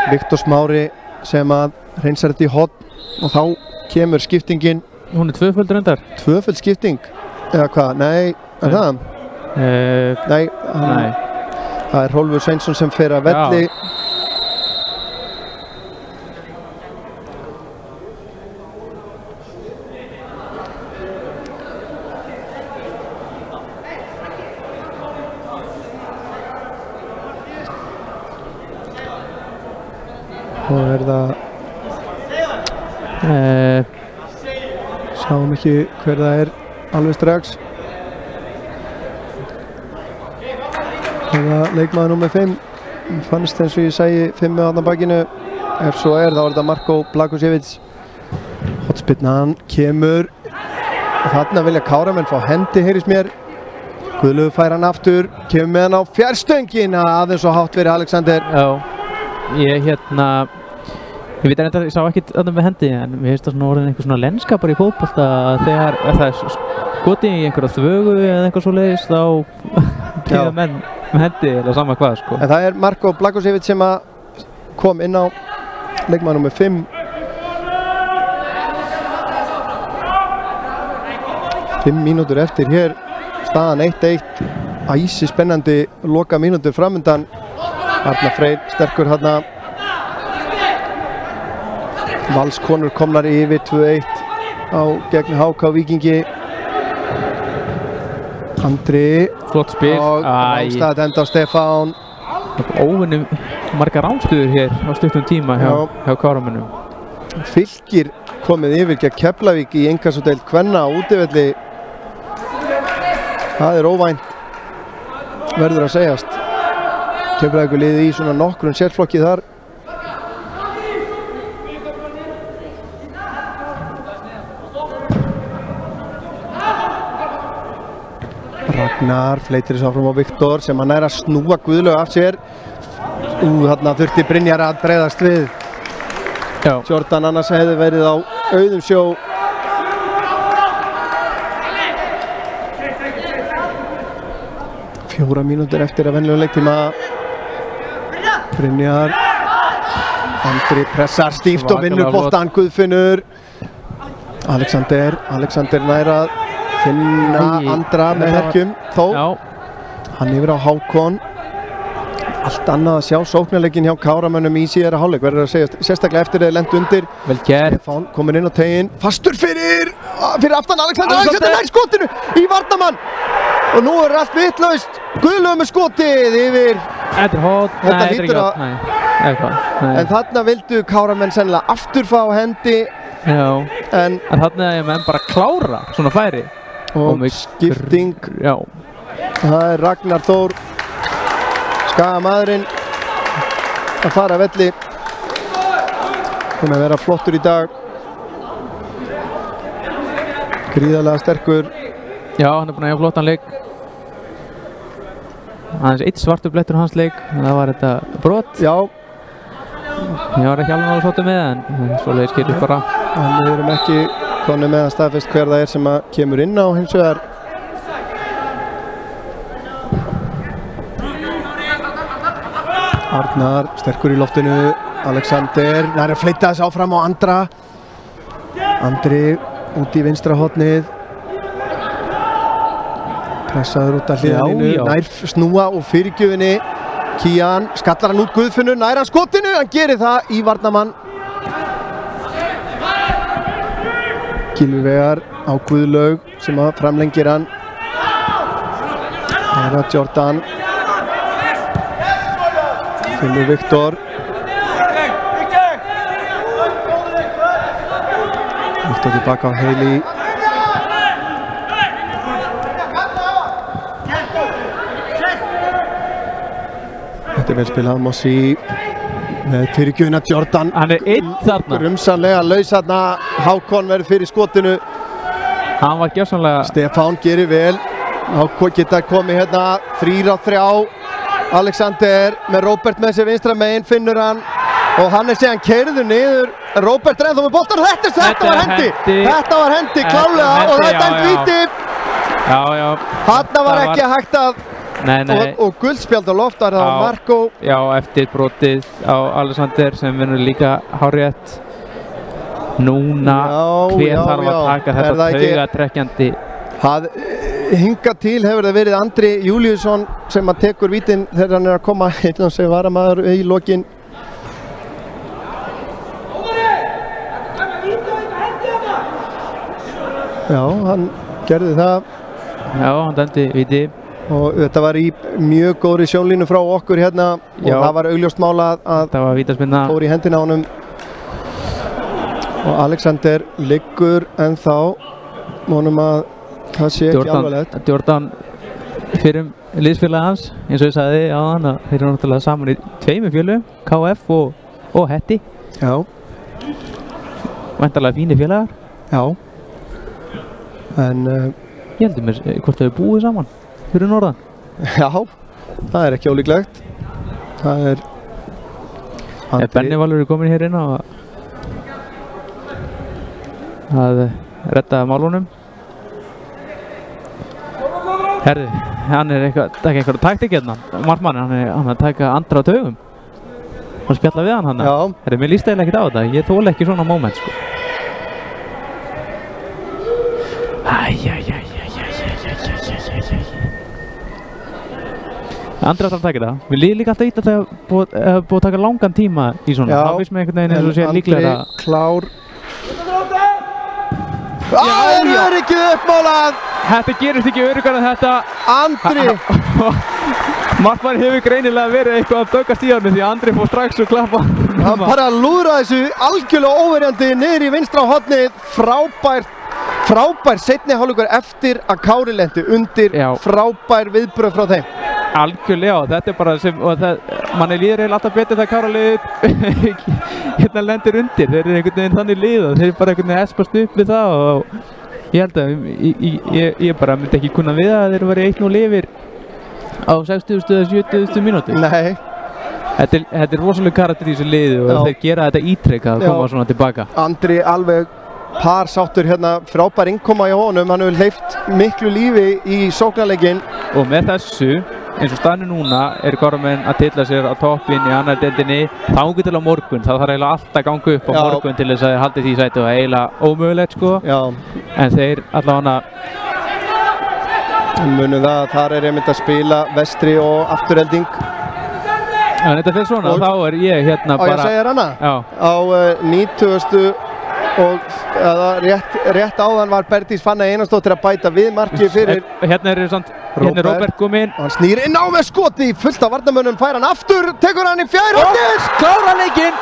Viktor Smári sem að hreinsar þetta í horn og þá kemur skiptingin. Hún er tvöföld reyndar. Tvöföld skipting? Eða hvað? Nei, er það? Nei. Það er Hrólfur Sveinsson sem fer að velli. Og er það sjáum ekki hver það er alveg strax. Leikmaður númer 5 fannst eins og ég segi 5 með þarna bakinu. Ef svo er þá er þetta Marko Blagošević. Hotspinnan kemur og þarna vilja Káramenn fá hendi, heyrist mér. Guðlaugur fær hann aftur, kemur með hann á fjarstöngina, aðeins og hátt verið Alexander. Já, ég veit að ég sá ekkert þarna með hendi, en mér finnst það svona orðin einhver svona lenskapar í fótbolta þegar það er skotið í einhverja þvögu eða eitthvað svoleiðis þá píða menn með hendi eða sama hvað sko. En það er Marko Blagošević sem að kom inn á leikmaður númer 5. Fimm mínútur eftir hér, staðan 1-1, æsi spennandi loka mínútur framundan. Arnar Freyr sterkur hérna. Valskonur komnar yfir 2-1 á gegn HK Víkingi. Andri flott spil og rángstæð enda á Stefán. Óvenju margar rángstuður hér á stuttum tíma hjá Káramönnum. Fylkir komið yfir gegn Keflavík í innkastadeild kvenna á útivelli. Það er óvænt, verður að segjast. Keflavíkur liði í svona nokkrun sérflokki þar. Ragnar fleytir þess áfram á Viktor sem hann er að snúa Guðlaug af sér. Þarna þurfti Brynjar að bregðast við. Jordan annars hefði verið á auðum sjó. Fjóra mínútur eftir að venjulegum leiktíma. Brynjar. Andri pressar stíft og vinnur boltann. Guðfinnur. Alexander nær að finna Andra með herkjum þó. Hann yfir á Hákon. Allt annað að sjá sóknarleikin hjá Káramönnum í síðara hálfleik, verður að segja, sérstaklega eftir þeir lent undir. Vel gert. Stefán komin inn á teginn, fastur fyrir aftan Alexander nær skotinu í varnarmann. Og nú er allt vitlaust. Guðlaug með skotið yfir. Þetta er hot, þetta hlýtur að. En þarna vildu Káramenn sennilega aftur fá hendi. Já, en þarna er menn bara klára svona færi. Og skipting. Já. Það er Ragnar Þór, Skagamaðurinn, að fara að velli. Hún að vera flottur í dag. Gríðarlega sterkur. Já, hann er búinn að eiga flottan leik. Aðeins eitt svartur blettur hans leik, það var þetta brot. Já. Ég var ekki alveg svolítið með en svoleiðis getur bara. En við erum ekki konið með að staðfest hver það er sem að kemur inn á hins vegar. Arnar sterkur í loftinu, Alexander nær að fleyta þess áfram á Andra. Andri út í vinstra hornið. Pressaður út af hliðinu, nær snúa og fyrirgjöfinni. Kían skallar hann út Guðfinnur, nær hann skotinu, hann gerir það í varnarmann. Gylfi Veigar á Guðlaug sem að framlengir hann. Það er Jordan. Finnur Viktor. Viktor tilbaka á Heili. Þetta er vel spilað, Mossi með fyrirgjöfina Jordan. Hann er einn þarna. Grumsanlega laus þarna, Hákon verður fyrir skotinu. Hann var gjörsamlega. Stefán gerir vel. Hákon geta komið hérna 3-3. Alexander með Róbert með sér vinstra megin, finnur hann. Og hann er síðan keyrður niður. Róbert er ennþá með boltan. Þetta var hendi. Þetta var hendi, klálega. Og þetta er dæmt víti. Já. Þarna var ekki hægt að. Nei. Og guldspjald á loft, það var Marko. Já, eftir brotið á Alexander sem vinnur líka hárrétt. Núna, hver þarf að taka þetta taugatrekkjandi? Hingað til hefur það verið Andri Júlíusson sem að tekur vítin þegar hann er að koma inn og segja varamaður í lokin. Já, hann gerði það. Já, hann dæmdi víti. Og þetta var í mjög góðri sjónlínu frá okkur hérna. Og það var augljóst mála að fór í hendina á honum. Og Alexander liggur ennþá. Vonum að það sé ekki alvarlegt. Jordan fyrir liðsfélagi hans, eins og ég sagði áðan að þeir eru náttúrulega saman í 2 félögum, KF og Hetti. Já. Væntanlega fínir félagar. Já. En ég heldur mér hvort þau búið saman fyrir norðan. Já, það er ekki ólíklegt. Það er Benni Valur komin hér inn á að redda málunum. Herðu, hann er taka eitthvað taktík hérna, markmann, hann er að taka Andra á taugum. Hann spjalla við hann. Já. Herðu, mér líst eiginlega ekkert á þetta, ég þoli ekki svona moment sko. Andri ætlar að taka þetta. Við líðum líka alltaf ítla þegar búið að taka langan tíma í svona. Já, þá finnst mér einhvern veginn eins og sé líklega Andri klár. Það er ekki uppmálað! Þetta gerist ekki öruggar en þetta. Andri! Markmann hefur greinilega verið eitthvað að döggast í hann því að Andri fór strax og klappa. Hann bara lúðraði þessu algjörlega óverjandi niður í vinstra hornið. Frábær seinni hálfleikur eftir að Kári lendi undir. Frábær viðbrögð frá þeim. Algjörlega, þetta er bara sem, manni líður eiginlega alltaf betur þegar Kára liðið hérna lendir undir. Þeir eru einhvern veginn þannig lið og þeir eru bara einhvern veginn espast upp við það og ég held að ég bara myndi ekki kunna við að þeir væri 1-0 yfir á 60. eða 70. mínútu. Nei. Þetta er rosalega karakter í þessu liði og þeir gera þetta ítrekka að koma svona tilbaka. Andri alveg sáttur hérna, frábær innkoma hjá honum, hann hefur hleypt miklu lífi í sóknarleikinn. Og með þessu, eins og staðinu núna, eru Kára-menn að tilla sér á toppinn í annar deildinni þangað til á morgun. Það þarf eiginlega alltaf að ganga upp á morgun til þess að haldi því sæti og eiginlega ómögulegt sko. Já. En þeir allavega munum það að þar er einmitt að spila Vestri og Afturelding. En þetta fyrir svona, þá er ég hérna bara... Á ég að segja hana? Já. Á 90. og rétt áðan var Bergdís Fanna Einarsdóttir að bæta við marki fyrir... Hérna er Róbert kominn. Hann snýr inn á með skoti, fullt af varnarmönnum, fær hann aftur, tekur hann í fjærhornið! Klárar leikinn!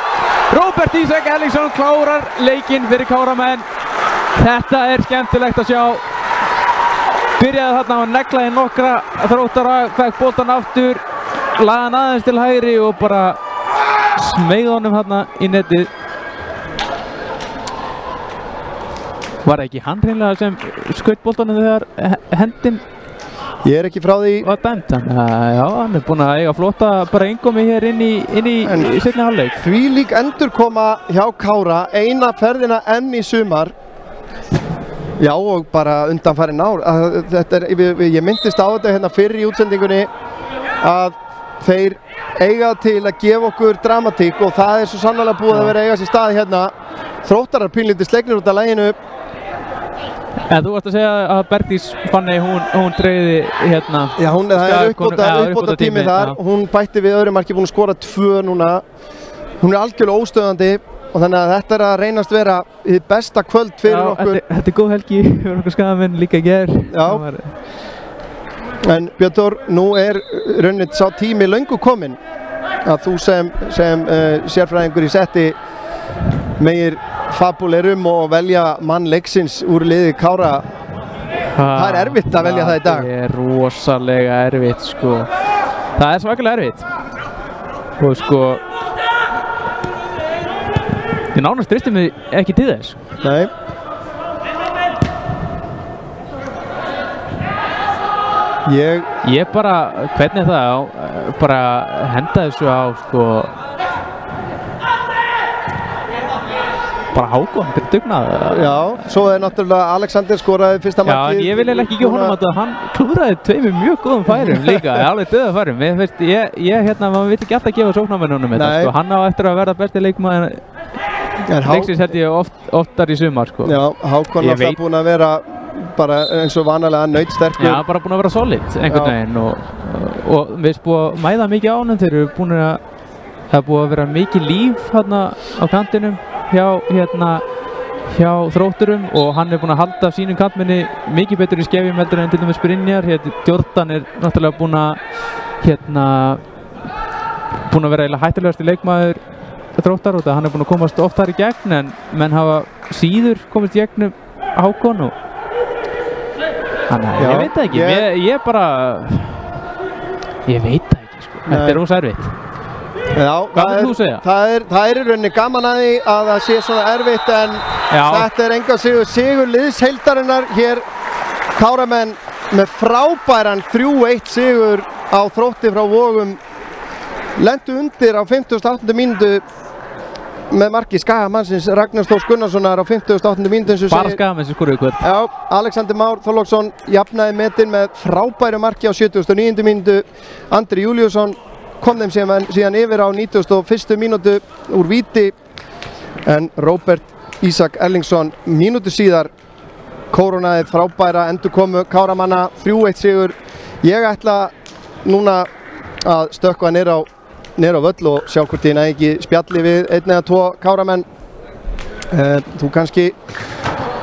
Róbert Ísak Erlingsson klárar leikinn fyrir Kára-menn. Þetta er skemmtilegt að sjá. Byrjaði þarna að negla í nokkra Þróttara, fekk boltan aftur, lagði hann aðeins til hægri og bara smeigði honum þarna í netið. Var það ekki hann hreinlega sem skaut boltanum þegar hendin Ég er ekki frá því var dæmt, þannig að já, hann er búinn að eiga flotta bara innkomi hér inn í seinni hálfleik. Þvílík endurkoma hjá Kára, eina ferðina enn í sumar. Já, og bara undanfarin ár. Ég myndist á þetta hérna fyrir í útsendingunni að þeir eiga til að gefa okkur dramatík og það er svo sannarlega búið að vera eiga sér stað hérna. Þróttarar pínlítið slegnir út af laginu. En þú varst að segja að Bergdís Fanney, hún dreifði hérna... Já, það er uppbóta tími þar. Hún bætti við öðru marki, búin að skora 2 núna. Hún er algjörlega óstöðandi og þannig að þetta er að reynast vera hið besta kvöld fyrir okkur. Þetta er góð helgi fyrir okkur skagamenn líka í gær. Já. En Björn Þór, nú er raunnit sá tími löngu kominn að þú sem sérfræðingur í setti megir fabulerum og velja mann leiksins úr liði Kára. Það er erfitt að velja það í dag. Það er rosalega erfitt sko. Það er svakalega erfitt. Og sko ég nánast tristi mig ekki til þess. Nei. Ég bara, hvernig það bara henda þessu á sko bara Hákon fyrir dugnað. Já, svo er náttúrulega Alexander skoraði fyrsta markið. Já, en ég vil eiginlega ekki honum að hann klúðraði 2 mjög góðum færum líka, alveg döða færum. Ég hérna, maður vill ekki alltaf gefa sóknarmönnunum þetta sko, hann á eftir að verða besti leikmaður leiksins held ég oftar í sumar sko. Já, Hákon er alltaf búinn að vera bara eins og vanalega nautsterkur. Já, bara búinn að vera solid einhvern veginn og við erum búin að mæða mikið á honum, þeir eru búin að það er búið að vera mikið líf hérna á kantinum hjá Þrótturum og hann er búinn að halda sínum kantmenni mikið betur í skefjum heldur en til dæmis Brynjar. Jordan er náttúrulega búinn að vera eiginlega hættulegasti leikmaður Þróttar og hann er búinn að komast oft þar í gegn en menn hafa síður komist í gegnum Hákon og þannig að ég veit það ekki, ég bara Ég veit það ekki sko, þetta er rosa erfitt. Já, Hvað vilt þú segja? Það er í rauninni gaman að því að það sé svona erfitt en þetta er enga sigur liðsheildarinnar hér. Káramenn með frábæran 3-1 sigur á Þrótti frá Vogum. Lentu undir á 58. mínútu með marki Skagamannsins Ragnars Þórs Gunnarssonar á 58. mínútu eins og segir. Bara Skagamenn sem skoraði í kvöld. Já, Alexander Már Þorláksson jafnaði metin með frábæru marki á 79. mínútu. Andri Júlíusson kom þeim síðan yfir á 91. mínútu úr víti en Róbert Ísak Erlingsson mínútu síðar kórónaði frábæra endurkomu Káramanna 3-1 sigur. Ég ætla núna að stökkva niður á völl og sjá hvort ég næði ekki spjalli við einn eða tvo Káramenn. Þú kannski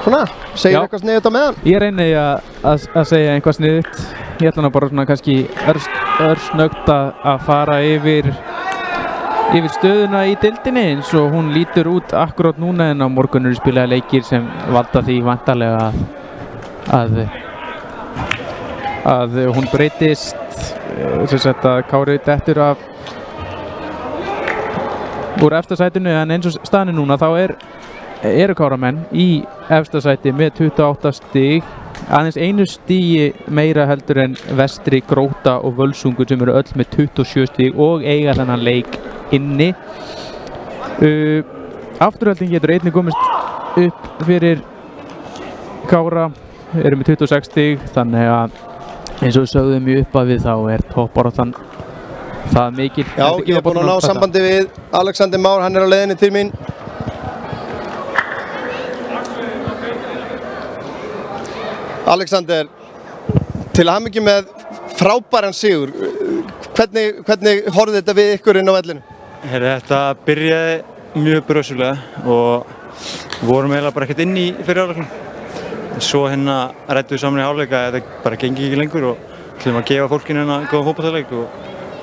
svona segir eitthvað sniðugt á meðan? Ég reyni að segja eitthvað sniðugt. Ég ætla bara svona kannski örsnöggt að fara yfir stöðuna í deildinni eins og hún lítur út akkurát núna en á morgun eru spilaði leikir sem valda því vantarlega að hún breytist sem sagt að Kári dettur úr efsta sætinu en eins og staðan núna þá eru Káramenn í efsta sæti með 28 stig, aðeins einu stigi meira heldur en Vestri, Gróta og Völsungur sem eru öll með 27 stig og eiga þennan leik inni. Afturhalding getur einnig komist upp fyrir Kára, eru með 26 stig, þannig að eins og við sögðum í upphafi þá er toppbaráttan það mikil. Já, ég er búinn að ná sambandi við Alexander Már, hann er á leiðinni til mín. Alexander, til hamingju með frábæran sigur. Hvernig horfði þetta við ykkur inn á vellinu? Þetta byrjaði mjög brösulega og vorum eiginlega bara ekkert inn í fyrir áleiknum. Svo ræddum við saman í hálfleika að þetta bara gengi ekki lengur og ætlum að gefa fólkinu góðan fótboltaleik og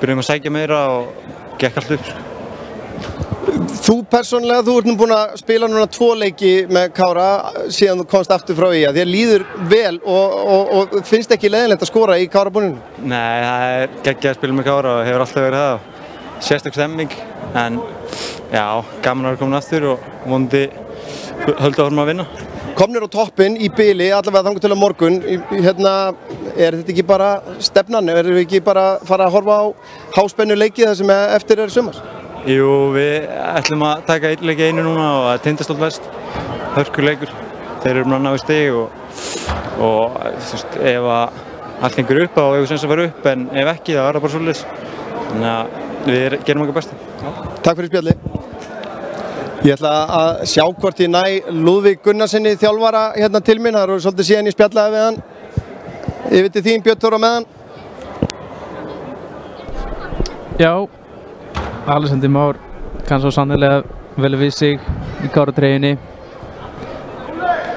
byrjum að sækja meira og gekk allt upp. Þú persónulega, þú ert nú búinn að spila núna 2 leiki með Kára síðan þú komst aftur frá IA. Þér líður vel og finnst ekki leiðinlegt að skora í Kárabúninu? Nei, það er geggjað að spila með Kára og hefur alltaf verið það. Sérstök stemming, en já, gaman að vera komin aftur og vonandi höldum áfram að vinna. Komnir á toppinn í bili, allavega þangað til á morgun. Er þetta ekki bara stefnan? Erum við ekki bara að fara að horfa á háspennu leiki það sem eftir er sumars? Jú, við ætlum að taka einn leik í einu núna og það er Tindastóll Vest, hörkuleikur. Þeir eru að ná í stig og ef allt gengur upp þá hefur sens að fara upp en ef ekki þá er það bara svoleiðis. Þannig að við gerum okkar besta. Takk fyrir spjalli. Ég ætla að sjá hvort ég næ Lúðvík Gunnarssoni þjálfara hérna til mín. Það eru svolítið síðan ég spjallaði við hann. Yfir til þín, Björn Þór á meðan. Já, Alexander Már kann svo sannarlega vel við sig í Káratreyjunni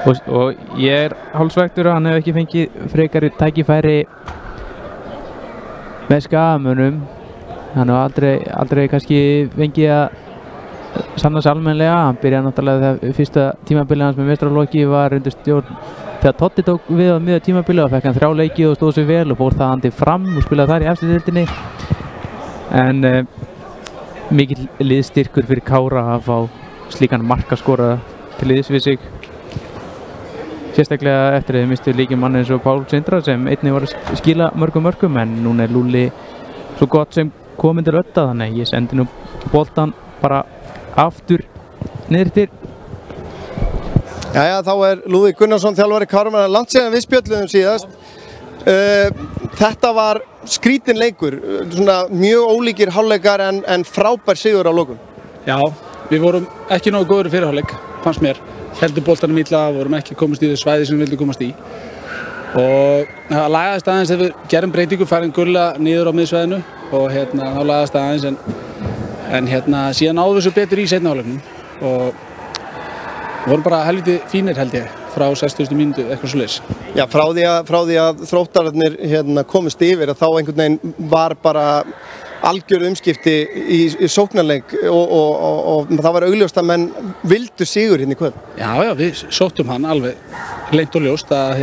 og ég er hálfsvektur að hann hefur ekki fengið frekari tækifæri með Skagamönnum. Hann hefur aldrei kannski fengið að sannast almennilega. Hann byrjaði náttúrulega þegar fyrsta tímabilið hans með meistaraflokki var undir stjórn þegar Totti tók við á miðju tímabilið og fekk hann 3 leiki og stóð sig vel og fór þaðan fram og spilaði þar í efstu deildinni. En mikill liðstyrkur fyrir Kára að fá slíkan markaskora til liðs við sig. Sérstaklega eftir að þið mistu líkimann eins og Pál Sindra sem einnig var að skila mörgum en núna er Lúli svo gott sem kominn til Ödda, þannig að ég sendi nú boltan bara aftur niður til. Jæja, þá er Lúðvík Gunnarsson þjálfari Káramanna. Langt síðan við spjölluðum síðast. Þetta var skrítin leikur, svona mjög ólíkir hálfleikar en frábær sigur á lokum. Já, við vorum ekki nógu góður í fyrri hálfleik, fannst mér. Heldum boltanum illa, vorum ekki komast í þau svæði sem við vildum komast í. Og það lagaðist aðeins þegar við gerum breytingu, færum Gulla niður á miðsvæðinu og þá lagaðist aðeins en síðan náðum við svo betur í seinni hálfleiknum og vorum bara helviti fínir held ég frá 60. mínútu eitthvað svoleiðis. Já, frá því að Þróttararnir komist yfir að þá einhvern veginn var bara algjör umskipti í sóknarleik og það var augljóst að menn vildu sigur hérna í kvöld. Já, við sóttum hann alveg leynt og ljóst að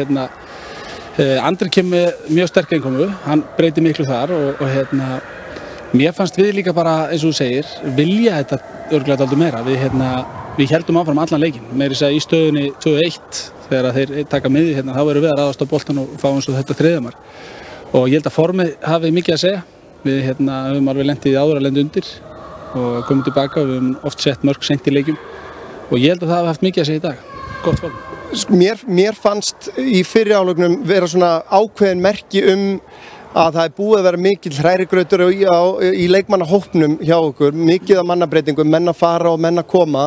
Andri kemur mjög sterk innkomu, hann breytir miklu þar og mér fannst við líka bara, eins og þú segir, vilja þetta örugglega dálítið meira. Við héldum áfram allan leikinn, meira í stöðunni 2-1 þegar þeir taka miðið þá erum við að ráðast á boltan og fáum svo þetta þriðjamark. Og ég held að formið hafi mikið að segja. Við höfum alveg lent í því áður að lenda undir og komum tilbaka og við höfum oft sett mörk seint í leikjum og ég held að það hafi haft mikið að segja í dag. Gott form. Mér fannst í fyrri hálfleiknum vera svona ákveðin merki að það er búið að vera mikill hrærigrautur í leikmannahópnum hjá okkur, mikið af mannabreitingum, menn að fara og menn að koma.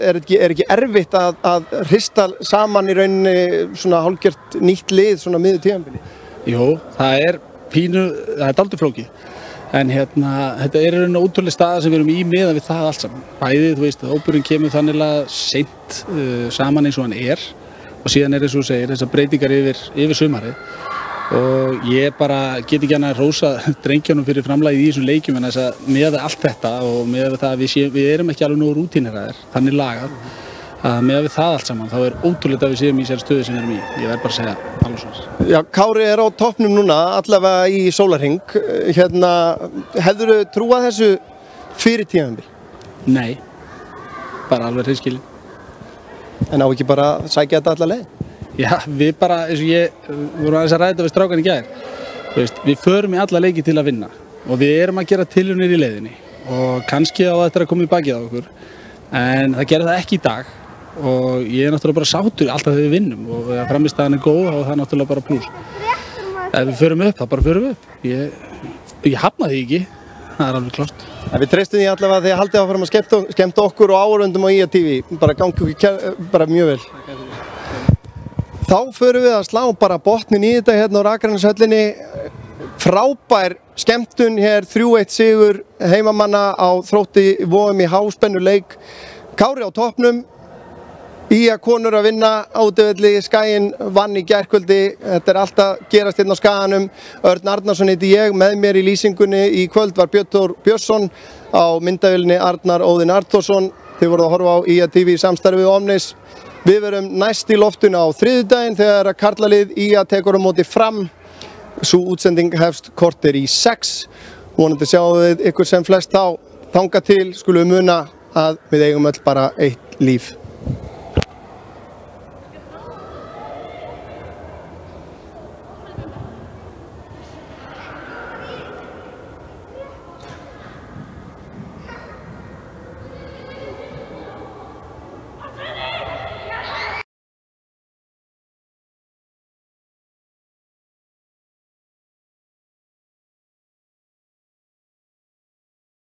Er ekki erfitt að hrista saman í rauninni svona hálfgjört nýtt lið svona miður tímabili? Jú, það er dálítið flókið. En þetta er raun og ótrúlega staða sem við erum í miðað við það allt saman. Bæði, þú veist, hópurinn kemur þannig seint saman eins og hann og síðan eins og þú segir, þessar breytingar yfir sumarið. Og ég bara get ekki annað að hrósa drengjónum fyrir framlagið í þessum leikjum en þess að miðað við allt þetta og miðað við það að við erum ekki alveg nógu rútíneraðir, þannig lagað. Að miðað við það allt saman, þá er ótrúlega að við séum í þessari stöðu sem við erum í. Ég verð bara að segja alveg svona. Já, Kári er á toppnum núna, allavega í sólarhring. Hefðirðu trúað þessu fyrir tímabil? Nei, bara alveg hreinskilinn. En á ekki bara að sækja þetta alla leið? Já, við bara, eins og vorum aðeins að ræða þetta við strákan í gær. Við förum í alla leiki til að vinna og við erum að gera tilraunir í leiðinni og kannski á þetta að koma í bakið á okkur. En það gerir það ekki í dag. Og ég náttúrulega bara sáttur alltaf þegar við vinnum og ef frammistaðan er góð og það er náttúrulega bara plús. Ef við förum upp, þá bara förum við upp. Ég hafna því ekki, það er alveg klárt. Við treystum því allavega að þið haldið áfram að skemmta okkur og áhorfendum á IA-TV, bara gangi okkur bara mjög vel. Þá förum við að slá bara botnin í þetta hérna á Akraneshöllinni. Frábær skemmtun hér, 3-1 sigur heimamanna á Þrótti Vogum í háspennuleik. Kári á toppnum. IA konur að vinna átöfelli, Skaginn vann í gærkvöldi, þetta er alltaf gerast hérna á Skaganum. Örn Arnarsson heiti ég, með mér í lýsingunni í kvöld var Björn Þór Björnsson, á myndavélinni Arnar Óðinn Arnþórsson. Þið voruð að horfa á IA-TV í samstarfi við Omnis. Við verum næst í loftuna á þriðjudaginn þegar karlalið IA tekur á móti Fram. Sú útsending hefst korter í 6. Vonandi sjáum við ykkur sem flest þá. Þangað til skulum við muna að við eigum öll bara eitt líf.